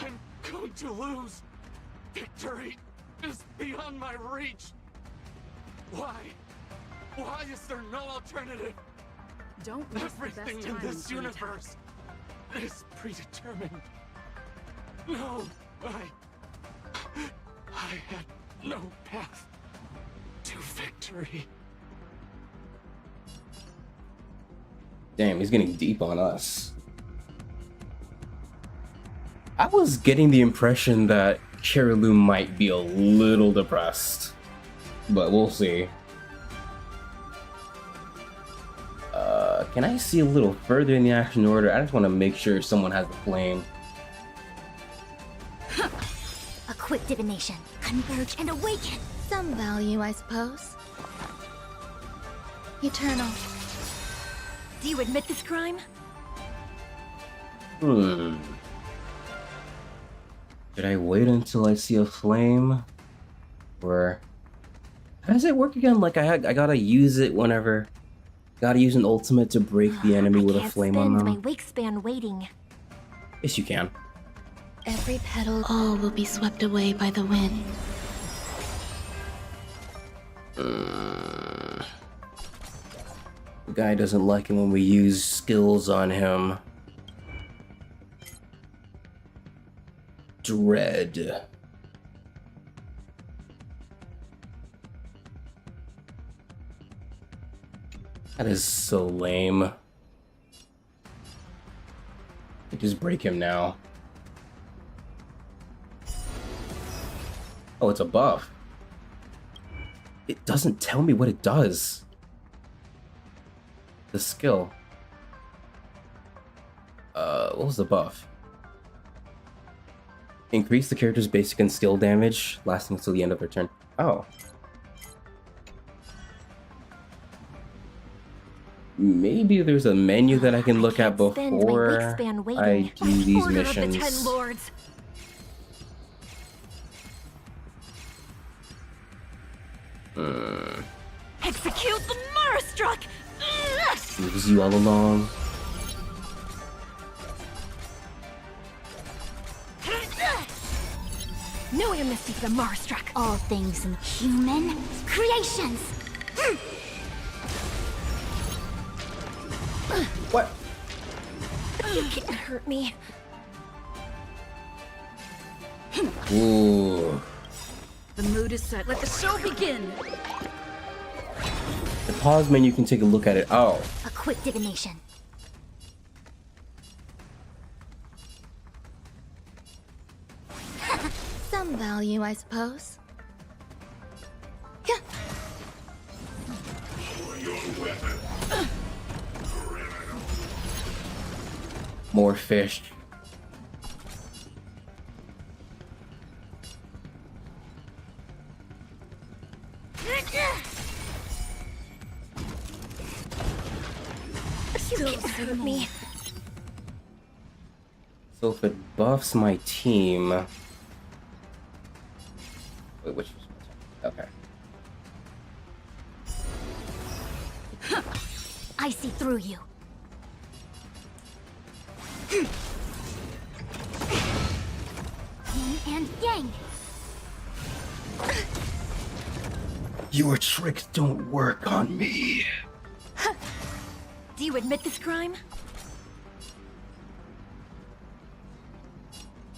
I'm going to lose! Victory is beyond my reach! Why? Why is there no alternative? Don't miss Everything the best in timing this for an universe is predetermined. No, I had no path to victory. Damn, he's getting deep on us. I was getting the impression that Kiriloom might be a little depressed, but we'll see. Can I see a little further in the action order? I just want to make sure someone has the flame. A quick divination. Converge and awaken. Some value, I suppose. Eternal. Do you admit this crime? Should I wait until I see a flame? Or how does it work again? Like I gotta use it whenever. Gotta use an ultimate to break the enemy with a flame on my them. wake span waiting. Yes, you can. Every petal, all will be swept away by the wind. The guy doesn't like it when we use skills on him. Dread. That is so lame. I just break him now. Oh, it's a buff. It doesn't tell me what it does. The skill. What was the buff? Increase the character's basic and skill damage, lasting until the end of their turn. Oh. Maybe there's a menu that I can look at before I do these missions. Of the 10 Lords. Execute the Marastruck! It was you all along. No amnesty for the Marastruck. All things in human creations. What? You can't hurt me. Ooh. The mood is set. Let the show begin. The pause menu, you can take a look at it. Oh. A quick divination. Some value, I suppose. More fish. You can't hurt me. So if it buffs my team... Wait, which was my team? Okay. I see through you. Yin and yang. Your tricks don't work on me. Do you admit this crime?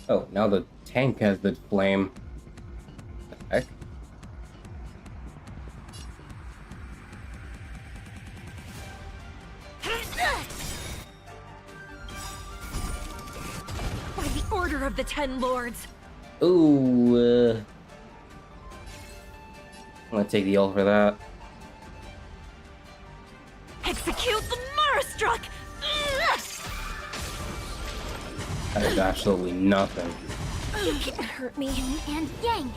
Oh, now the tank has the flame. What the heck? By the order of the 10 Lords. Ooh, I'm gonna take the ult for that. Execute the Marastruck! That is absolutely nothing. You can't hurt me. Yin and yang.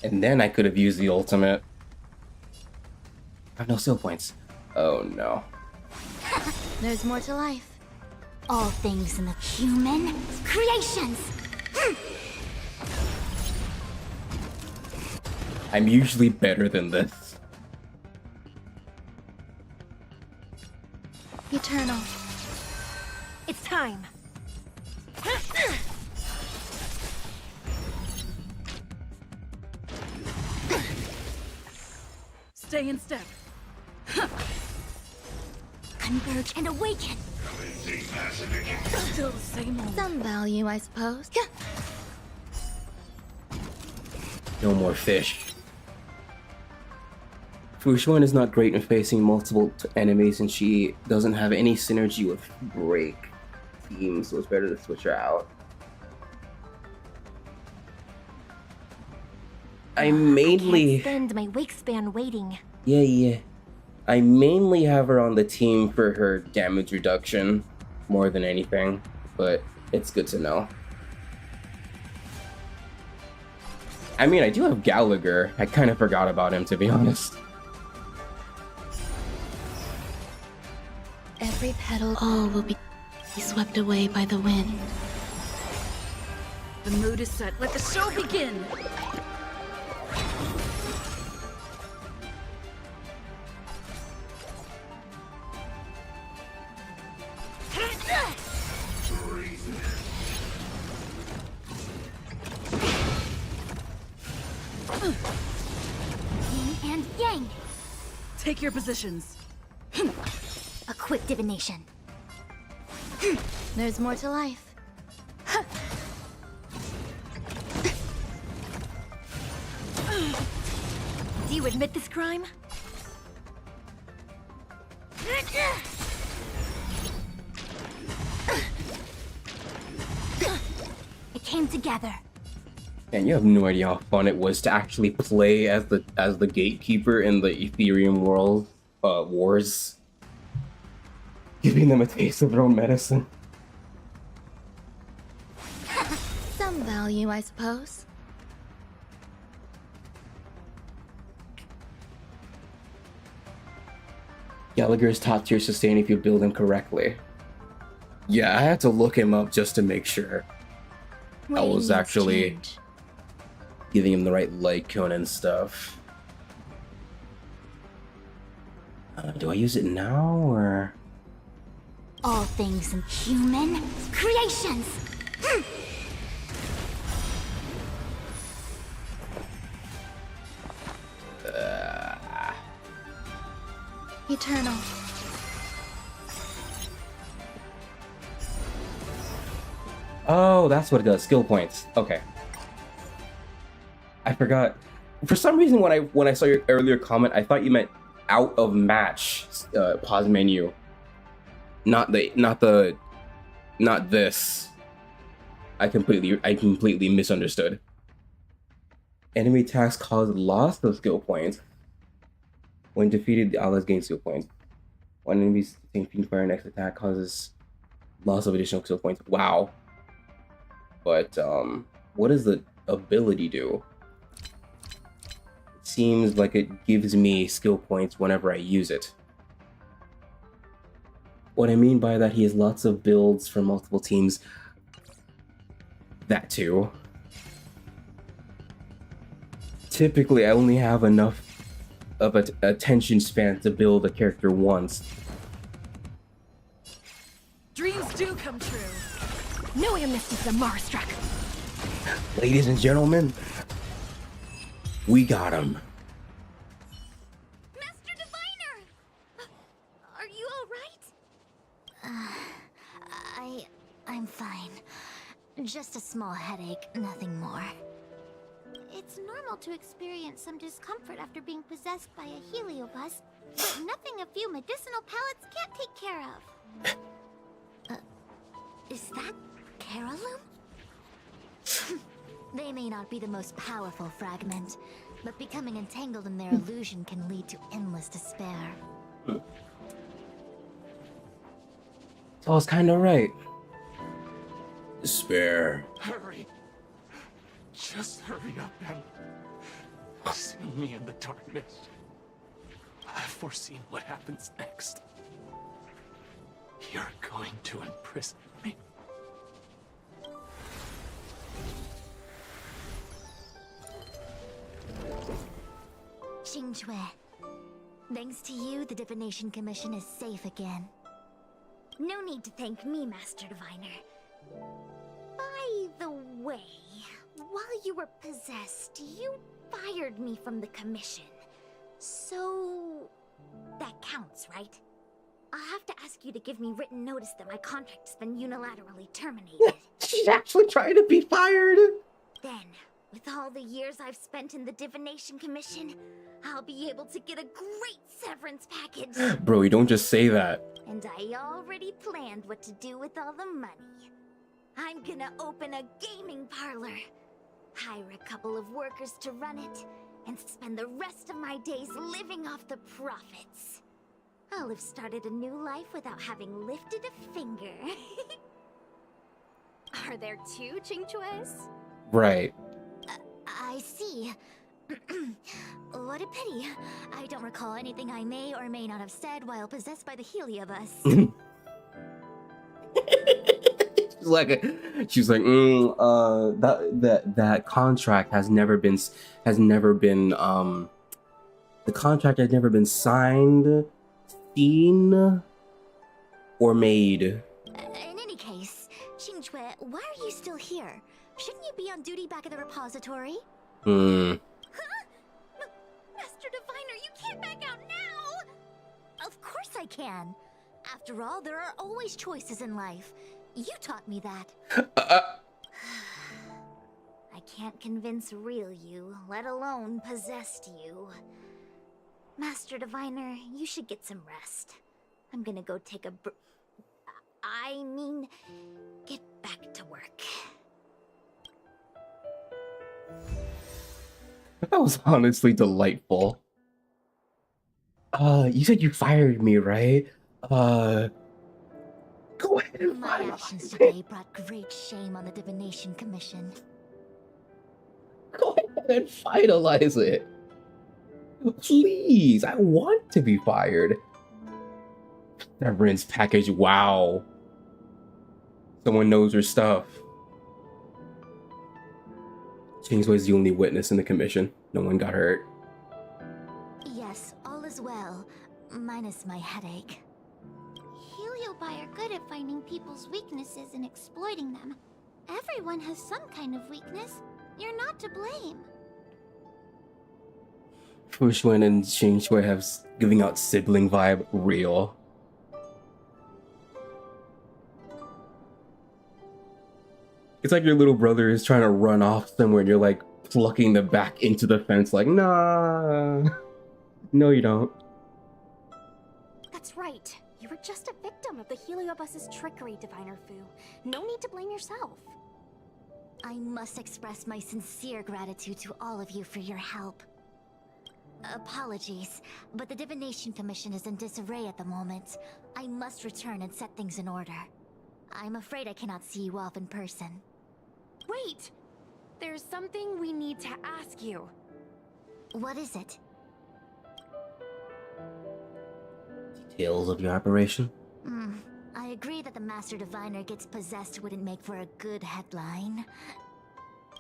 And then I could have used the ultimate. I have no skill points. Oh no. There's more to life. All things in the human creations. I'm usually better than this. Eternal. It's time. Stay in step. Converge and awaken. Still the same old. Some value, I suppose. No more fish. Fushuan is not great in facing multiple enemies, and she doesn't have any synergy with break teams, so it's better to switch her out. I mainly... Spend my wake span waiting. Yeah. I mainly have her on the team for her damage reduction more than anything, but it's good to know. I mean, I do have Gallagher. I kind of forgot about him, to be honest. Every petal, all will be swept away by the wind. The mood is set. Let the show begin! Yin and yang. Take your positions. A quick divination. There's more to life. Do you admit this crime? It came together. And you have no idea how fun it was to actually play as the gatekeeper in the Ethereum world wars, giving them a taste of their own medicine. Some value, I suppose. Gallagher's top tier sustain if you build him correctly. Yeah, I had to look him up just to make sure I was actually giving him the right light cone and stuff. Do I use it now, or...? All things human creations. Eternal. Oh, that's what it does. Skill points. Okay. I forgot. For some reason, when I saw your earlier comment, I thought you meant out of match pause menu. Not this. I completely misunderstood. Enemy attacks cause loss of skill points. When defeated, the allies gain skill points. When enemies take fire, next attack causes loss of additional skill points. Wow. But what does the ability do? It seems like it gives me skill points whenever I use it. What I mean by that, he has lots of builds for multiple teams. That too. Typically, I only have enough of an attention span to build a character once. Dreams do come true. No amnesty for Marstruck. Ladies and gentlemen, we got him. Master Diviner! Are you alright? I'm fine. Just a small headache, nothing more. It's normal to experience some discomfort after being possessed by a heliobus, but nothing a few medicinal pellets can't take care of. Is that Carolum? They may not be the most powerful fragment, but becoming entangled in their illusion can lead to endless despair. Saul's kinda right. Despair. Hurry. Just hurry up and see me in the darkness. I've foreseen what happens next. You're going to imprison me. Xingque, thanks to you, the Divination Commission is safe again. No need to thank me, Master Diviner. By the way, while you were possessed, you fired me from the commission. So... that counts, right? I'll have to ask you to give me written notice that my contract's been unilaterally terminated. She's actually trying to be fired. Then, with all the years I've spent in the Divination Commission, I'll be able to get a great severance package. Bro, you don't just say that. And I already planned what to do with all the money. I'm gonna open a gaming parlor, hire a couple of workers to run it, and spend the rest of my days living off the profits. I'll have started a new life without having lifted a finger. Are there two Qingchues? Right. I see. What a pity. I don't recall anything I may or may not have said while possessed by the Heliobus. She's like, that contract has never been the contract has never been signed, seen, or made. In any case, Qingchue, why are you still here? Shouldn't you be on duty back at the repository? Huh? Master Diviner, you can't back out now! Of course I can. After all, there are always choices in life. You taught me that. I can't convince real you, let alone possessed you. Master Diviner, you should get some rest. I'm gonna go take a get back to work. That was honestly delightful. You said you fired me, right? Go ahead and My fire actions me. today brought great shame on the Divination Commission. Go ahead and finalize it. Please, I want to be fired. Severance package, wow. Someone knows her stuff. Kingsway's the only witness in the commission. No one got hurt. Yes, all is well, minus my headache. Heliobi are good at finding people's weaknesses and exploiting them. Everyone has some kind of weakness. You're not to blame. Fushwen and Qingshui have giving out sibling vibe real. It's like your little brother is trying to run off somewhere and you're like plucking the back into the fence like, nah. No, you don't. That's right. You were just a victim of the Heliobus's trickery, Diviner Fu. No need to blame yourself. I must express my sincere gratitude to all of you for your help. Apologies, but the Divination Commission is in disarray at the moment. I must return and set things in order. I'm afraid I cannot see you off in person. Wait! There's something we need to ask you. What is it? Details of your operation? I agree that the Master Diviner gets possessed wouldn't make for a good headline.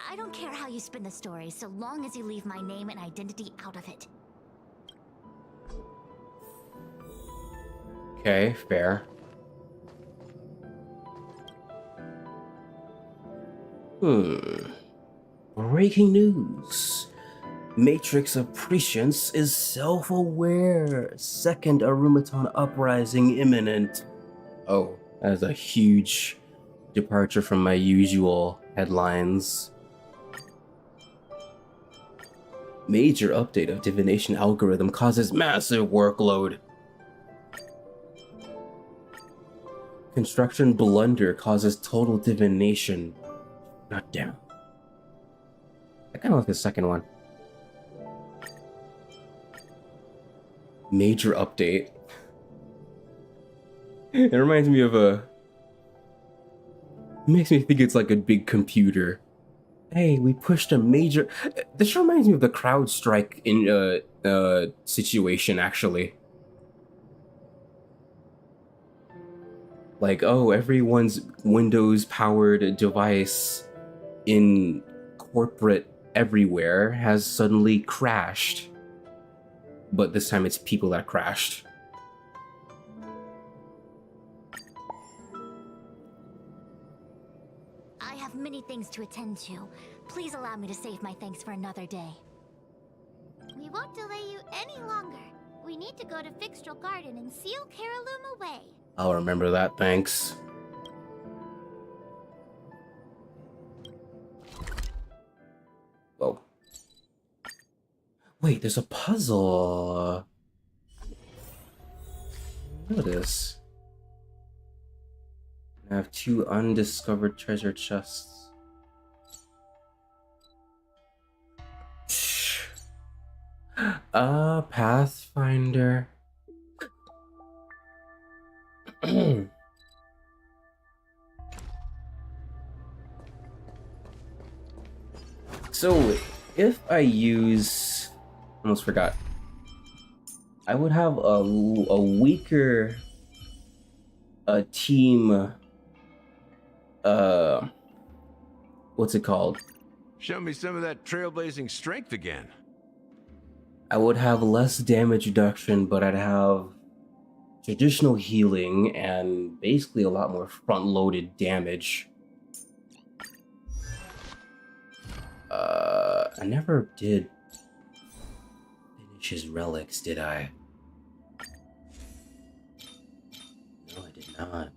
I don't care how you spin the story, so long as you leave my name and identity out of it. Okay, fair. Breaking news. Matrix of Prescience is self-aware. Second Arumaton uprising imminent. Oh, that is a huge departure from my usual headlines. Major update of divination algorithm causes massive workload. Construction blunder causes total divination. Not down. I kind of like the second one. Major update. It reminds me of a... It makes me think it's like a big computer. Hey, we pushed a major... This reminds me of the CrowdStrike in situation, actually. Like, oh, everyone's Windows-powered device in corporate everywhere has suddenly crashed. But this time it's people that crashed. I have many things to attend to. Please allow me to save my thanks for another day. We won't delay you any longer. We need to go to Fixtral Garden and seal Caraloom away. I'll remember that, thanks. Whoa. Wait, there's a puzzle. Look at this. I have 2 undiscovered treasure chests. Pathfinder. So, if I use... Almost forgot. I would have a weaker team... what's it called? Show me some of that trailblazing strength again. I would have less damage reduction, but I'd have traditional healing and basically a lot more front-loaded damage. I never did finish his relics, did I? No, I did not.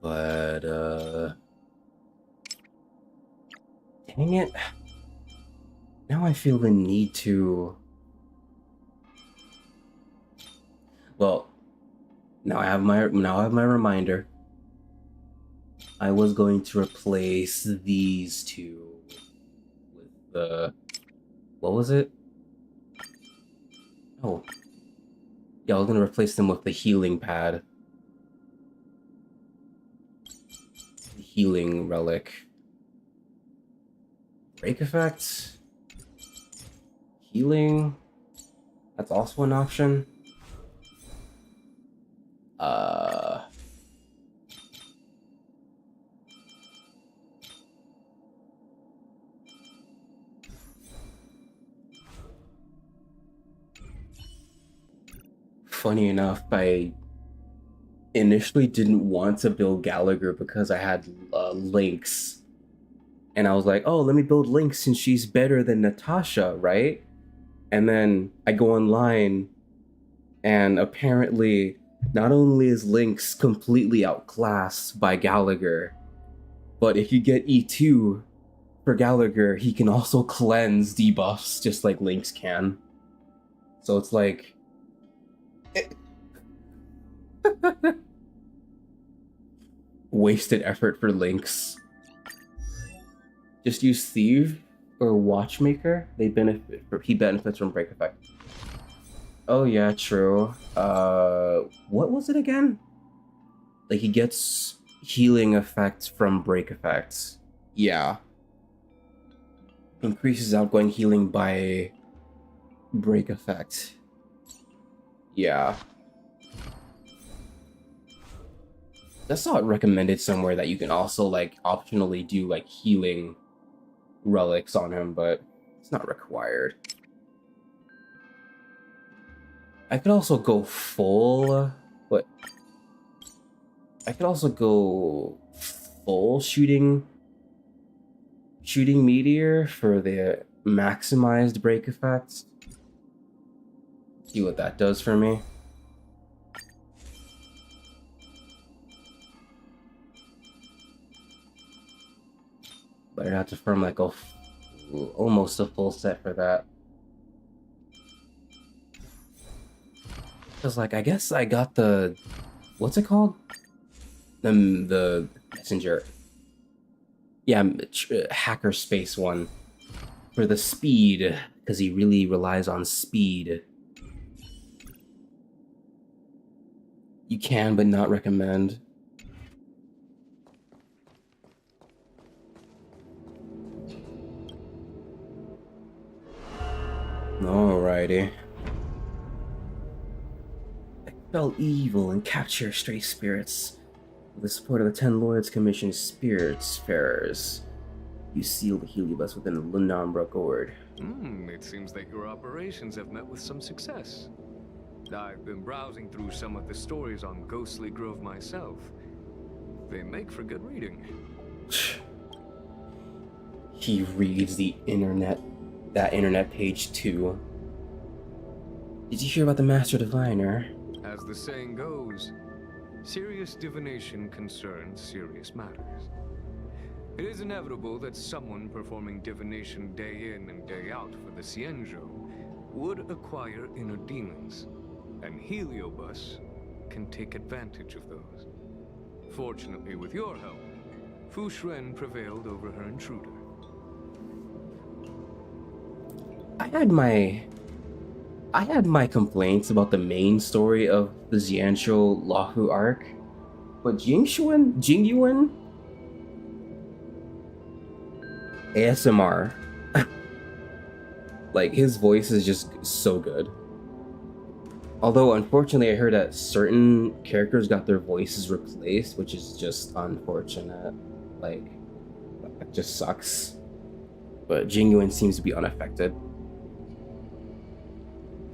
But, dang it. Now I feel the need to... Well, now I have my reminder. I was going to replace these two with the... What was it? Oh. Yeah, I was going to replace them with the healing pad. The healing relic. Break effects. Healing. That's also an option. Funny enough, I initially didn't want to build Gallagher because I had Lynx. And I was like, oh, let me build Lynx since she's better than Natasha, right? And then I go online, and apparently, not only is Lynx completely outclassed by Gallagher, but if you get E2 for Gallagher, he can also cleanse debuffs just like Lynx can. So it's like... wasted effort for Lynx. Just use Thief or Watchmaker. He benefits from break effect. Oh yeah, true. What was it again? Like he gets healing effects from break effects. Yeah. Increases outgoing healing by break effect. Yeah. I saw it recommended somewhere that you can also like optionally do like healing relics on him, but it's not required. I could also go full... What? I could also go full shooting meteor for the maximized break effects. See what that does for me. But I'd have to farm like almost a full set for that. Cause like I guess I got the... What's it called? The messenger. Yeah, hacker space one. For the speed, because he really relies on speed. You can, but not recommend. Alrighty. Expel evil and capture stray spirits. With the support of the 10 Lords commissioned Spiritfarers, you seal the Heliobus within the Lunambra Gourd. It seems that your operations have met with some success. I've been browsing through some of the stories on Ghostly Grove myself. They make for good reading. He reads the internet, that internet page too. Did you hear about the Master Diviner? As the saying goes, serious divination concerns serious matters. It is inevitable that someone performing divination day in and day out for the Cienjo would acquire inner demons, and Heliobus can take advantage of those. Fortunately, with your help, Fu Shren prevailed over her intruder. I had my I had my complaints about the main story of the Xianzhou Lahu arc, but Jingyuan ASMR, like his voice is just so good. Although unfortunately I heard that certain characters got their voices replaced, which is just unfortunate. Like, that just sucks. But Jingyuan seems to be unaffected.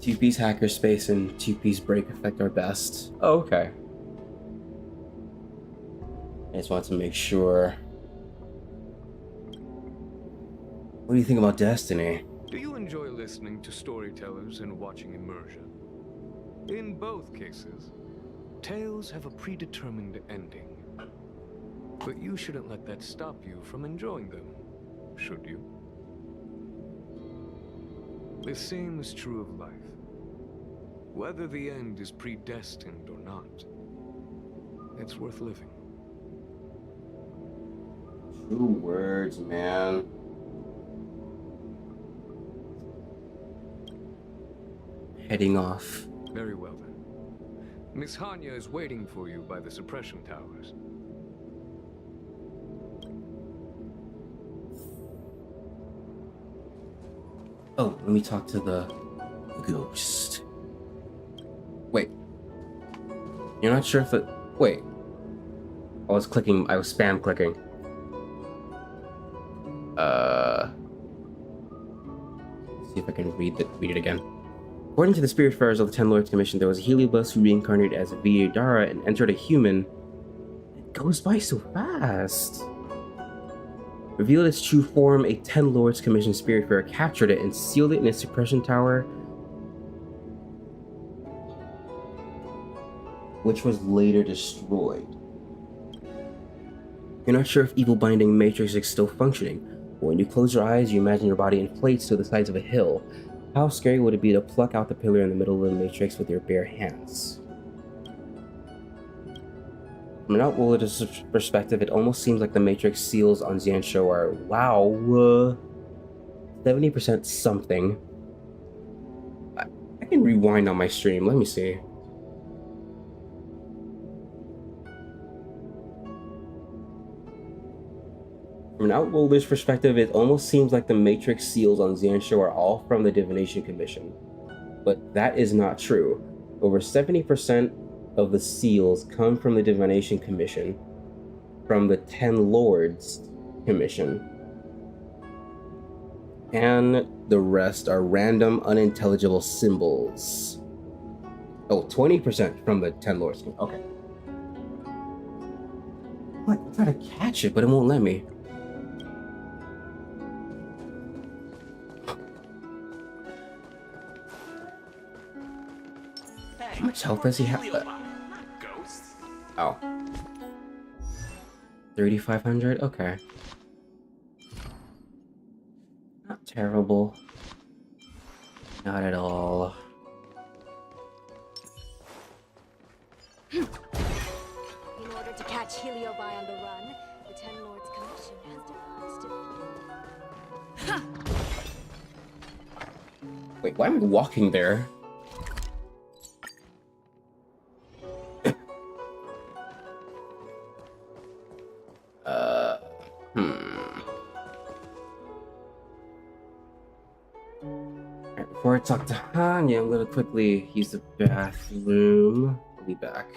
2-piece hacker space and 2-piece break effect are best. Oh, okay. I just wanted to make sure. What do you think about Destiny? Do you enjoy listening to storytellers and watching immersion? In both cases, tales have a predetermined ending. But you shouldn't let that stop you from enjoying them, should you? The same is true of life. Whether the end is predestined or not, it's worth living. True words, man. Heading off. Very well then. Miss Hanya is waiting for you by the suppression towers. Oh, let me talk to the ghost. Wait. You're not sure if it... Wait. I was spam clicking. See if I can read it again. According to the Spiritfarers of the Ten Lords Commission, there was a Heliobus who reincarnated as a Viadara and entered a human. It goes by so fast. Revealed its true form, a Ten Lords Commission Spiritfarer captured it and sealed it in its suppression tower, which was later destroyed. You're not sure if Evil Binding Matrix is still functioning, but when you close your eyes, you imagine your body inflates to the sides of a hill. How scary would it be to pluck out the pillar in the middle of the Matrix with your bare hands? From an outsider's perspective, it almost seems like the Matrix seals on Xianzhou are, wow, 70% something. I can rewind on my stream, let me see. From an outsider's perspective, it almost seems like the Matrix seals on Xianzhou are all from the Divination Commission. But that is not true. Over 70% of the seals come from the Divination Commission, from the Ten Lords Commission, and the rest are random, unintelligible symbols. Oh, 20% from the Ten Lords. Okay. I'm trying to catch it, but it won't let me. How much health does he have? Oh. 3,500? Okay. Not terrible. Not at all. In order to catch Heliobi on the run, the Ten Lords Commission has devised a... Wait, why am I walking there? Before I talk to Hanya, I'm gonna quickly use the bathroom. I'll be back.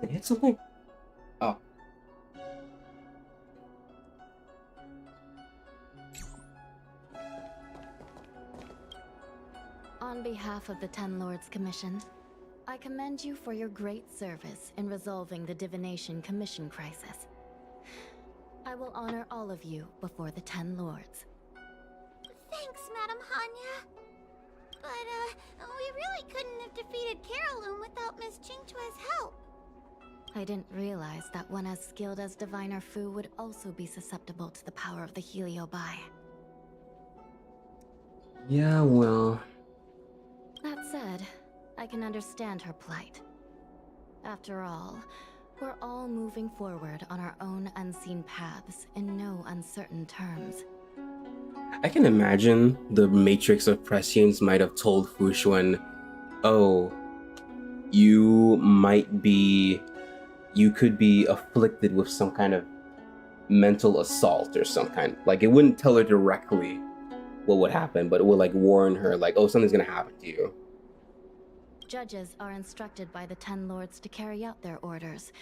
It hit something? Oh. On behalf of the Ten Lords Commission, I commend you for your great service in resolving the Divination Commission crisis. I will honor all of you before the Ten Lords. Thanks, Madam Hanya. But, we really couldn't have defeated Carolyn without Miss Chingchua's help. I didn't realize that one as skilled as Diviner Fu would also be susceptible to the power of the Heliobi. Yeah, well... That said, I can understand her plight. After all, we're all moving forward on our own unseen paths in no uncertain terms. I can imagine the Matrix of Prescience might have told Fu Xuan, oh, you could be afflicted with some kind of mental assault or some kind. Like, it wouldn't tell her directly what would happen, but it would like warn her, like, oh, something's gonna happen to you. Judges are instructed by the Ten Lords to carry out their orders,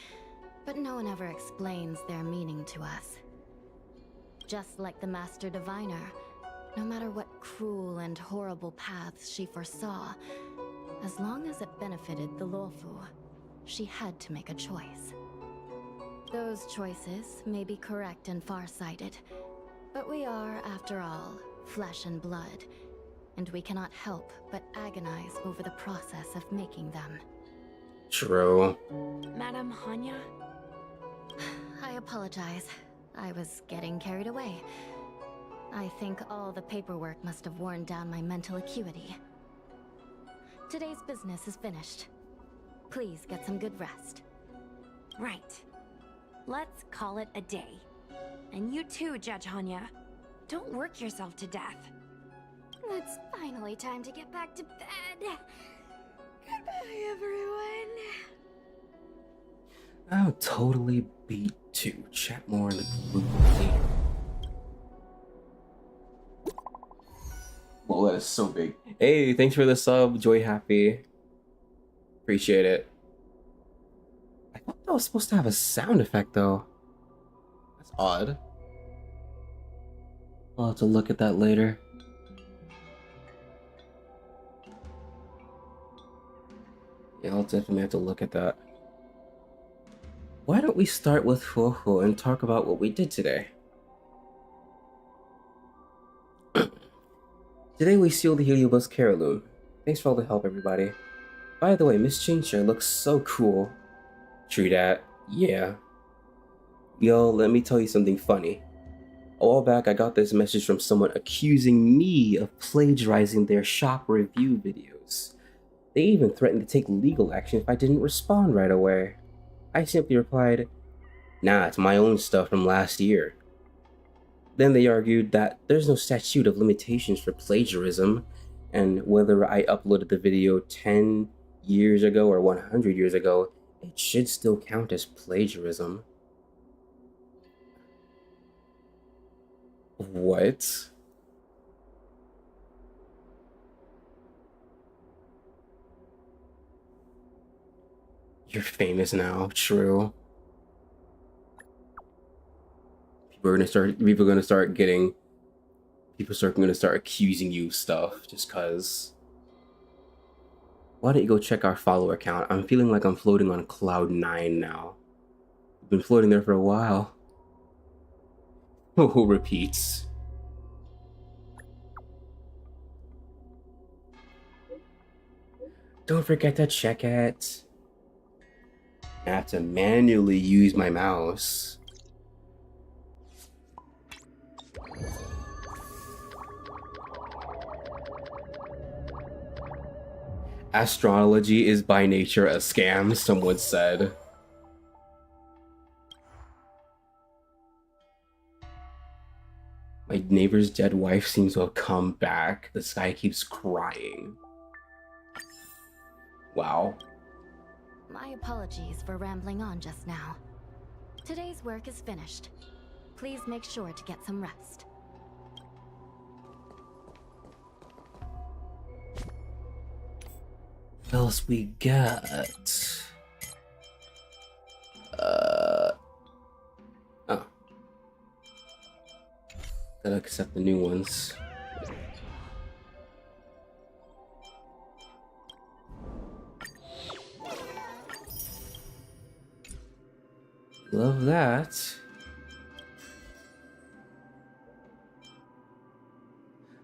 but no one ever explains their meaning to us. Just like the Master Diviner, no matter what cruel and horrible paths she foresaw, as long as it benefited the Luofu, she had to make a choice. Those choices may be correct and far-sighted, but we are, after all, flesh and blood, and we cannot help but agonize over the process of making them. True. Madam Hanya? I apologize. I was getting carried away. I think all the paperwork must have worn down my mental acuity. Today's business is finished. Please get some good rest. Right. Let's call it a day. And you too, Judge Hanya. Don't work yourself to death. It's finally time to get back to bed. Goodbye, everyone. I'll totally beat 2. Chat more in the group. Well, that is so big. Hey, thanks for the sub, Joy Happy. Appreciate it. I thought that was supposed to have a sound effect, though. That's odd. I'll have to look at that later. Yeah, I'll definitely have to look at that. Why don't we start with Fuohu and talk about what we did today? Today we sealed the Heliobus Carolune. Thanks for all the help, everybody. By the way, Miss Chingcha looks so cool. True that. Yeah. Yo, let me tell you something funny. A while back, I got this message from someone accusing me of plagiarizing their shop review videos. They even threatened to take legal action if I didn't respond right away. I simply replied, nah, it's my own stuff from last year. Then they argued that there's no statute of limitations for plagiarism, and whether I uploaded the video 10 years ago or 100 years ago, it should still count as plagiarism. What? You're famous now, true. People are gonna start accusing you of stuff just cause. Why don't you go check our follower count? I'm feeling like I'm floating on cloud 9 now. I've been floating there for a while. Oh, repeats. Don't forget to check it. I have to manually use my mouse. Astrology is by nature a scam, someone said. My neighbor's dead wife seems to have come back. This guy keeps crying. Wow. My apologies for rambling on just now. Today's work is finished. Please make sure to get some rest. What else we got? Gotta accept the new ones. Love that.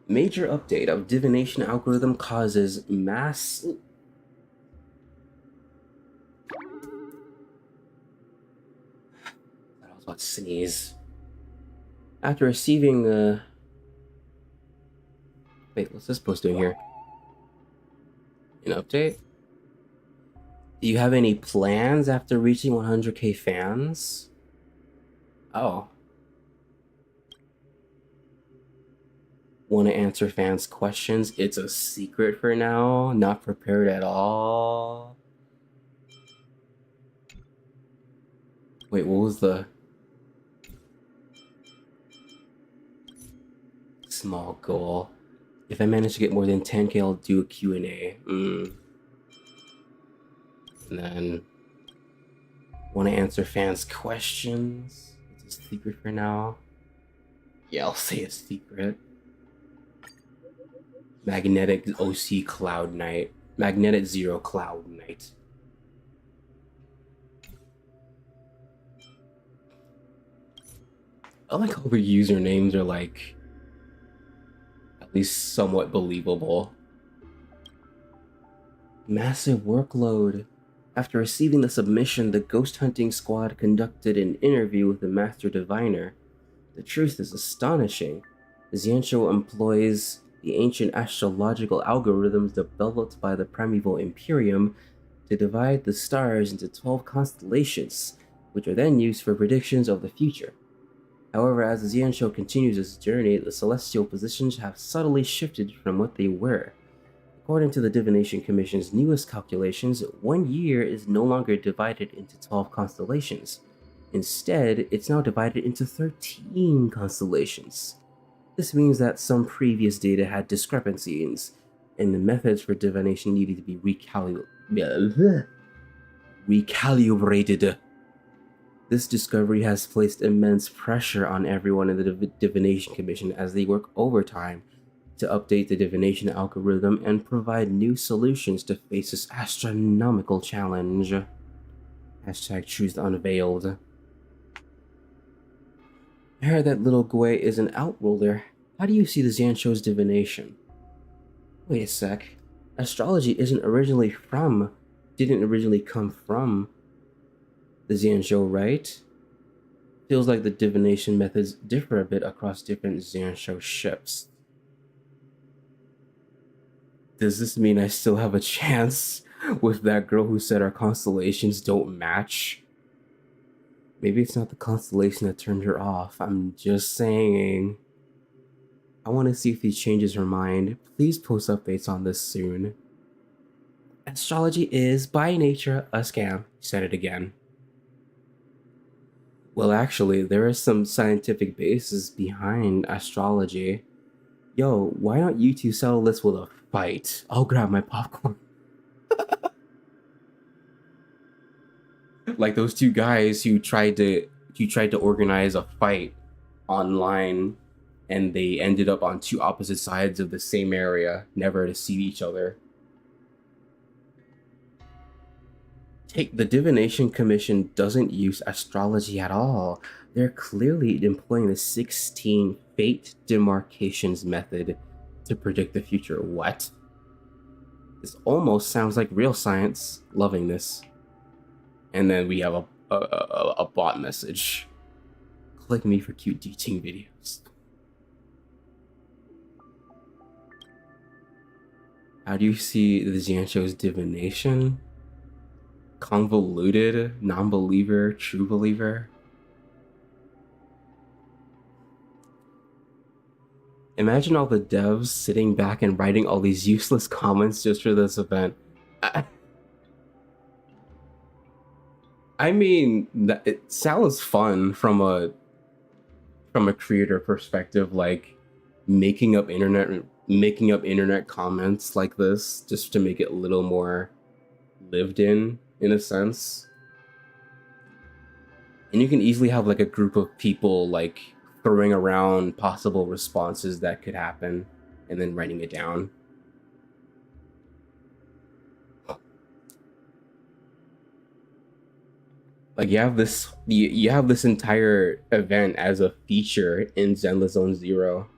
Major update of divination algorithm causes mass... I was about to sneeze. After receiving the... Wait, what's this post doing here? An update? Do you have any plans after reaching 100k fans? Oh. Want to answer fans' questions? It's a secret for now. Not prepared at all. Wait, what was the... Small goal. If I manage to get more than 10k, I'll do a Q&A. And then... Want to answer fans' questions? It's a secret for now. Yeah, I'll say it's secret. Magnetic OC Cloud Knight. Magnetic Zero Cloud Knight. I like how the usernames are like at least somewhat believable. Massive workload. After receiving the submission, the ghost hunting squad conducted an interview with the master diviner. The truth is astonishing. Xianzhou employs the ancient astrological algorithms developed by the primeval Imperium to divide the stars into 12 constellations, which are then used for predictions of the future. However, as the Xianzhou continues its journey, the celestial positions have subtly shifted from what they were. According to the Divination Commission's newest calculations, 1 year is no longer divided into 12 constellations. Instead, it's now divided into 13 constellations. This means that some previous data had discrepancies, and the methods for divination needed to be recalibrated. This discovery has placed immense pressure on everyone in the Divination Commission as they work overtime to update the divination algorithm and provide new solutions to face this astronomical challenge. Hashtag truth unveiled. I heard that little Gui is an outruler. How do you see the Xianzhou's divination? Wait a sec. Astrology didn't originally come from the Xianzhou, right? Feels like the divination methods differ a bit across different Xianzhou ships. Does this mean I still have a chance with that girl who said our constellations don't match? Maybe it's not the constellation that turned her off. I'm just saying. I want to see if he changes her mind. Please post updates on this soon. Astrology is, by nature, a scam. He said it again. Well, actually, there is some scientific basis behind astrology. Yo, why don't you two settle this with a fight? I'll grab my popcorn. Like those two guys who tried to organize a fight online, and they ended up on two opposite sides of the same area, never to see each other. The Divination Commission doesn't use astrology at all. They're clearly employing the 16 fate demarcations method to predict the future. What? This almost sounds like real science. Loving this. And then we have a bot message. Click me for cute teaching videos. How do you see the Xianzhou's divination? Convoluted, non-believer, true believer? Imagine all the devs sitting back and writing all these useless comments just for this event. I mean, it sounds fun from a creator perspective, like making up internet comments like this just to make it a little more lived in a sense. And you can easily have like a group of people like throwing around possible responses that could happen and then writing it down. Like you have this entire event as a feature in Zenless Zone Zero.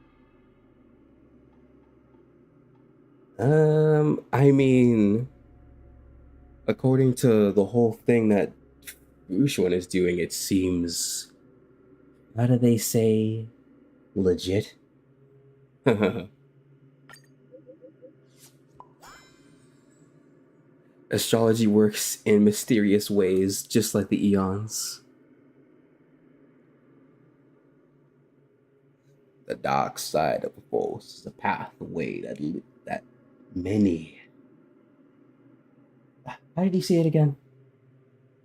I mean, according to the whole thing that Ushuan is doing, it seems, how do they say, legit? Astrology works in mysterious ways, just like the eons. The dark side of the Force is a pathway that many... How did he say it again?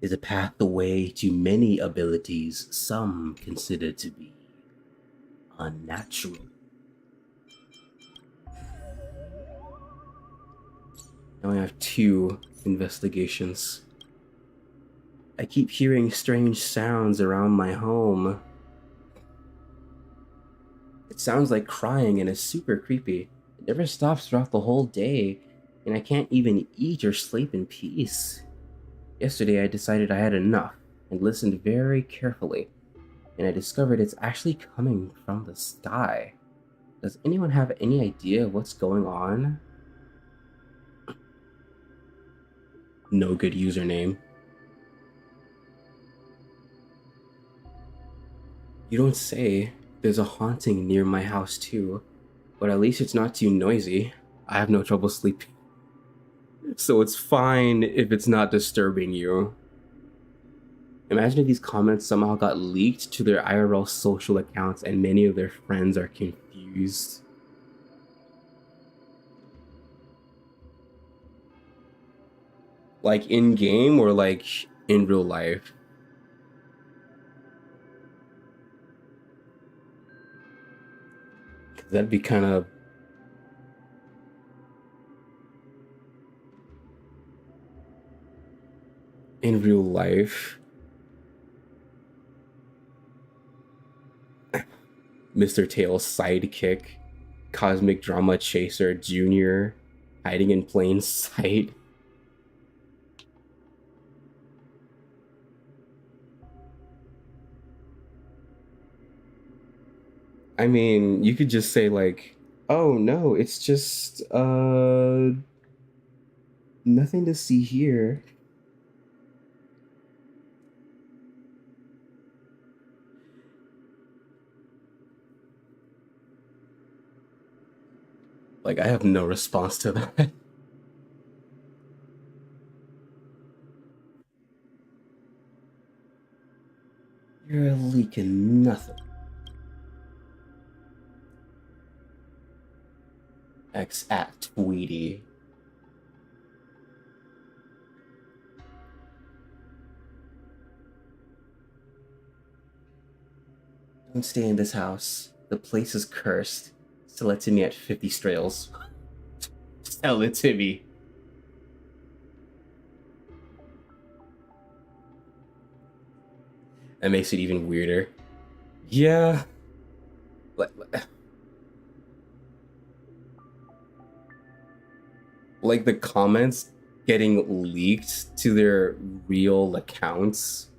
Is a pathway to many abilities some consider to be unnatural. Now I have 2 investigations. I keep hearing strange sounds around my home. It sounds like crying and is super creepy. It never stops throughout the whole day, and I can't even eat or sleep in peace. Yesterday I decided I had enough and listened very carefully, and I discovered it's actually coming from the sky. Does anyone have any idea what's going on? No good username. You don't say. There's a haunting near my house too, but at least it's not too noisy. I have no trouble sleeping, so it's fine if it's not disturbing you. Imagine if these comments somehow got leaked to their IRL social accounts and many of their friends are confused. Like in game or like in real life? That'd be kind of... in real life. Mr. Tail's sidekick, Cosmic Drama Chaser Jr., hiding in plain sight. I mean, you could just say like, oh no, it's just, nothing to see here. Like, I have no response to that. You're leaking nothing. X at Tweety. Don't stay in this house. The place is cursed. Sell it to me at 50 strails. Sell it to me. That makes it even weirder. Yeah. Like the comments getting leaked to their real accounts.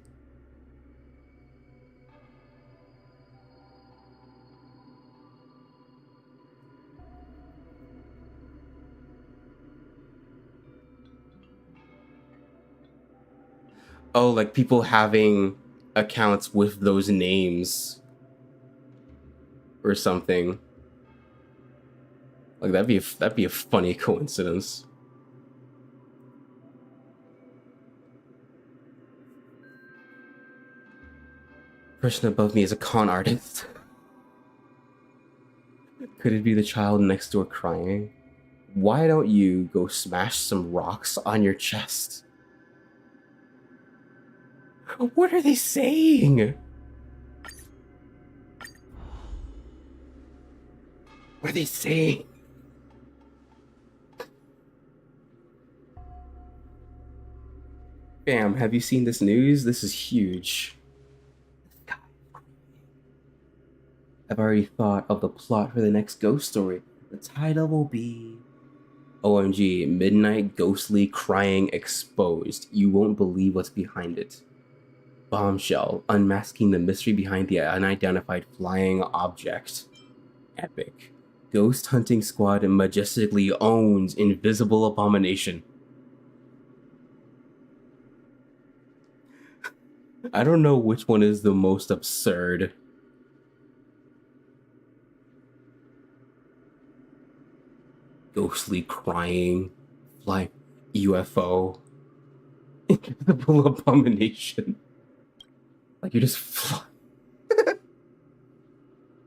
Oh, like people having accounts with those names or something. Like that'd be a funny coincidence. Person above me is a con artist. Could it be the child next door crying? Why don't you go smash some rocks on your chest? What are they saying? What are they saying? Bam, have you seen this news? This is huge. I've already thought of the plot for the next ghost story. The title will be... OMG, midnight ghostly crying exposed. You won't believe what's behind it. Bombshell, unmasking the mystery behind the unidentified flying object. Epic. Ghost hunting squad majestically owns invisible abomination. I don't know which one is the most absurd. Ghostly crying, flying UFO, invisible abomination. Like you just fly.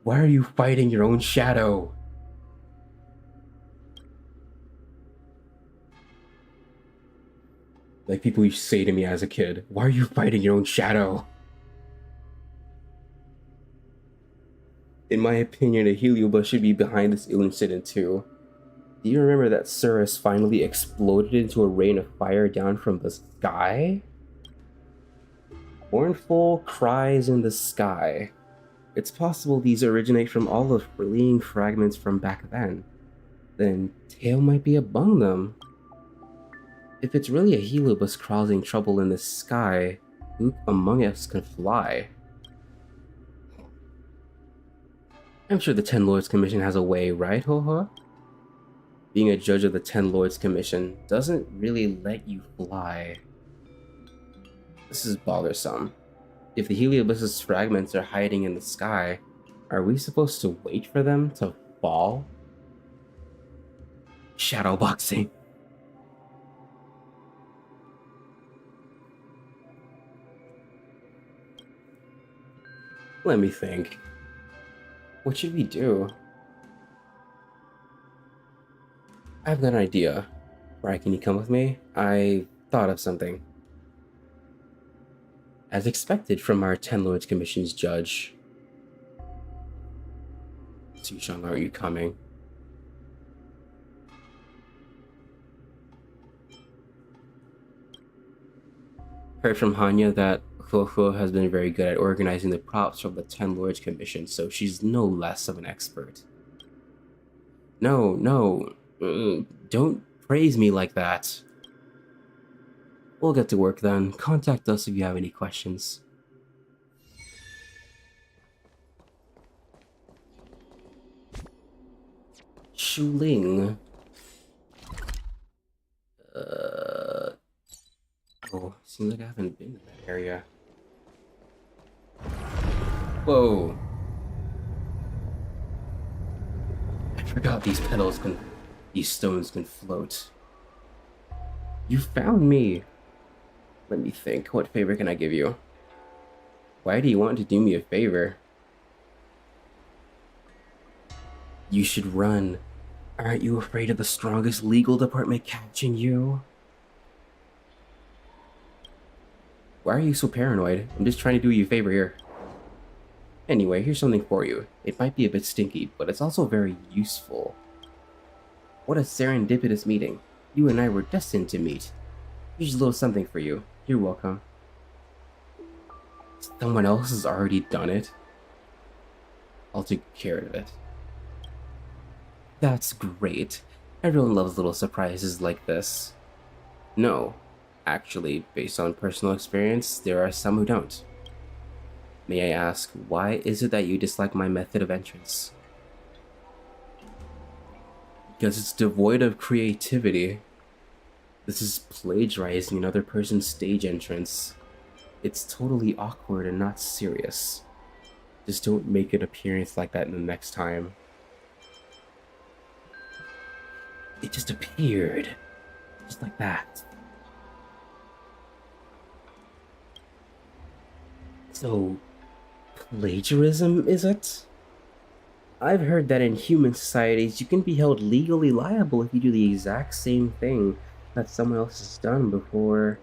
Why are you fighting your own shadow? Like people used to say to me as a kid, why are you fighting your own shadow? In my opinion, a heliobus should be behind this incident too. Do you remember that Cirrus finally exploded into a rain of fire down from the sky? Mournful cries in the sky. It's possible these originate from all the fleeing fragments from back then. Then Tail might be among them. If it's really a heliobus causing trouble in the sky, who among us can fly? I'm sure the Ten Lords Commission has a way, right, Ho-Ho? Being a judge of the Ten Lords Commission doesn't really let you fly. This is bothersome. If the heliobus's fragments are hiding in the sky, are we supposed to wait for them to fall? Shadowboxing. Let me think. What should we do? I've got an idea. Right, can you come with me? I thought of something. As expected from our Ten Lords Commission's judge. Sushang, are you coming? Heard from Hanya that Huohuo has been very good at organizing the props from the Ten Lords Commission, so she's no less of an expert. No, don't praise me like that. We'll get to work then. Contact us if you have any questions. Shuling. Oh, seems like I haven't been in that area. Whoa. I forgot these stones can float. You found me. Let me think. What favor can I give you? Why do you want to do me a favor? You should run. Aren't you afraid of the strongest legal department catching you? Why are you so paranoid? I'm just trying to do you a favor here. Anyway, here's something for you. It might be a bit stinky, but it's also very useful. What a serendipitous meeting. You and I were destined to meet. Here's a little something for you. You're welcome. Someone else has already done it. I'll take care of it. That's great. Everyone loves little surprises like this. No. Actually, based on personal experience, there are some who don't. May I ask, why is it that you dislike my method of entrance? Because it's devoid of creativity. This is plagiarizing another person's stage entrance. It's totally awkward and not serious. Just don't make an appearance like that the next time. It just appeared. Just like that. So, plagiarism, is it? I've heard that in human societies you can be held legally liable if you do the exact same thing that someone else has done before.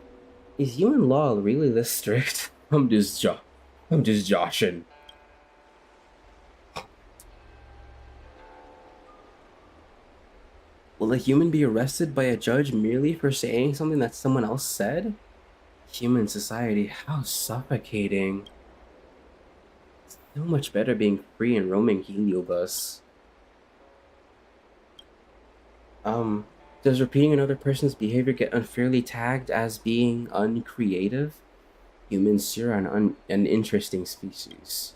Is human law really this strict? I'm just joshing. Will a human be arrested by a judge merely for saying something that someone else said? Human society, how suffocating. So much better being free and roaming Heliobus. Does repeating another person's behavior get unfairly tagged as being uncreative? Humans sure are an interesting species.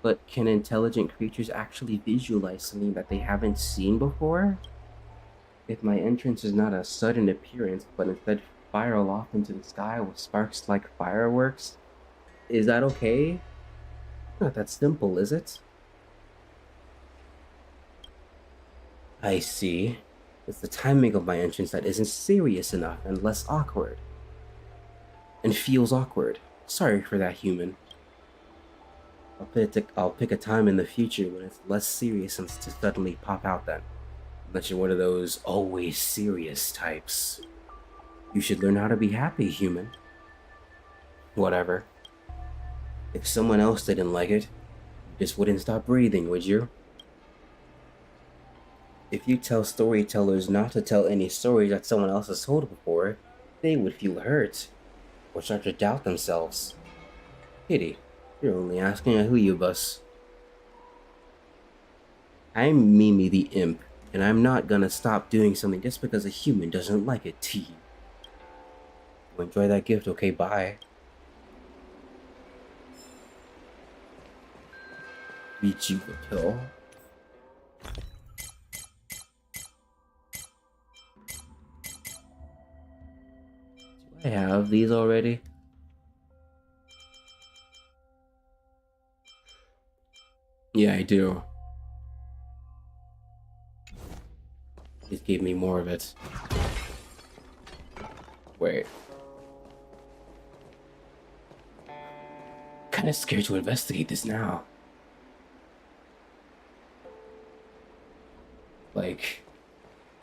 But can intelligent creatures actually visualize something that they haven't seen before? If my entrance is not a sudden appearance, but instead spiral off into the sky with sparks like fireworks, is that okay? Not that simple, is it? I see. It's the timing of my entrance that isn't serious enough and less awkward. And feels awkward. Sorry for that, human. I'll pick a time in the future when it's less serious and to suddenly pop out then. Unless you're one of those always serious types. You should learn how to be happy, human. Whatever. If someone else didn't like it, you just wouldn't stop breathing, would you? If you tell storytellers not to tell any stories that someone else has told before, they would feel hurt, or start to doubt themselves. Pity, you're only asking a Heliobus. I'm Mimi the Imp, and I'm not gonna stop doing something just because a human doesn't like it, T. You enjoy that gift, okay, bye. Beat you the pill. I have these already. Yeah, I do. It gave me more of it. Wait. Kinda scared to investigate this now. Like,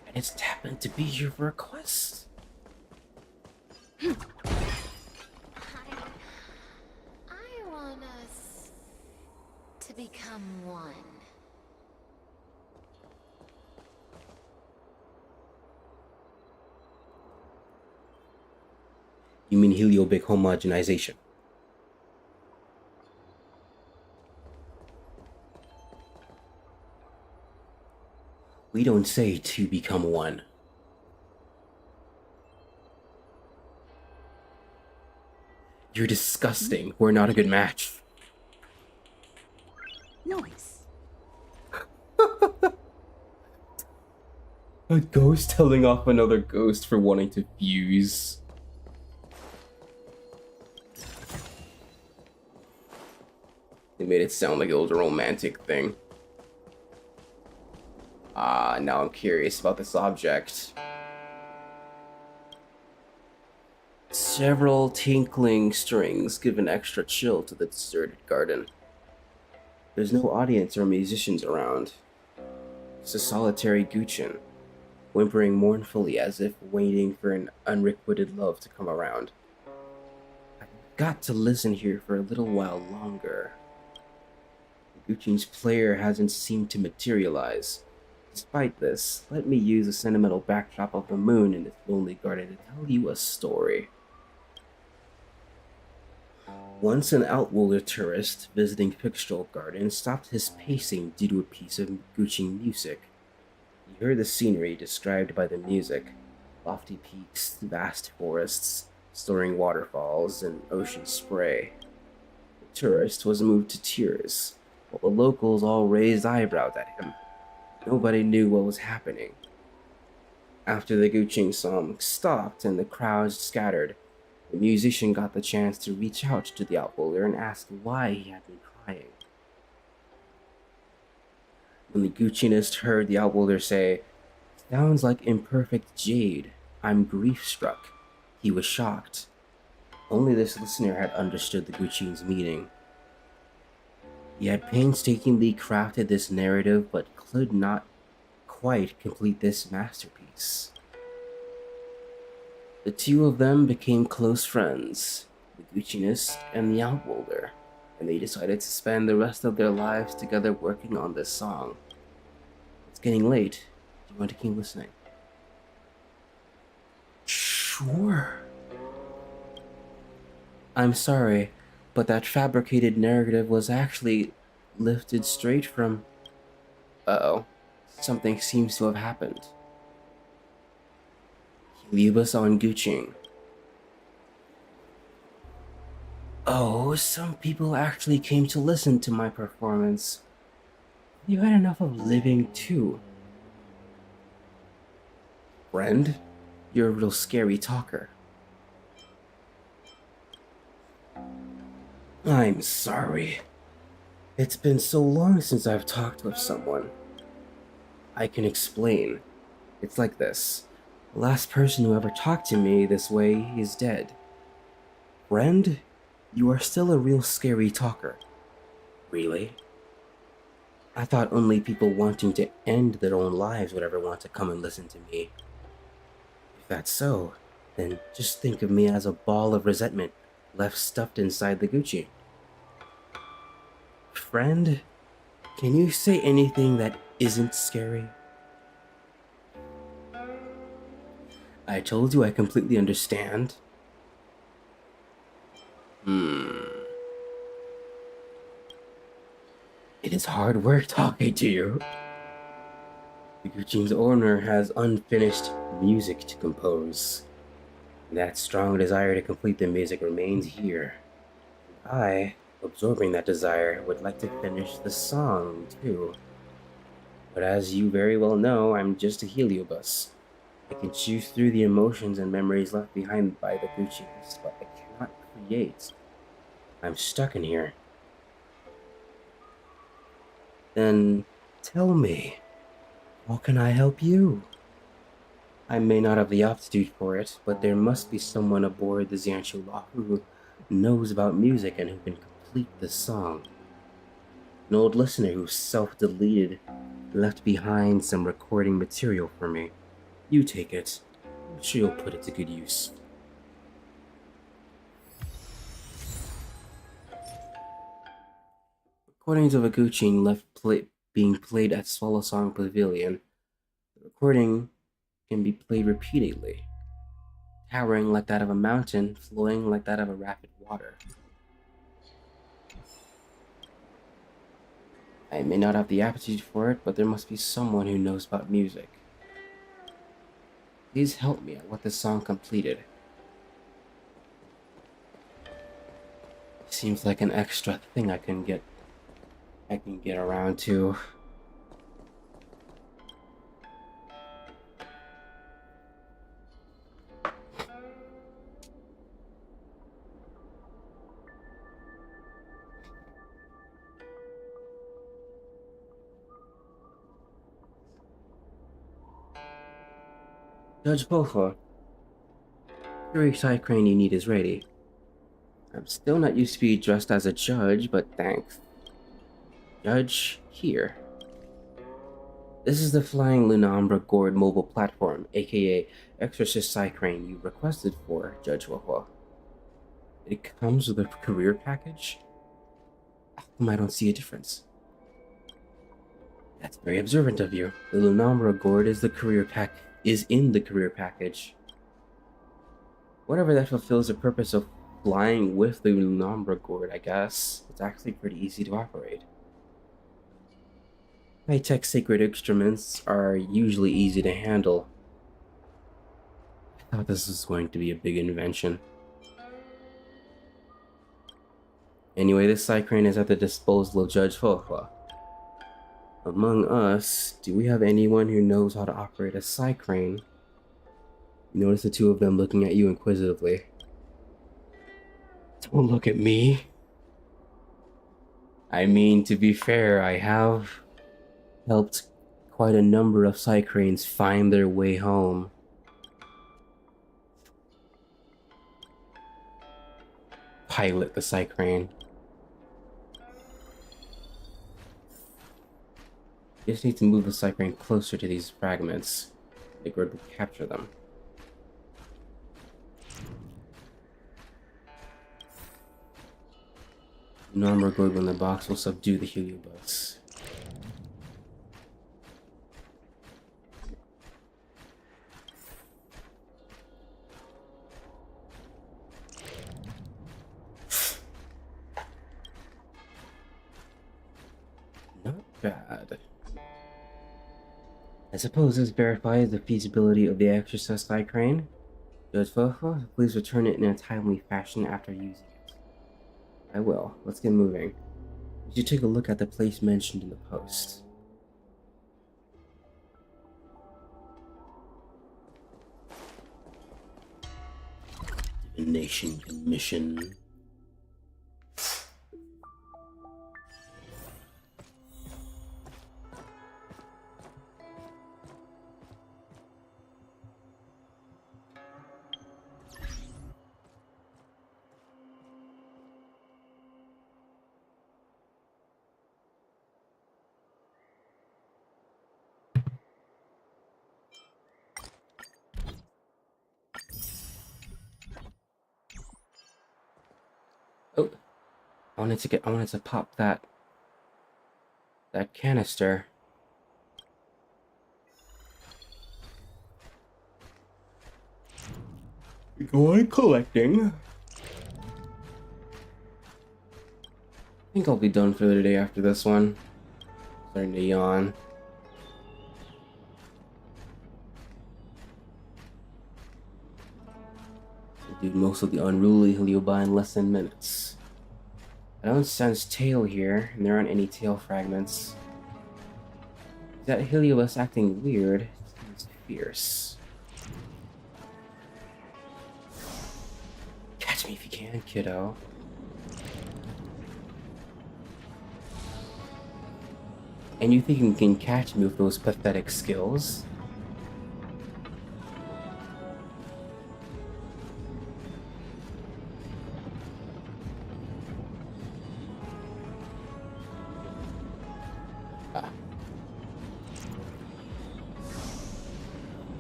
and it's happened to be your request. I want us to become one. You mean heliobic homogenization? We don't say to become one. You're disgusting. We're not a good match. Noise. A ghost telling off another ghost for wanting to fuse. They made it sound like it was a romantic thing. Now I'm curious about this object. Several tinkling strings give an extra chill to the deserted garden. There's no audience or musicians around. It's a solitary Guchin, whimpering mournfully as if waiting for an unrequited love to come around. I've got to listen here for a little while longer. Gucci's player hasn't seemed to materialize. Despite this, let me use the sentimental backdrop of the moon in this lonely garden to tell you a story. Once an Outworlder tourist visiting Pixel Garden stopped his pacing due to a piece of Gucci music. He heard the scenery described by the music: lofty peaks, vast forests, soaring waterfalls, and ocean spray. The tourist was moved to tears, while the locals all raised eyebrows at him. Nobody knew what was happening. After the Gucci song stopped and the crowds scattered, the musician got the chance to reach out to the Outworlder and ask why he had been crying. When the Guccinist heard the Outworlder say, "Sounds like imperfect jade, I'm grief-struck," he was shocked. Only this listener had understood the Gucci's meaning. He had painstakingly crafted this narrative but could not quite complete this masterpiece. The two of them became close friends, the Guccinist and the Outworlder, and they decided to spend the rest of their lives together working on this song. It's getting late. Do you want to keep listening? Sure. I'm sorry, but that fabricated narrative was actually lifted straight from... Uh-oh. Something seems to have happened. Heliobus on Guching. Oh, some people actually came to listen to my performance. You had enough of living too. Friend, you're a real scary talker. I'm sorry. It's been so long since I've talked with someone. I can explain. It's like this. The last person who ever talked to me this way is dead. Friend, you are still a real scary talker. Really? I thought only people wanting to end their own lives would ever want to come and listen to me. If that's so, then just think of me as a ball of resentment left stuffed inside the Gucci. Friend, can you say anything that isn't scary? I told you I completely understand. It is hard work talking to you. The Gucci's owner has unfinished music to compose. That strong desire to complete the music remains here. I, absorbing that desire, would like to finish the song too. But as you very well know, I'm just a heliobus. I can choose through the emotions and memories left behind by the Gucci's, but I cannot create. I'm stuck in here. Then tell me, how can I help you? I may not have the aptitude for it, but there must be someone aboard the Xianqiu who knows about music and who can complete the song. An old listener who self-deleted left behind some recording material for me. You take it. I'm sure you'll put it to good use. Recordings of a Gucci left being played at Swallow Song Pavilion. The recording can be played repeatedly, towering like that of a mountain, flowing like that of a rapid water. I may not have the aptitude for it, but there must be someone who knows about music. Please help me at what this song completed. Seems like an extra thing I can get around to. Judge Bofa, your side crane you need is ready. I'm still not used to be dressed as a judge, but thanks. Judge, here. This is the Flying Lunambra Gourd mobile platform, aka Exorcist Side Crane you requested for, Judge Wawa. It comes with a career package? How come I don't see a difference? That's very observant of you. The Lunambra Gourd is in the career package. Whatever that fulfills the purpose of flying with the Lunambra Gourd, I guess. It's actually pretty easy to operate. High-tech sacred instruments are usually easy to handle. I thought this was going to be a big invention. Anyway, this side crane is at the disposal of Judge Fofa. Among us, do we have anyone who knows how to operate a side crane? You notice the two of them looking at you inquisitively. Don't look at me. I mean, to be fair, I have helped quite a number of side cranes find their way home. Pilot the side crane. You just need to move the side crane closer to these fragments. The grid will capture them. Normal grid in the box will subdue the heliobus. bad. I suppose this verifies the feasibility of the exercise sky crane. Judge Fofo, please return it in a timely fashion after using it. I will. Let's get moving. You should take a look at the place mentioned in the post. Divination Commission. Oh, I wanted to pop that canister. Go on collecting. I think I'll be done for the day after this one. Starting to yawn. Do most of the unruly Heliobi in less than minutes. I don't sense tail here, and there aren't any tail fragments. That Heliobus acting weird. He's fierce. Catch me if you can, kiddo. And you think you can catch me with those pathetic skills?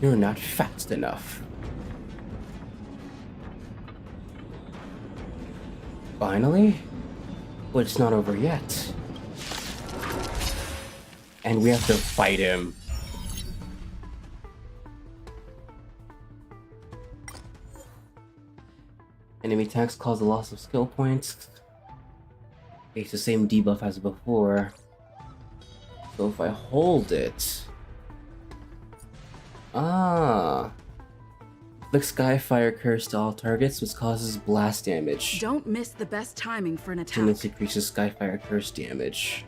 You're not fast enough. Finally? But it's not over yet. And we have to fight him. Enemy attacks cause a loss of skill points. It's the same debuff as before. So if I hold it... Inflict Skyfire Curse to all targets, which causes blast damage. Don't miss the best timing for an attack. And this increases Skyfire Curse damage.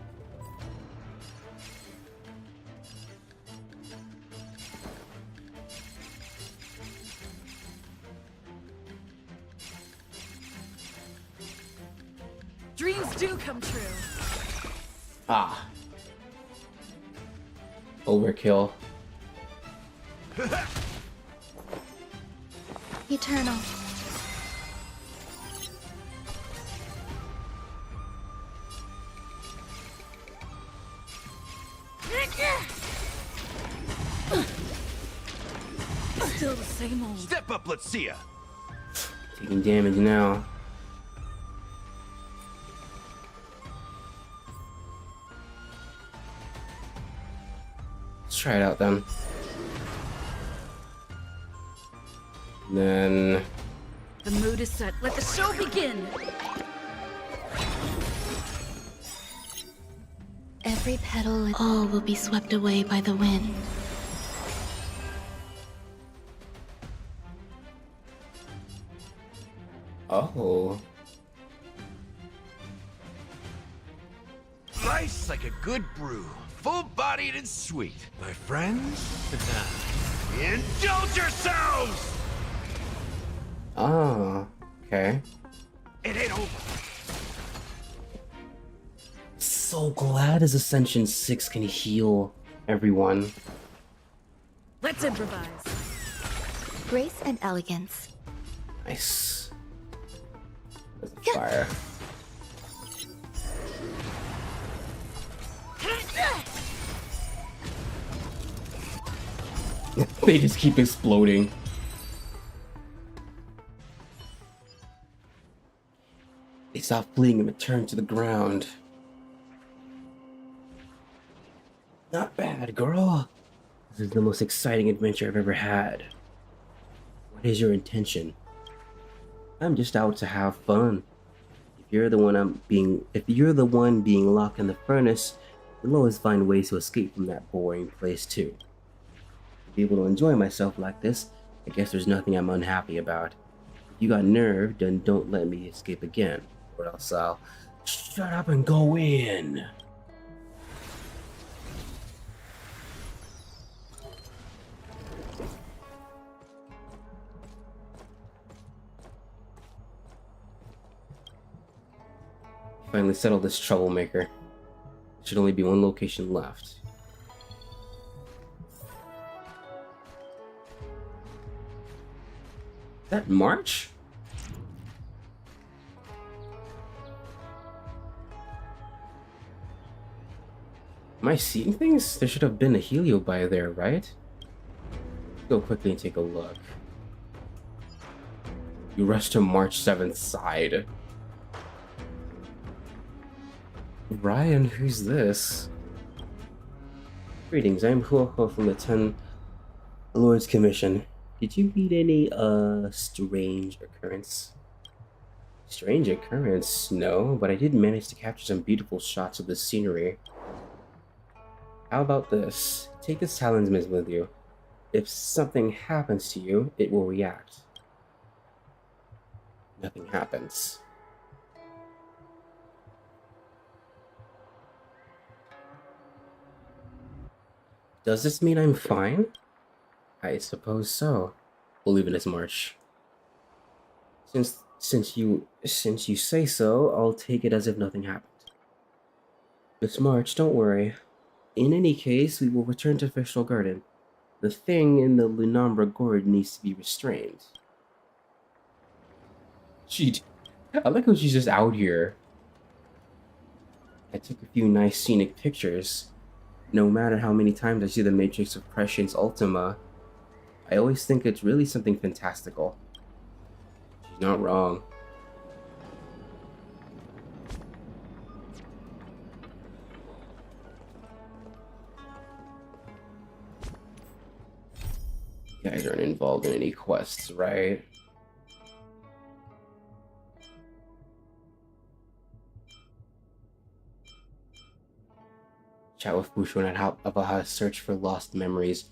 Dreams do come true. Ah. Overkill. Eternal. Still the same old. Step up, let's see ya. Taking damage now. Let's try it out then. Then... The mood is set. Let the show begin! Every petal, all will be swept away by the wind. Oh. Nice like a good brew. Full-bodied and sweet. My friends, indulge yourselves! Ah, okay. It ain't over. So glad his Ascension 6 can heal everyone. Let's improvise. Grace and elegance. Nice. There's a fire. They just keep exploding. They stop fleeing and return to the ground. Not bad, girl. This is the most exciting adventure I've ever had. What is your intention? I'm just out to have fun. If you're the one being locked in the furnace, I'll always find ways to escape from that boring place too. To be able to enjoy myself like this, I guess there's nothing I'm unhappy about. If you got nerve, then don't let me escape again, or else I'll shut up and go in. Finally settled this troublemaker. Should only be one location left. That March? Am I seeing things? There should have been a Helio by there, right? Go quickly and take a look. You rush to March 7th side. Ryan, who's this? Greetings, I'm Huoho from the 10 Lords Commission. Did you meet any, strange occurrence? Strange occurrence? No, but I did manage to capture some beautiful shots of the scenery. How about this? Take this talisman with you. If something happens to you, it will react. Nothing happens. Does this mean I'm fine? I suppose so. We'll leave it as March. Since you say so, I'll take it as if nothing happened. Miss March, don't worry. In any case, we will return to Fishel Garden. The thing in the Lunambra gourd needs to be restrained. I like how she's just out here. I took a few nice scenic pictures. No matter how many times I see the Matrix of Prescience Ultima, I always think it's really something fantastical. She's not wrong. You guys aren't involved in any quests, right? Chat with Bushu and about how to search for lost memories.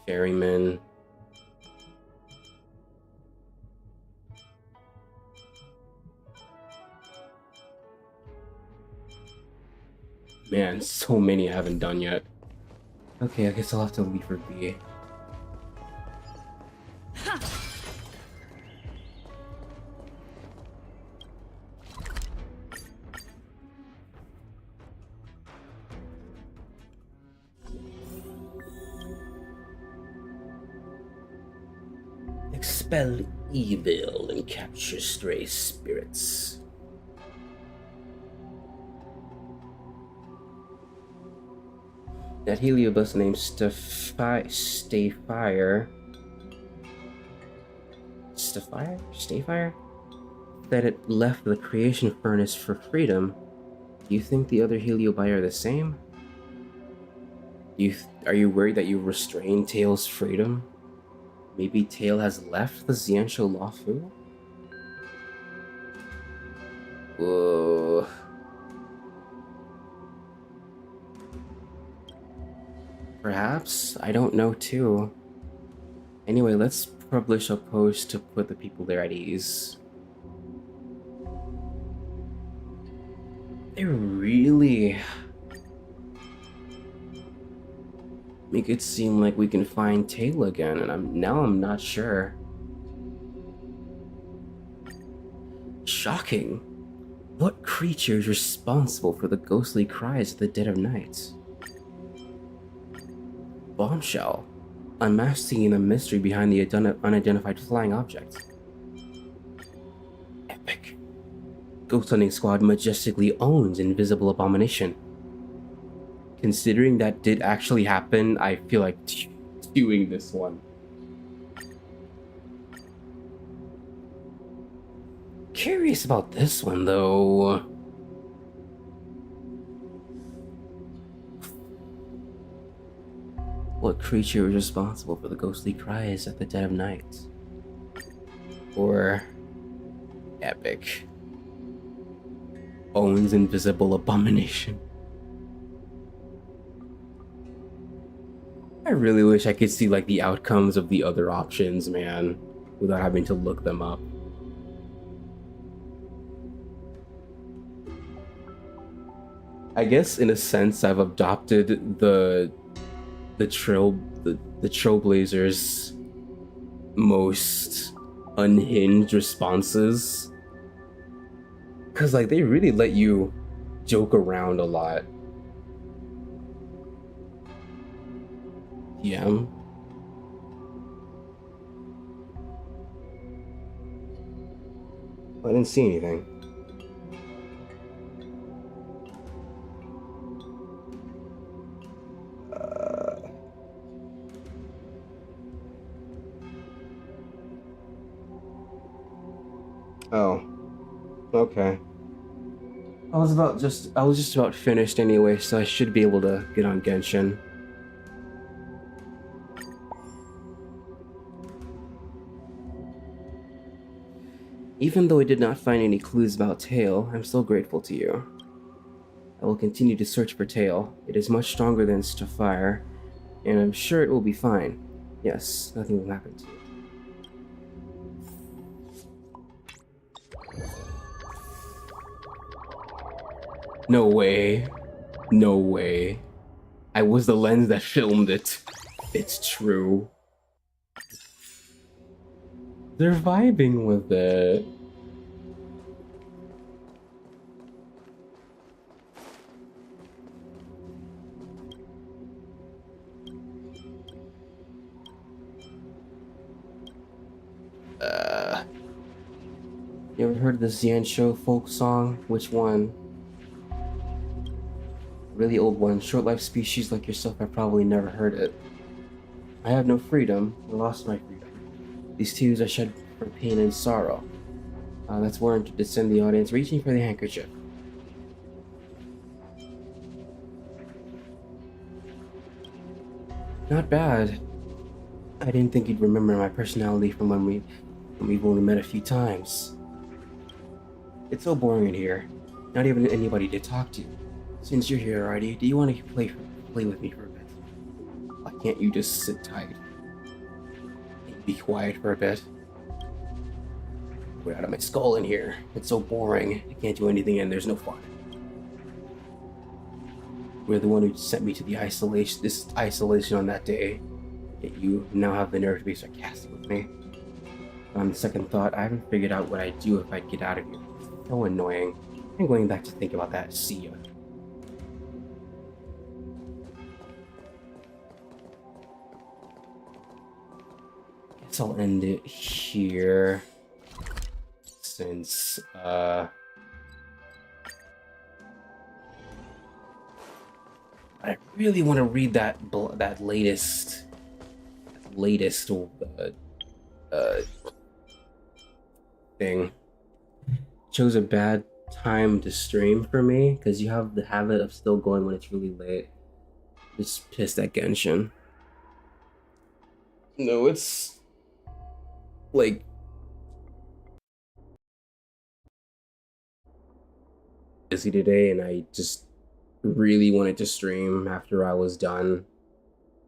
Ferryman. Man, so many I haven't done yet. Okay, I guess I'll have to leave her be. Expel evil and capture stray spirits. That Heliobus named Stayfire, that it left the creation furnace for freedom. Do you think the other Heliobi are the same? Are you worried that you restrained Tail's freedom? Maybe Tail has left the Xianzhou Luofu? Whoa. Perhaps? I don't know too. Anyway, let's publish a post to put the people there at ease. They really make it seem like we can find Tail again, and I'm not sure. Shocking. What creature is responsible for the ghostly cries at the dead of night? Bombshell. Unmasking the mystery behind the unidentified flying object. Epic. Ghost Hunting Squad majestically owns Invisible Abomination. Considering that did actually happen, I feel like doing this one. Curious about this one though. What creature is responsible for the ghostly cries at the dead of night? Or epic. owns Invisible Abomination. I really wish I could see like the outcomes of the other options, man, without having to look them up. I guess in a sense I've adopted the Trailblazers' most unhinged responses, because like they really let you joke around a lot. Yeah. I didn't see anything. Oh, okay. I was just about finished anyway, so I should be able to get on Genshin. Even though I did not find any clues about Tail, I'm still grateful to you. I will continue to search for Tail. It is much stronger than Sapphire, and I'm sure it will be fine. Yes, nothing will happen to you. No way. No way. I was the lens that filmed it. It's true. They're vibing with it. You ever heard the Xian Show folk song? Which one? Really old one. Short-lived species like yourself have probably never heard it. I have no freedom. I lost my freedom. These tears I shed for pain and sorrow. That's warranted to descend the audience, reaching for the handkerchief. Not bad. I didn't think you'd remember my personality from when we've only met a few times. It's so boring in here. Not even anybody to talk to. Since you're here already, do you want to play with me for a bit? Why can't you just sit tight? And be quiet for a bit? Get out of my skull in here. It's so boring. I can't do anything and there's no fun. You're the one who sent me to this isolation on that day. Yet you now have the nerve to be sarcastic with me. On second thought, I haven't figured out what I'd do if I'd get out of here. It's so annoying. I'm going back to think about that. See ya. Guess I'll end it here. Since, I really want to read that latest thing. Chose a bad time to stream for me because you have the habit of still going when it's really late. Just pissed at Genshin. No, it's like busy today, and I just really wanted to stream after I was done.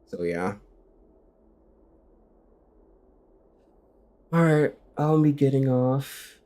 So yeah. Alright, I'll be getting off.